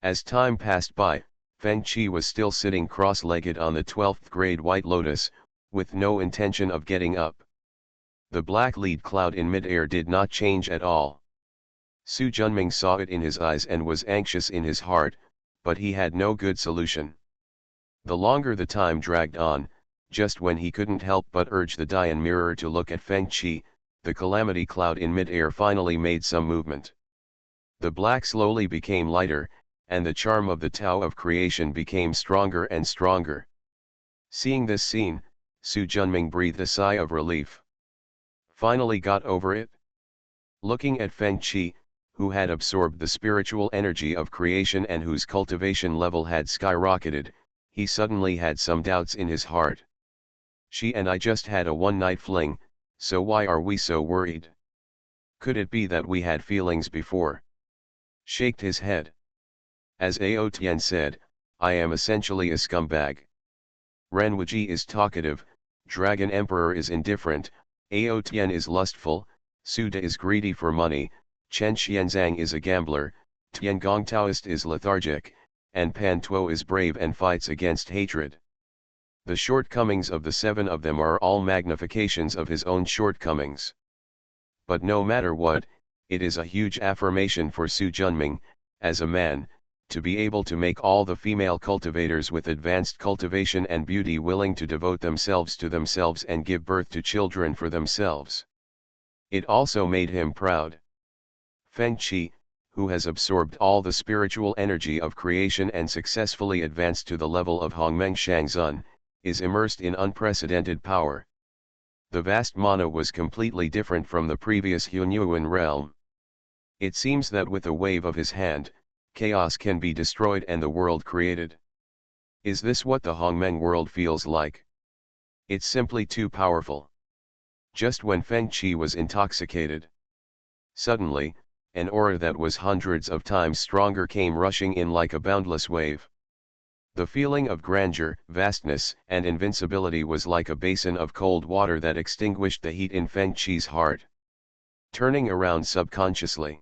Speaker 1: As time passed by, Feng Qi was still sitting cross-legged on the 12th grade white lotus, with no intention of getting up. The black lead cloud in mid-air did not change at all. Su Junming saw it in his eyes and was anxious in his heart, but he had no good solution. The longer the time dragged on, just when he couldn't help but urge the Dian mirror to look at Feng Qi, the calamity cloud in mid-air finally made some movement. The black slowly became lighter, and the charm of the Tao of creation became stronger and stronger. Seeing this scene, Su Junming breathed a sigh of relief. Finally got over it? Looking at Feng Qi, who had absorbed the spiritual energy of creation and whose cultivation level had skyrocketed, he suddenly had some doubts in his heart. She and I just had a one-night fling, so why are we so worried? Could it be that we had feelings before? Shaked his head. As Ao Tian said, I am essentially a scumbag. Ren Wuji is talkative, Dragon Emperor is indifferent, Ao Tian is lustful, Su De is greedy for money, Chen Xianzang is a gambler, Tiangong Taoist is lethargic, and Pan Tuo is brave and fights against hatred. The shortcomings of the seven of them are all magnifications of his own shortcomings. But no matter what, it is a huge affirmation for Su Junming, as a man, to be able to make all the female cultivators with advanced cultivation and beauty willing to devote themselves to themselves and give birth to children for themselves. It also made him proud. Feng Qi, who has absorbed all the spiritual energy of creation and successfully advanced to the level of Hongmeng Shangzun, is immersed in unprecedented power. The vast mana was completely different from the previous Hunyuan realm. It seems that with a wave of his hand, chaos can be destroyed and the world created. Is this what the Hongmeng world feels like? It's simply too powerful. Just when Feng Qi was intoxicated, suddenly, an aura that was hundreds of times stronger came rushing in like a boundless wave. The feeling of grandeur, vastness, and invincibility was like a basin of cold water that extinguished the heat in Feng Qi's heart. Turning around subconsciously,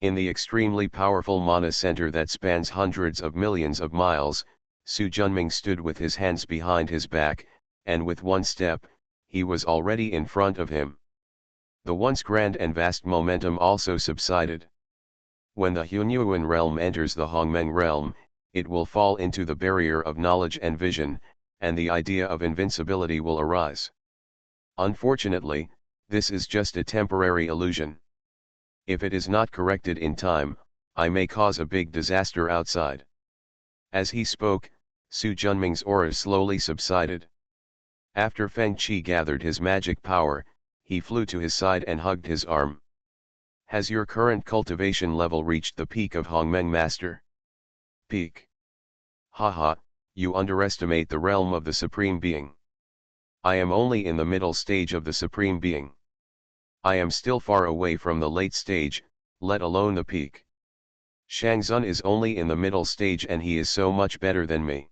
Speaker 1: in the extremely powerful mana center that spans hundreds of millions of miles, Su Junming stood with his hands behind his back, and with one step, he was already in front of him. The once grand and vast momentum also subsided. When the Hunyuan realm enters the Hongmeng realm, it will fall into the barrier of knowledge and vision, and the idea of invincibility will arise. Unfortunately, this is just a temporary illusion. If it is not corrected in time, I may cause a big disaster outside. As he spoke, Su Junming's aura slowly subsided. After Feng Qi gathered his magic power, he flew to his side and hugged his arm. Has your current cultivation level reached the peak of Hongmeng Master? Peak. Haha, you underestimate the realm of the Supreme Being. I am only in the middle stage of the Supreme Being. I am still far away from the late stage, let alone the peak. Shangzun is only in the middle stage and he is so much better than me.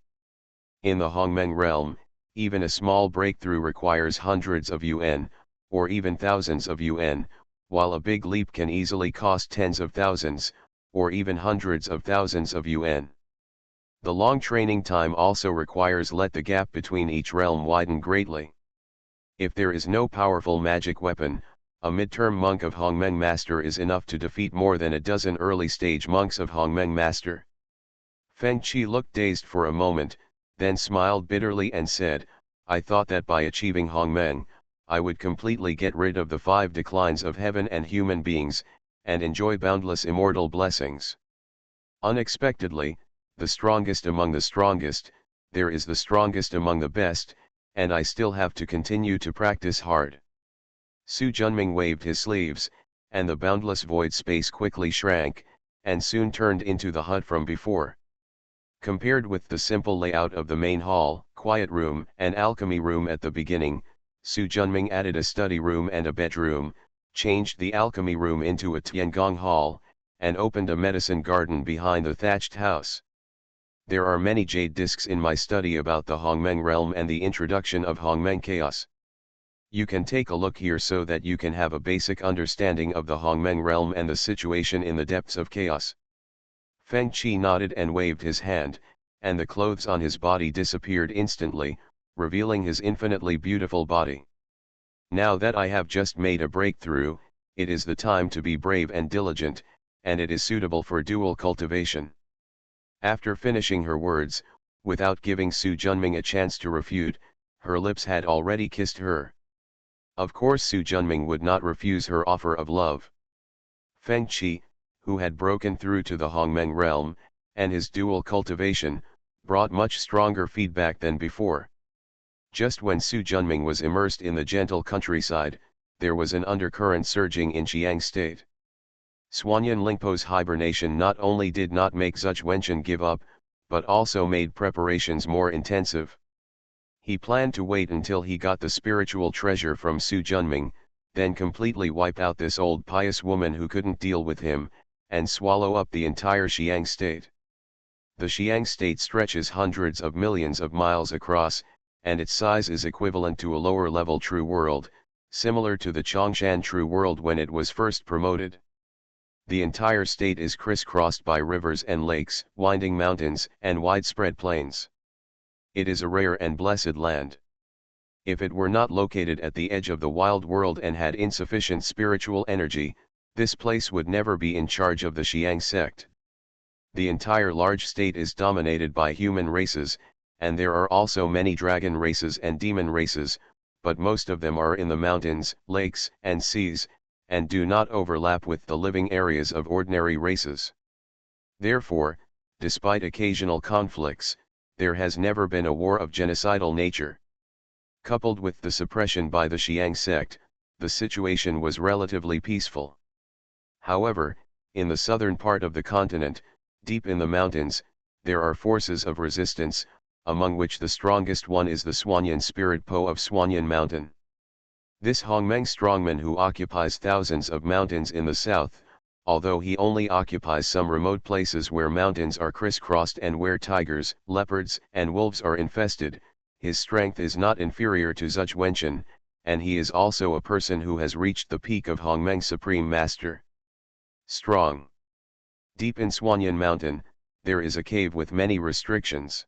Speaker 1: In the Hongmeng realm, even a small breakthrough requires hundreds of yuan, or even thousands of yuan, while a big leap can easily cost tens of thousands, or even hundreds of thousands of yuan. The long training time also requires let the gap between each realm widen greatly. If there is no powerful magic weapon, a mid-term monk of Hongmeng Master is enough to defeat more than a dozen early-stage monks of Hongmeng Master. Feng Qi looked dazed for a moment, then smiled bitterly and said, I thought that by achieving Hongmeng, I would completely get rid of the 5 declines of heaven and human beings, and enjoy boundless immortal blessings. Unexpectedly, the strongest among the strongest, there is the strongest among the best, and I still have to continue to practice hard. Su Junming waved his sleeves, and the boundless void space quickly shrank, and soon turned into the hut from before. Compared with the simple layout of the main hall, quiet room, and alchemy room at the beginning, Su Junming added a study room and a bedroom, changed the alchemy room into a Tiangong hall, and opened a medicine garden behind the thatched house. There are many jade discs in my study about the Hongmeng realm and the introduction of Hongmeng chaos. You can take a look here so that you can have a basic understanding of the Hongmeng realm and the situation in the depths of chaos. Feng Qi nodded and waved his hand, and the clothes on his body disappeared instantly, revealing his infinitely beautiful body. Now that I have just made a breakthrough, it is the time to be brave and diligent, and it is suitable for dual cultivation. After finishing her words, without giving Su Junming a chance to refute, her lips had already kissed her. Of course Su Junming would not refuse her offer of love. Feng Qi, who had broken through to the Hongmeng realm, and his dual cultivation, brought much stronger feedback than before. Just when Su Junming was immersed in the gentle countryside, there was an undercurrent surging in Xiang state. Suanyan Lingpo's hibernation not only did not make Zhuge Wenchen give up, but also made preparations more intensive. He planned to wait until he got the spiritual treasure from Su Junming, then completely wipe out this old pious woman who couldn't deal with him, and swallow up the entire Xiang state. The Xiang state stretches hundreds of millions of miles across, and its size is equivalent to a lower-level true world, similar to the Chongshan true world when it was first promoted. The entire state is crisscrossed by rivers and lakes, winding mountains, and widespread plains. It is a rare and blessed land. If it were not located at the edge of the wild world and had insufficient spiritual energy, this place would never be in charge of the Xiang sect. The entire large state is dominated by human races, and there are also many dragon races and demon races, but most of them are in the mountains, lakes, and seas, and do not overlap with the living areas of ordinary races. Therefore, despite occasional conflicts, there has never been a war of genocidal nature. Coupled with the suppression by the Xiang sect, the situation was relatively peaceful. However, in the southern part of the continent, deep in the mountains, there are forces of resistance, among which the strongest one is the Suanyan spirit Po of Suanyan Mountain. This Hongmeng strongman who occupies thousands of mountains in the south, although he only occupies some remote places where mountains are crisscrossed and where tigers, leopards, and wolves are infested, his strength is not inferior to Zhuge Wenchen, and he is also a person who has reached the peak of Hongmeng Supreme Master. Strong. Deep in Suanyan Mountain, there is a cave with many restrictions.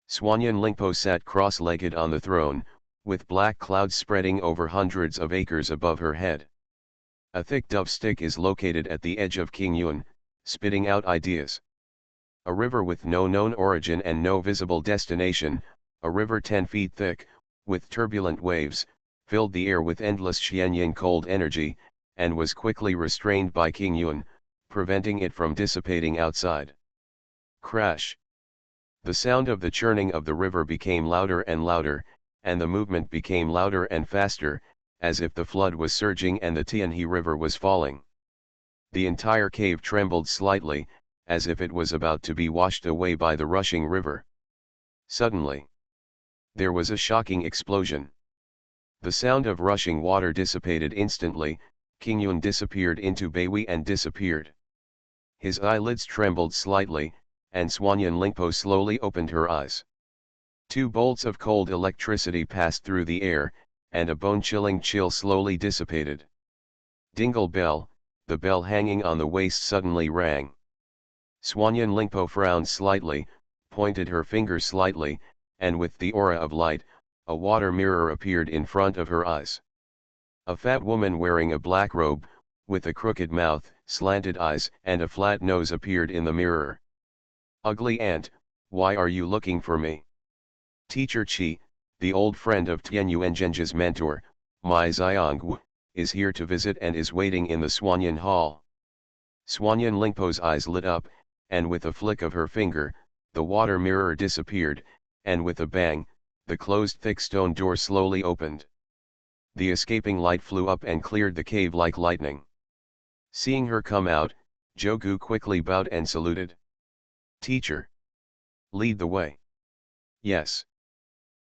Speaker 1: Suanyan Lingpo sat cross-legged on the throne, with black clouds spreading over hundreds of acres above her head. A thick dove stick is located at the edge of King Yun, spitting out ideas. A river with no known origin and no visible destination, a river 10 feet thick, with turbulent waves, filled the air with endless Xianying cold energy, and was quickly restrained by King Yun, preventing it from dissipating outside. Crash! The sound of the churning of the river became louder and louder, and the movement became louder and faster, as if the flood was surging and the Tianhe River was falling. The entire cave trembled slightly, as if it was about to be washed away by the rushing river. Suddenly, there was a shocking explosion. The sound of rushing water dissipated instantly. King Yun disappeared into Beihui and disappeared. His eyelids trembled slightly, and Swanyan Lingpo slowly opened her eyes. 2 bolts of cold electricity passed through the air, and a bone-chilling chill slowly dissipated. Dingle bell, the bell hanging on the waist suddenly rang. Swanyan Lingpo frowned slightly, pointed her finger slightly, and with the aura of light, a water mirror appeared in front of her eyes. A fat woman wearing a black robe, with a crooked mouth, slanted eyes and a flat nose appeared in the mirror. Ugly aunt, why are you looking for me? Teacher Qi, the old friend of Tianyuan Zhenji's mentor, Mai Xiangwu, is here to visit and is waiting in the Swanyan Hall. Swanyan Lingpo's eyes lit up, and with a flick of her finger, the water mirror disappeared, and with a bang, the closed thick stone door slowly opened. The escaping light flew up and cleared the cave like lightning. Seeing her come out, Jogu quickly bowed and saluted. Teacher, lead the way. Yes.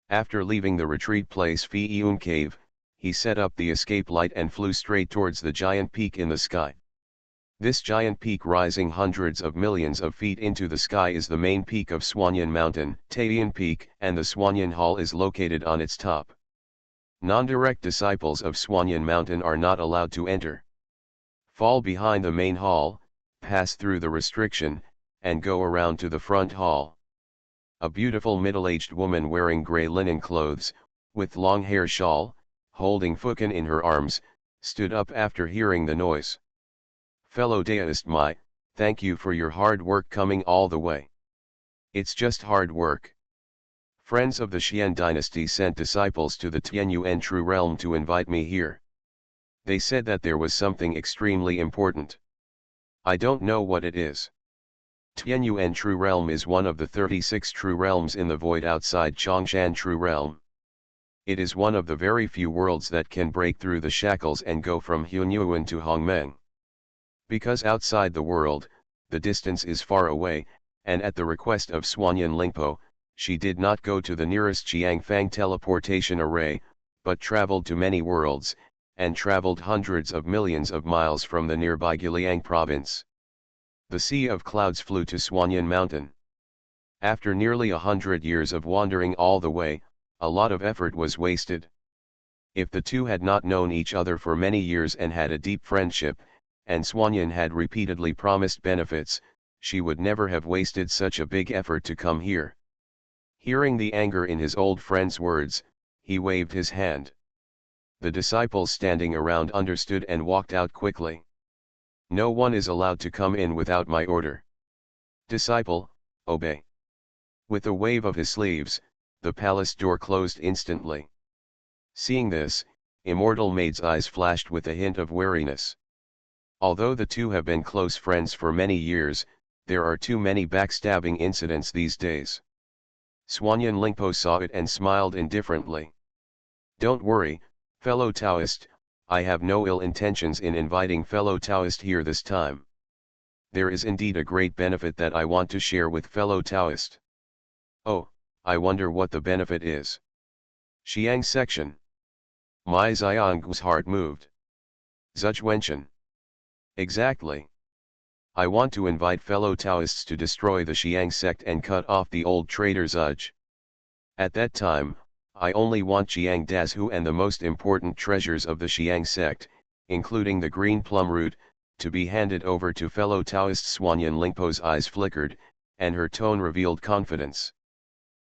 Speaker 1: After leaving the retreat place Fi Yun cave, he set up the escape light and flew straight towards the giant peak in the sky. This giant peak rising hundreds of millions of feet into the sky is the main peak of Swanyan Mountain, Taiyan Peak, and the Swanyan Hall is located on its top. Non-direct disciples of Swanyan Mountain are not allowed to enter. Fall behind the main hall, pass through the restriction, and go around to the front hall. A beautiful middle-aged woman wearing grey linen clothes, with long hair shawl, holding Fukan in her arms, stood up after hearing the noise. Fellow Taoist Mai, thank you for your hard work coming all the way. It's just hard work. Friends of the Xian dynasty sent disciples to the Tianyuan True Realm to invite me here. They said that there was something extremely important. I don't know what it is. Tianyuan True Realm is one of the 36 True Realms in the void outside Chongshan True Realm. It is one of the very few worlds that can break through the shackles and go from Hunyuan to Hongmeng. Because outside the world, the distance is far away, and at the request of Swanyan Lingpo, she did not go to the nearest Jiangfang teleportation array, but traveled to many worlds, and traveled hundreds of millions of miles from the nearby Guiliang province. The Sea of Clouds flew to Swanyan Mountain. After nearly 100 years of wandering all the way, a lot of effort was wasted. If the two had not known each other for many years and had a deep friendship, and Swanyan had repeatedly promised benefits, she would never have wasted such a big effort to come here. Hearing the anger in his old friend's words, he waved his hand. The disciples standing around understood and walked out quickly. No one is allowed to come in without my order. Disciple, obey. With a wave of his sleeves, the palace door closed instantly. Seeing this, Immortal Maid's eyes flashed with a hint of wariness. Although the two have been close friends for many years, there are too many backstabbing incidents these days. Swanyan Lingpo saw it and smiled indifferently. Don't worry, fellow Taoist, I have no ill intentions in inviting fellow Taoist here this time. There is indeed a great benefit that I want to share with fellow Taoist. Oh, I wonder what the benefit is. Xiang section. Mai Xiang's heart moved. Zhuwenchen. Exactly. I want to invite fellow Taoists to destroy the Xiang sect and cut off the old traitor Zhuge. At that time, I only want Jiang Dazhu and the most important treasures of the Xiang sect, including the green plum root, to be handed over to fellow Taoist. Swanyan Lingpo's eyes flickered, and her tone revealed confidence.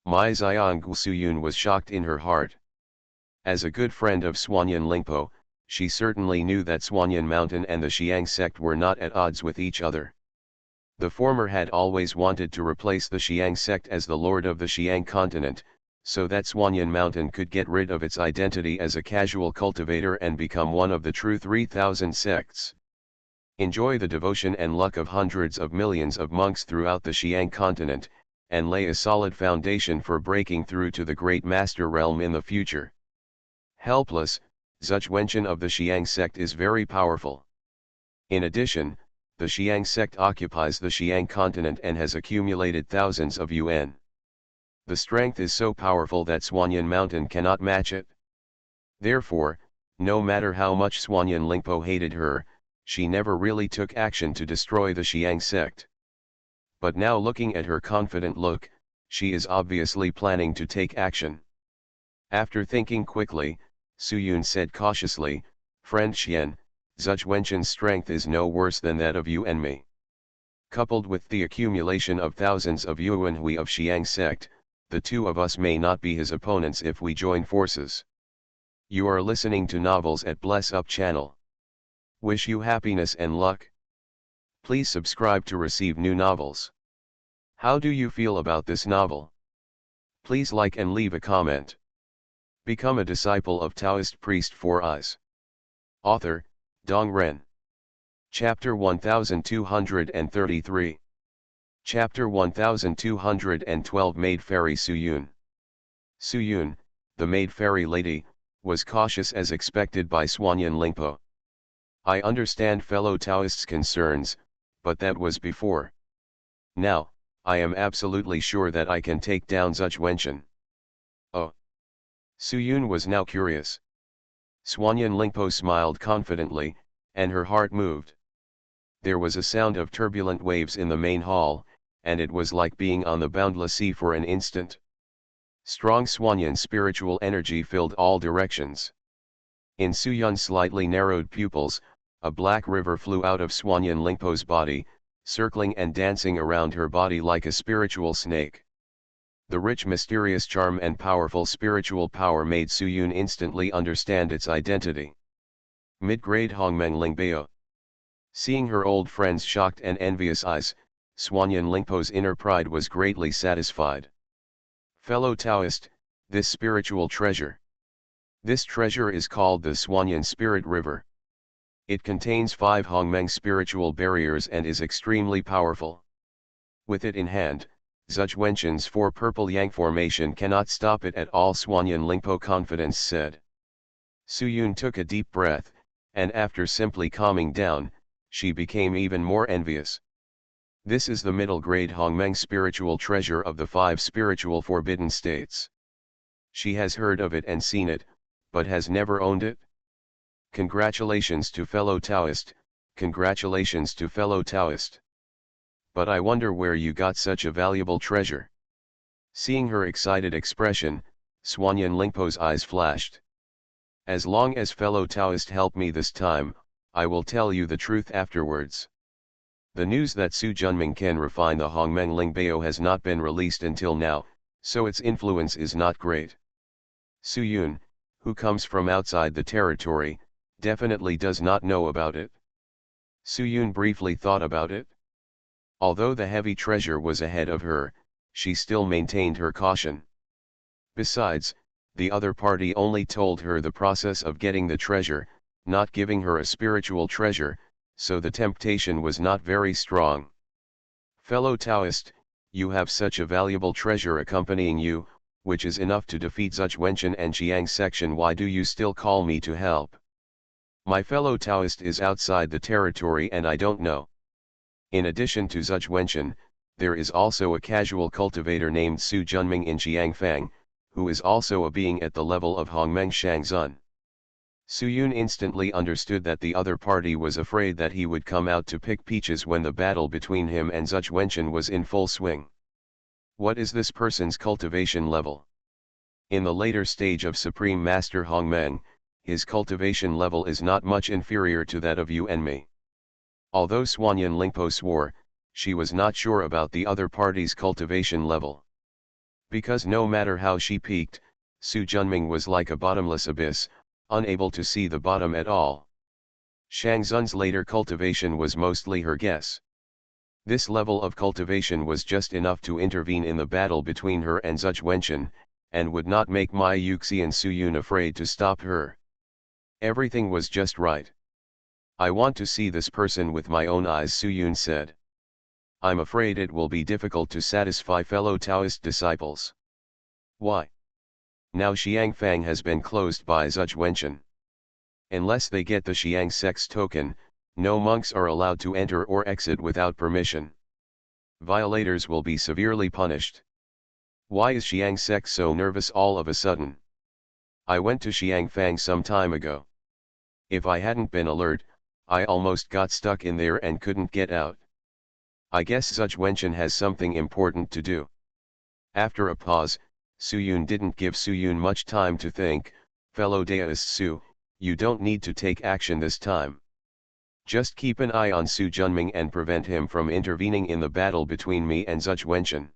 Speaker 1: Mai Xiang was shocked in her heart. As a good friend of Swanyan Lingpo, she certainly knew that Swanyan Mountain and the Xiang sect were not at odds with each other. The former had always wanted to replace the Xiang sect as the lord of the Xiang continent, so that Swanyan Mountain could get rid of its identity as a casual cultivator and become one of the true 3,000 sects. Enjoy the devotion and luck of hundreds of millions of monks throughout the Xiang continent, and lay a solid foundation for breaking through to the great master realm in the future. Helpless, Zhuwenchen of the Xiang sect is very powerful. In addition, the Xiang sect occupies the Xiang continent and has accumulated thousands of yuan. The strength is so powerful that Suanyan Mountain cannot match it. Therefore, no matter how much Suanyan Lingpo hated her, she never really took action to destroy the Xiang sect. But now looking at her confident look, she is obviously planning to take action. After thinking quickly, Su Yun said cautiously, "Friend Xian, Zuch Wenchen's strength is no worse than that of you and me. Coupled with the accumulation of thousands of Yuanhui of Xiang sect, the two of us may not be his opponents if we join forces." You are listening to Novels at Bless Up channel. Wish you happiness and luck. Please subscribe to receive new novels. How do you feel about this novel? Please like and leave a comment. Become a disciple of Taoist priest Four Eyes. Author, Dong Ren. Chapter 1233. Chapter 1212 Maid Fairy Su Yun. Su Yun, the maid fairy lady, was cautious as expected by Suanyan Lingpo. I understand fellow Taoists' concerns, but that was before. Now, I am absolutely sure that I can take down Zuch Wenchen. Oh. Su Yun was now curious. Suanyan Lingpo smiled confidently, and her heart moved. There was a sound of turbulent waves in the main hall, and it was like being on the boundless sea for an instant. Strong Suanyan spiritual energy filled all directions. In Su Yun's slightly narrowed pupils, a black river flew out of Suanyan Lingpo's body, circling and dancing around her body like a spiritual snake. The rich mysterious charm and powerful spiritual power made Su Yun instantly understand its identity. Mid-grade Hongmeng Lingbao. Seeing her old friend's shocked and envious eyes, Suanyan Lingpo's inner pride was greatly satisfied. Fellow Taoist, this spiritual treasure. This treasure is called the Suanyan Spirit River. It contains 5 Hongmeng spiritual barriers and is extremely powerful. With it in hand, Zuch Wenchen's 4 purple yang formation cannot stop it at all, Suanyan Lingpo confidence said. Su Yun took a deep breath, and after simply calming down, she became even more envious. This is the middle grade Hongmeng spiritual treasure of the 5 spiritual forbidden states. She has heard of it and seen it, but has never owned it. Congratulations to fellow Taoist, congratulations to fellow Taoist. But I wonder where you got such a valuable treasure. Seeing her excited expression, Suanyan Lingpo's eyes flashed. As long as fellow Taoist help me this time, I will tell you the truth afterwards. The news that Su Junming can refine the Hongmeng Lingbao has not been released until now, so its influence is not great. Su Yun, who comes from outside the territory, definitely does not know about it. Su Yun briefly thought about it. Although the heavy treasure was ahead of her, she still maintained her caution. Besides, the other party only told her the process of getting the treasure, not giving her a spiritual treasure, so the temptation was not very strong. Fellow Taoist, you have such a valuable treasure accompanying you, which is enough to defeat Zuch Wenchen and Xiang section. Why do you still call me to help? My fellow Taoist is outside the territory and I don't know. In addition to Zuch Wenchen, there is also a casual cultivator named Su Junming in Xiangfang, who is also a being at the level of Hongmeng Shangzun. Su Yun instantly understood that the other party was afraid that he would come out to pick peaches when the battle between him and Zuch Wenchen was in full swing. What is this person's cultivation level? In the later stage of Supreme Master Hongmeng, his cultivation level is not much inferior to that of you and me. Although Suanyan Lingpo swore, she was not sure about the other party's cultivation level. Because no matter how she peeked, Su Junming was like a bottomless abyss, unable to see the bottom at all. Shangzun's later cultivation was mostly her guess. This level of cultivation was just enough to intervene in the battle between her and Zuch Wenchen, and would not make Mai Yuxi and Su Yun afraid to stop her. Everything was just right. I want to see this person with my own eyes, Su Yun said. I'm afraid it will be difficult to satisfy fellow Taoist disciples. Why? Now Xiangfang has been closed by Zuch Wenchen. Unless they get the Xiang sect's token, No monks are allowed to enter or exit without permission. Violators will be severely punished. Why is Xiang sect so nervous all of a sudden? I went to Xiangfang some time ago. If I hadn't been alert, I almost got stuck in there and couldn't get out. I guess Zhuge Wenchen has something important to do. After a pause, Su Yun didn't give Su Yun much time to think. Fellow Taoist Su, you don't need to take action this time. Just keep an eye on Su Junming and prevent him from intervening in the battle between me and Zhuge Wenchen.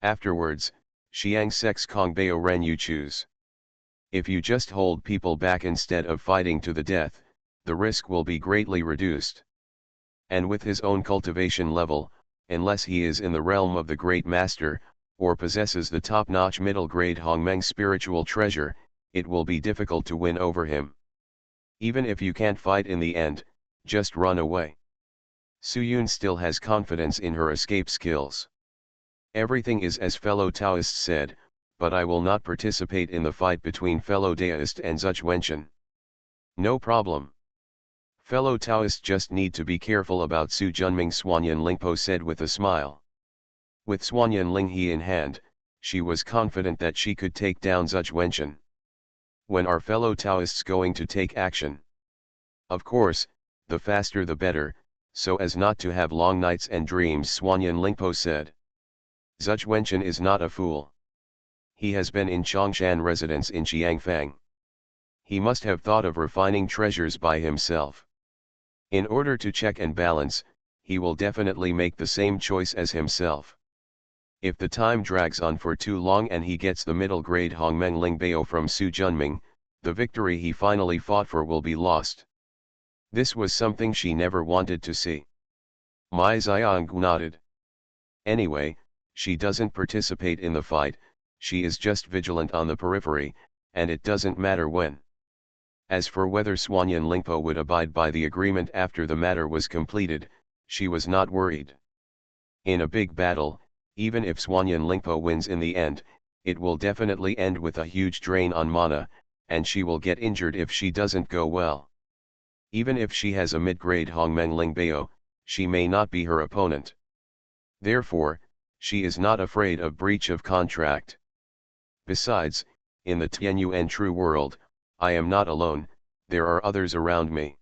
Speaker 1: Afterwards, Xiang sect's Kongbao Ren you choose. If you just hold people back instead of fighting to the death, the risk will be greatly reduced. And with his own cultivation level, unless he is in the realm of the Great Master, or possesses the top-notch middle-grade Hongmeng spiritual treasure, it will be difficult to win over him. Even if you can't fight in the end, just run away. Su Yun still has confidence in her escape skills. Everything is as fellow Taoist said, but I will not participate in the fight between fellow Taoist and Zhuge Wenchen. No problem. Fellow Taoists just need to be careful about Su Junming, Suanyan Lingpo said with a smile. With Suanyan Linghe in hand, she was confident that she could take down Zhuge Wenchen. When are fellow Taoists going to take action? Of course, the faster the better, so as not to have long nights and dreams, Suanyan Lingpo said. Zhuge Wenchen is not a fool. He has been in Chongshan residence in Xiangfang. He must have thought of refining treasures by himself. In order to check and balance, he will definitely make the same choice as himself. If the time drags on for too long and he gets the middle-grade Hongmeng Lingbao from Su Junming, the victory he finally fought for will be lost. This was something she never wanted to see. Mai Xiang nodded. Anyway, she doesn't participate in the fight, she is just vigilant on the periphery, and it doesn't matter when. As for whether Suanyan Lingpo would abide by the agreement after the matter was completed, she was not worried. In a big battle, even if Suanyan Lingpo wins in the end, it will definitely end with a huge drain on mana, and she will get injured if she doesn't go well. Even if she has a mid-grade Hongmeng Lingbao, she may not be her opponent. Therefore, she is not afraid of breach of contract. Besides, in the Tianyuan true world, I am not alone, there are others around me.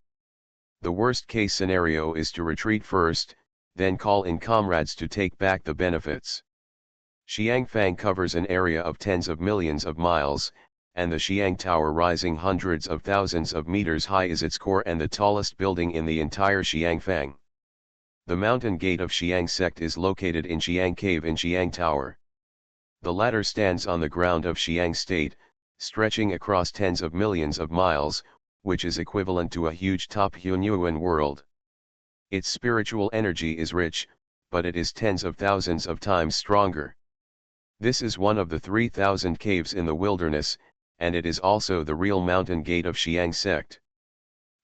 Speaker 1: The worst case scenario is to retreat first, then call in comrades to take back the benefits. Xiangfang covers an area of tens of millions of miles, and the Xiang Tower rising hundreds of thousands of meters high is its core and the tallest building in the entire Xiangfang. The mountain gate of Xiang sect is located in Xiang Cave in Xiang Tower. The latter stands on the ground of Xiang State, stretching across tens of millions of miles, which is equivalent to a huge top Hunyuan world. Its spiritual energy is rich, but it is tens of thousands of times stronger. This is one of the 3,000 caves in the wilderness, and it is also the real mountain gate of Xiang sect.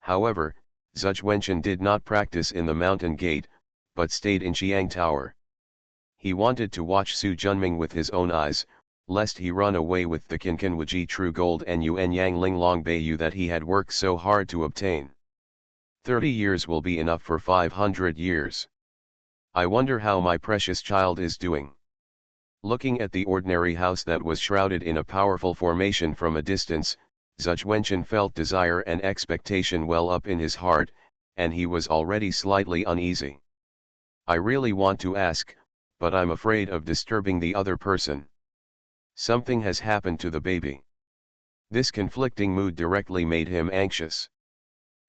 Speaker 1: However, Zhuge Wenchen did not practice in the mountain gate, but stayed in Xiang Tower. He wanted to watch Su Junming with his own eyes, lest he run away with the Qinqin true gold and Yuan Yang Ling Long Beiyu that he had worked so hard to obtain. 30 years will be enough for 500 years. I wonder how my precious child is doing. Looking at the ordinary house that was shrouded in a powerful formation from a distance, Zhuge Wenchen felt desire and expectation well up in his heart, and he was already slightly uneasy. I really want to ask, but I'm afraid of disturbing the other person. Something has happened to the baby. This conflicting mood directly made him anxious.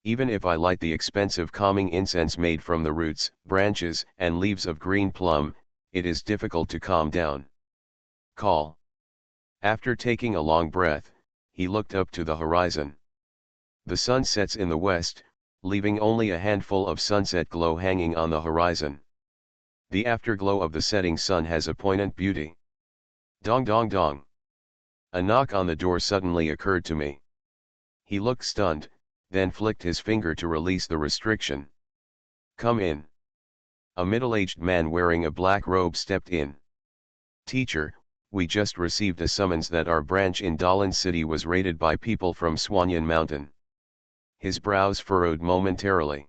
Speaker 1: Even if I light the expensive calming incense made from the roots, branches, and leaves of green plum, it is difficult to calm down. Call. After taking a long breath, he looked up to the horizon. The sun sets in the west, leaving only a handful of sunset glow hanging on the horizon. The afterglow of the setting sun has a poignant beauty. Dong dong dong. A knock on the door suddenly occurred to me. He looked stunned, then flicked his finger to release the restriction. Come in. A middle-aged man wearing a black robe stepped in. Teacher, we just received a summons that our branch in Dalian City was raided by people from Suanyan Mountain. His brows furrowed momentarily.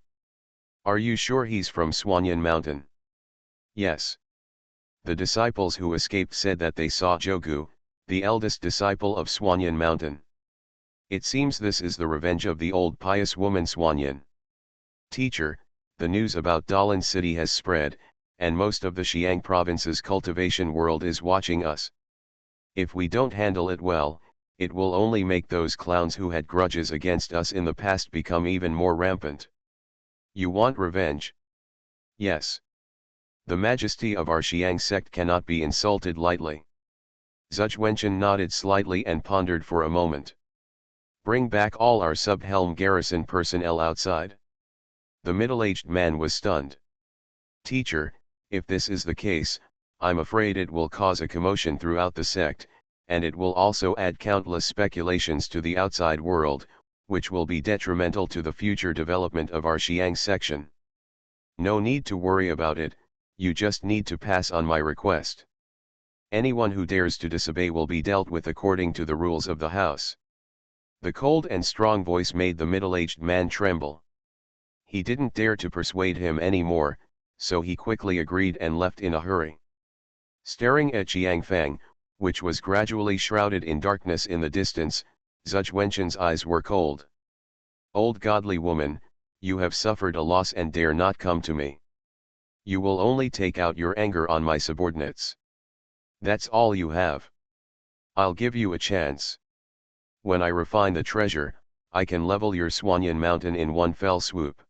Speaker 1: Are you sure he's from Swanyan Mountain? Yes. The disciples who escaped said that they saw Jogu, the eldest disciple of Swanyan Mountain. It seems this is the revenge of the old pious woman Swanyan. Teacher, the news about Dalan city has spread, and most of the Xiang province's cultivation world is watching us. If we don't handle it well, it will only make those clowns who had grudges against us in the past become even more rampant. You want revenge? Yes. The majesty of our Xiang sect cannot be insulted lightly. Zhuge Wenchen nodded slightly and pondered for a moment. Bring back all our sub-helm garrison personnel outside. The middle-aged man was stunned. Teacher, if this is the case, I'm afraid it will cause a commotion throughout the sect, and it will also add countless speculations to the outside world, which will be detrimental to the future development of our Xiang section. No need to worry about it, you just need to pass on my request. Anyone who dares to disobey will be dealt with according to the rules of the house. The cold and strong voice made the middle-aged man tremble. He didn't dare to persuade him anymore, so he quickly agreed and left in a hurry. Staring at Chiang Fang, which was gradually shrouded in darkness in the distance, Zhuge Wenchen's eyes were cold. Old godly woman, you have suffered a loss and dare not come to me. You will only take out your anger on my subordinates. That's all you have. I'll give you a chance. When I refine the treasure, I can level your Swanyan Mountain in one fell swoop.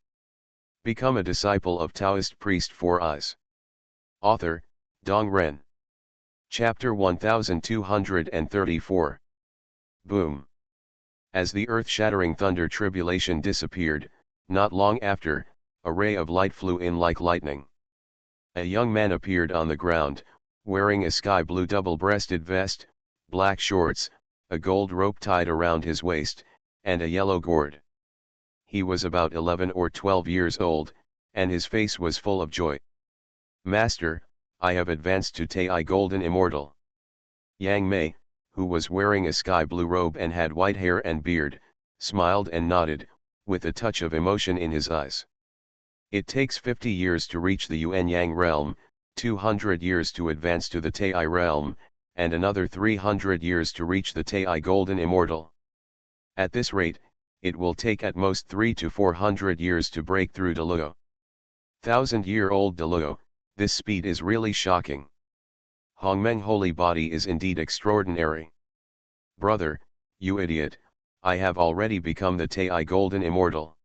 Speaker 1: Become a disciple of Taoist priest Four Eyes. Author, Dong Ren. Chapter 1234. Boom. As the earth-shattering thunder tribulation disappeared, not long after, a ray of light flew in like lightning. A young man appeared on the ground, wearing a sky-blue double-breasted vest, black shorts, a gold rope tied around his waist, and a yellow gourd. He was about 11 or 12 years old, and his face was full of joy. Master, I have advanced to Tai Golden Immortal. Yang Mei, who was wearing a sky-blue robe and had white hair and beard, smiled and nodded, with a touch of emotion in his eyes. It takes 50 years to reach the Yuan Yang realm, 200 years to advance to the Tai realm, and another 300 years to reach the Tai Golden Immortal. At this rate, it will take at most 300 to 400 years to break through Deluo. 1,000-year-old Deluo, this speed is really shocking. Hongmeng holy body is indeed extraordinary. Brother, you idiot, I have already become the Tai Golden Immortal.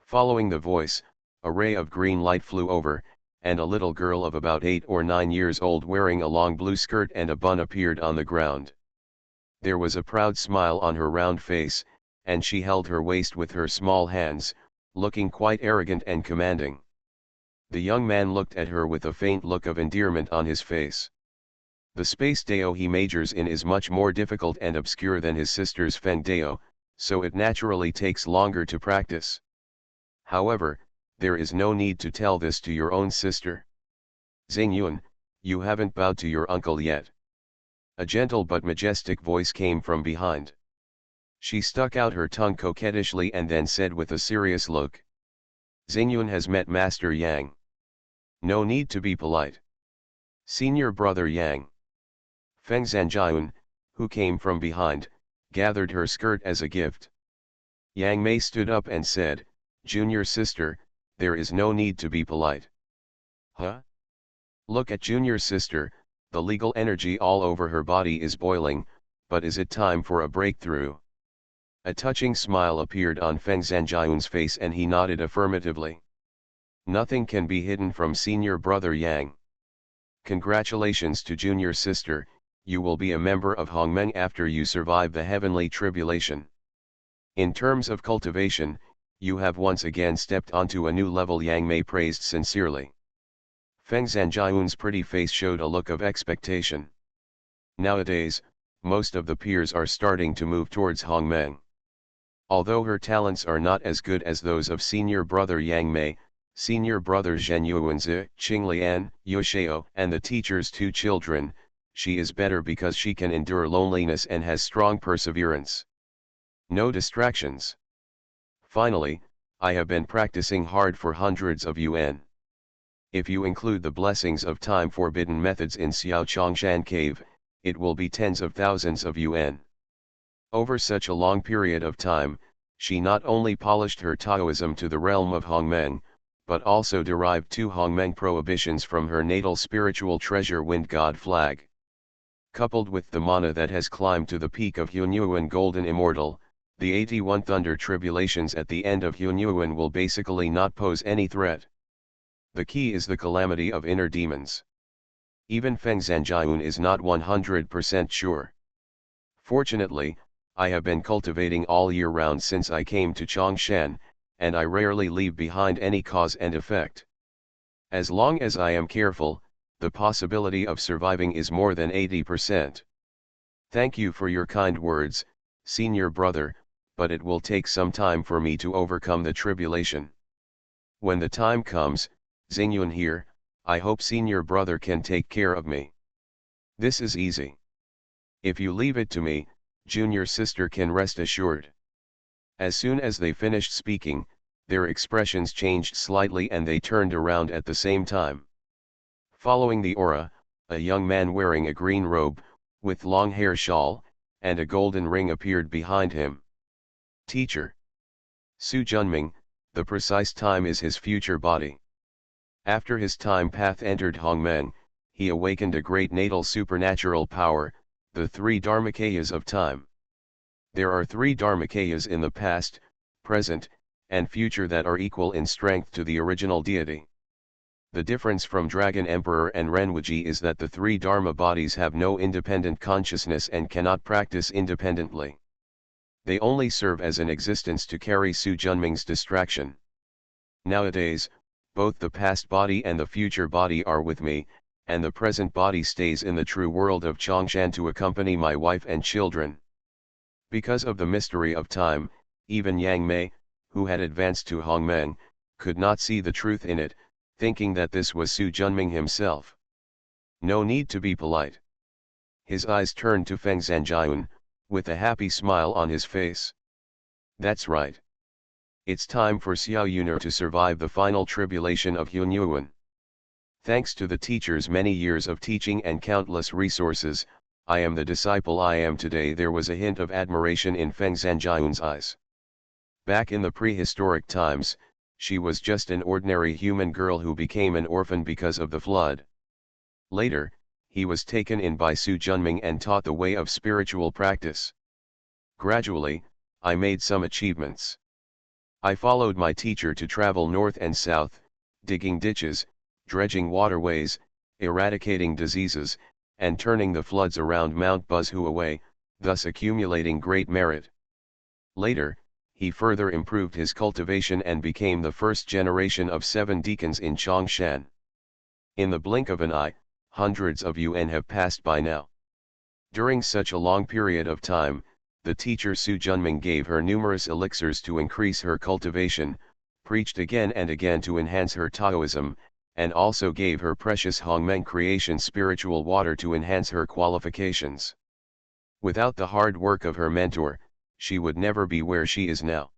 Speaker 1: Following the voice, a ray of green light flew over, and a little girl of about 8 or 9 years old wearing a long blue skirt and a bun appeared on the ground. There was a proud smile on her round face, and she held her waist with her small hands, looking quite arrogant and commanding. The young man looked at her with a faint look of endearment on his face. The space Dao he majors in is much more difficult and obscure than his sister's Feng Dao, so it naturally takes longer to practice. However, there is no need to tell this to your own sister. Xingyun, you haven't bowed to your uncle yet. A gentle but majestic voice came from behind. She stuck out her tongue coquettishly and then said with a serious look. Xingyun has met Master Yang. No need to be polite. Senior brother Yang. Feng Zhanjian, who came from behind, gathered her skirt as a gift. Yang Mei stood up and said, Junior sister, there is no need to be polite. Huh? Look at junior sister, the legal energy all over her body is boiling, but is it time for a breakthrough? A touching smile appeared on Feng Zhanjian's face and he nodded affirmatively. Nothing can be hidden from senior brother Yang. Congratulations to junior sister, you will be a member of Hongmeng after you survive the heavenly tribulation. In terms of cultivation, you have once again stepped onto a new level, Yang Mei praised sincerely. Feng Zhanjian's pretty face showed a look of expectation. Nowadays, most of the peers are starting to move towards Hongmeng. Although her talents are not as good as those of senior brother Yang Mei, senior brother Zhen Yuanzi, Qinglian, Yushao, and the teacher's 2 children, she is better because she can endure loneliness and has strong perseverance. No distractions. Finally, I have been practicing hard for hundreds of yuan. If you include the blessings of time forbidden methods in Xiao Chongshan cave, it will be tens of thousands of yuan. Over such a long period of time, she not only polished her Taoism to the realm of Hongmeng, but also derived 2 Hongmeng prohibitions from her natal spiritual treasure Wind God flag. Coupled with the mana that has climbed to the peak of Hunyuan Golden Immortal, the 81 Thunder Tribulations at the end of Hunyuan will basically not pose any threat. The key is the calamity of inner demons. Even Feng Zhanjian is not 100% sure. Fortunately, I have been cultivating all year round since I came to Chongshan, and I rarely leave behind any cause and effect. As long as I am careful, the possibility of surviving is more than 80%. Thank you for your kind words, senior brother, but it will take some time for me to overcome the tribulation. When the time comes, Xingyun here, I hope senior brother can take care of me. This is easy. If you leave it to me, junior sister can rest assured. As soon as they finished speaking, their expressions changed slightly and they turned around at the same time. Following the aura, a young man wearing a green robe, with long hair shawl, and a golden ring appeared behind him. Teacher. Su Junming, the precise time is his future body. After his time path entered Hongmeng, he awakened a great natal supernatural power, the 3 Dharmakayas of time. There are 3 Dharmakayas in the past, present, and future that are equal in strength to the original deity. The difference from Dragon Emperor and Renwuji is that the 3 Dharma bodies have no independent consciousness and cannot practice independently. They only serve as an existence to carry Su Junming's distraction. Nowadays, both the past body and the future body are with me, and the present body stays in the true world of Chongshan to accompany my wife and children. Because of the mystery of time, even Yang Mei, who had advanced to Hongmeng, could not see the truth in it, thinking that this was Su Junming himself. No need to be polite. His eyes turned to Feng Zhanjian, with a happy smile on his face. That's right. It's time for Xiao Yuner to survive the final tribulation of Hunyuan. Thanks to the teacher's many years of teaching and countless resources, I am the disciple I am today. There was a hint of admiration in Feng Zhanjian's eyes. Back in the prehistoric times, she was just an ordinary human girl who became an orphan because of the flood. Later, he was taken in by Su Junming and taught the way of spiritual practice. Gradually, I made some achievements. I followed my teacher to travel north and south, digging ditches, dredging waterways, eradicating diseases, and turning the floods around Mount Buzhu away, thus accumulating great merit. Later, he further improved his cultivation and became the first generation of 7 deacons in Chongshan. In the blink of an eye, hundreds of yuan have passed by now. During such a long period of time, the teacher Su Junming gave her numerous elixirs to increase her cultivation, preached again and again to enhance her Taoism, and also gave her precious Hongmeng creation spiritual water to enhance her qualifications. Without the hard work of her mentor, she would never be where she is now.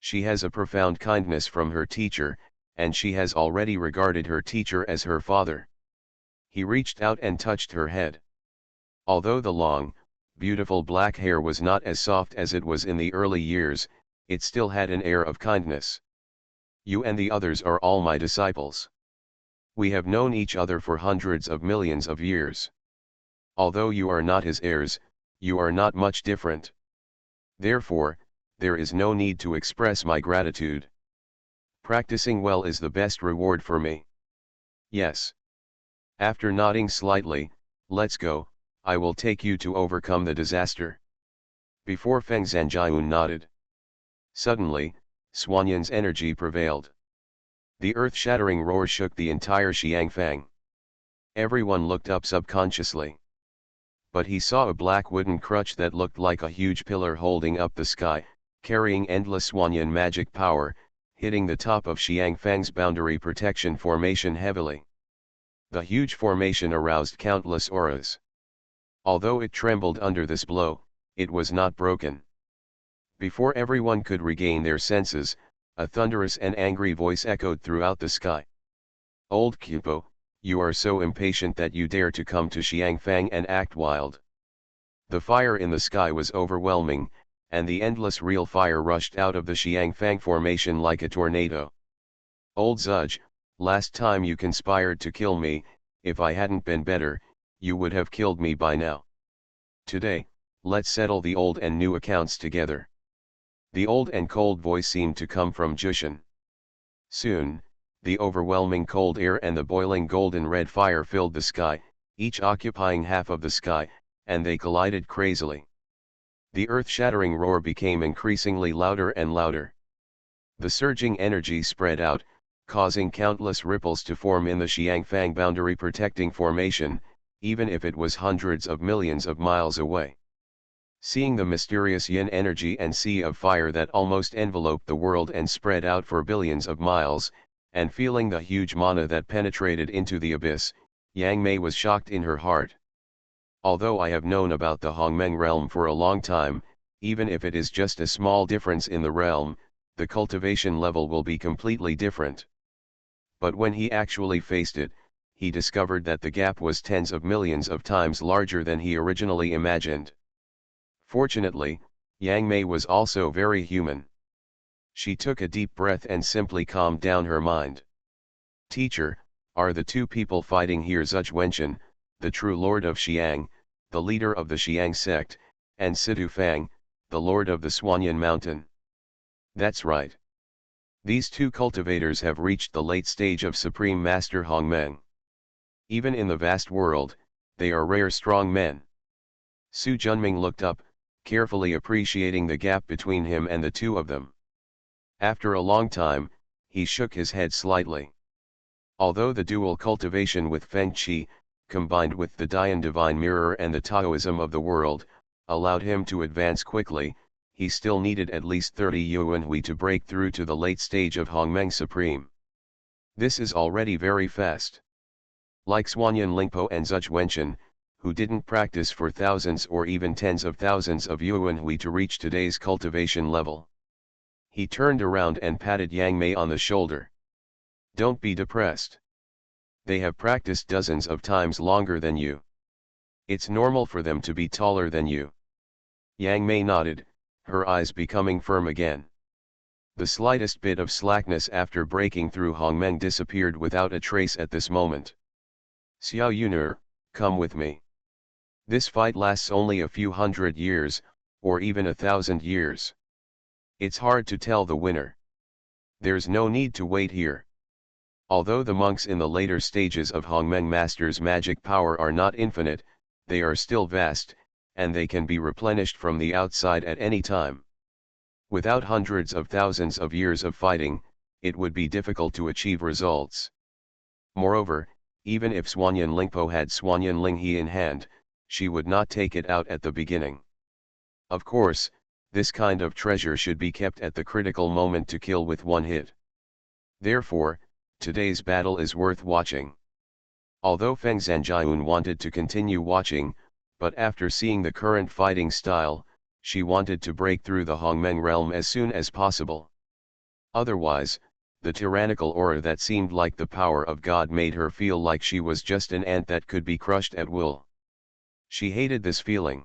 Speaker 1: She has a profound kindness from her teacher, and she has already regarded her teacher as her father. He reached out and touched her head. Although the long, beautiful black hair was not as soft as it was in the early years, it still had an air of kindness. You and the others are all my disciples. We have known each other for hundreds of millions of years. Although you are not his heirs, you are not much different. Therefore, there is no need to express my gratitude. Practicing well is the best reward for me. Yes. After nodding slightly, let's go, I will take you to overcome the disaster. Before Feng Zhanjian nodded. Suddenly, Xuanyan's energy prevailed. The earth-shattering roar shook the entire Xiangfang. Everyone looked up subconsciously. But he saw a black wooden crutch that looked like a huge pillar holding up the sky, carrying endless Xuanyan magic power, hitting the top of Xiangfang's boundary protection formation heavily. The huge formation aroused countless auras. Although it trembled under this blow, it was not broken. Before everyone could regain their senses, A thunderous and angry voice echoed throughout the sky. Old Kupo, you are so impatient that you dare to come to Xiangfang and act wild. The fire in the sky was overwhelming, and the endless real fire rushed out of the Xiangfang formation like a tornado. Old Zudge, last time you conspired to kill me, if I hadn't been better, you would have killed me by now. Today, let's settle the old and new accounts together. The old and cold voice seemed to come from Jushin. Soon, the overwhelming cold air and the boiling golden red fire filled the sky, each occupying half of the sky, and they collided crazily. The earth-shattering roar became increasingly louder and louder. The surging energy spread out, causing countless ripples to form in the Xiangfang boundary protecting formation, even if it was hundreds of millions of miles away. Seeing the mysterious yin energy and sea of fire that almost enveloped the world and spread out for billions of miles, and feeling the huge mana that penetrated into the abyss, Yang Mei was shocked in her heart. Although I have known about the Hongmeng realm for a long time, even if it is just a small difference in the realm, the cultivation level will be completely different. But when he actually faced it, he discovered that the gap was tens of millions of times larger than he originally imagined. Fortunately, Yang Mei was also very human. She took a deep breath and simply calmed down her mind. Teacher, are the two people fighting here Zhuge Wenchen, the true lord of Xiang, the leader of the Xiang sect, and Situ Fang, the lord of the Suanyan mountain? That's right. These two cultivators have reached the late stage of Supreme Master Hongmeng. Even in the vast world, they are rare strong men. Su Junming looked up, carefully appreciating the gap between him and the two of them. After a long time, he shook his head slightly. Although the dual cultivation with Feng Qi, combined with the Dian Divine Mirror and the Taoism of the world, allowed him to advance quickly, he still needed at least 30 Yuanhui to break through to the late stage of Hongmeng Supreme. This is already very fast. Like Suanyan Lingpo and Zhuge Wenchen, who didn't practice for thousands or even tens of thousands of Yuanhui to reach today's cultivation level. He turned around and patted Yang Mei on the shoulder. Don't be depressed. They have practiced dozens of times longer than you. It's normal for them to be taller than you. Yang Mei nodded, her eyes becoming firm again. The slightest bit of slackness after breaking through Hongmeng disappeared without a trace at this moment. Xiao Yun'er, come with me. This fight lasts only a few hundred years, or even 1,000 years. It's hard to tell the winner. There's no need to wait here. Although the monks in the later stages of Hongmeng Master's magic power are not infinite, they are still vast, and they can be replenished from the outside at any time. Without hundreds of thousands of years of fighting, it would be difficult to achieve results. Moreover, even if Suanyan Lingpo had Suanyan Linghe in hand, she would not take it out at the beginning. Of course, this kind of treasure should be kept at the critical moment to kill with one hit. Therefore, today's battle is worth watching. Although Feng Zhanjian wanted to continue watching, but after seeing the current fighting style, she wanted to break through the Hongmeng realm as soon as possible. Otherwise, the tyrannical aura that seemed like the power of God made her feel like she was just an ant that could be crushed at will. She hated this feeling.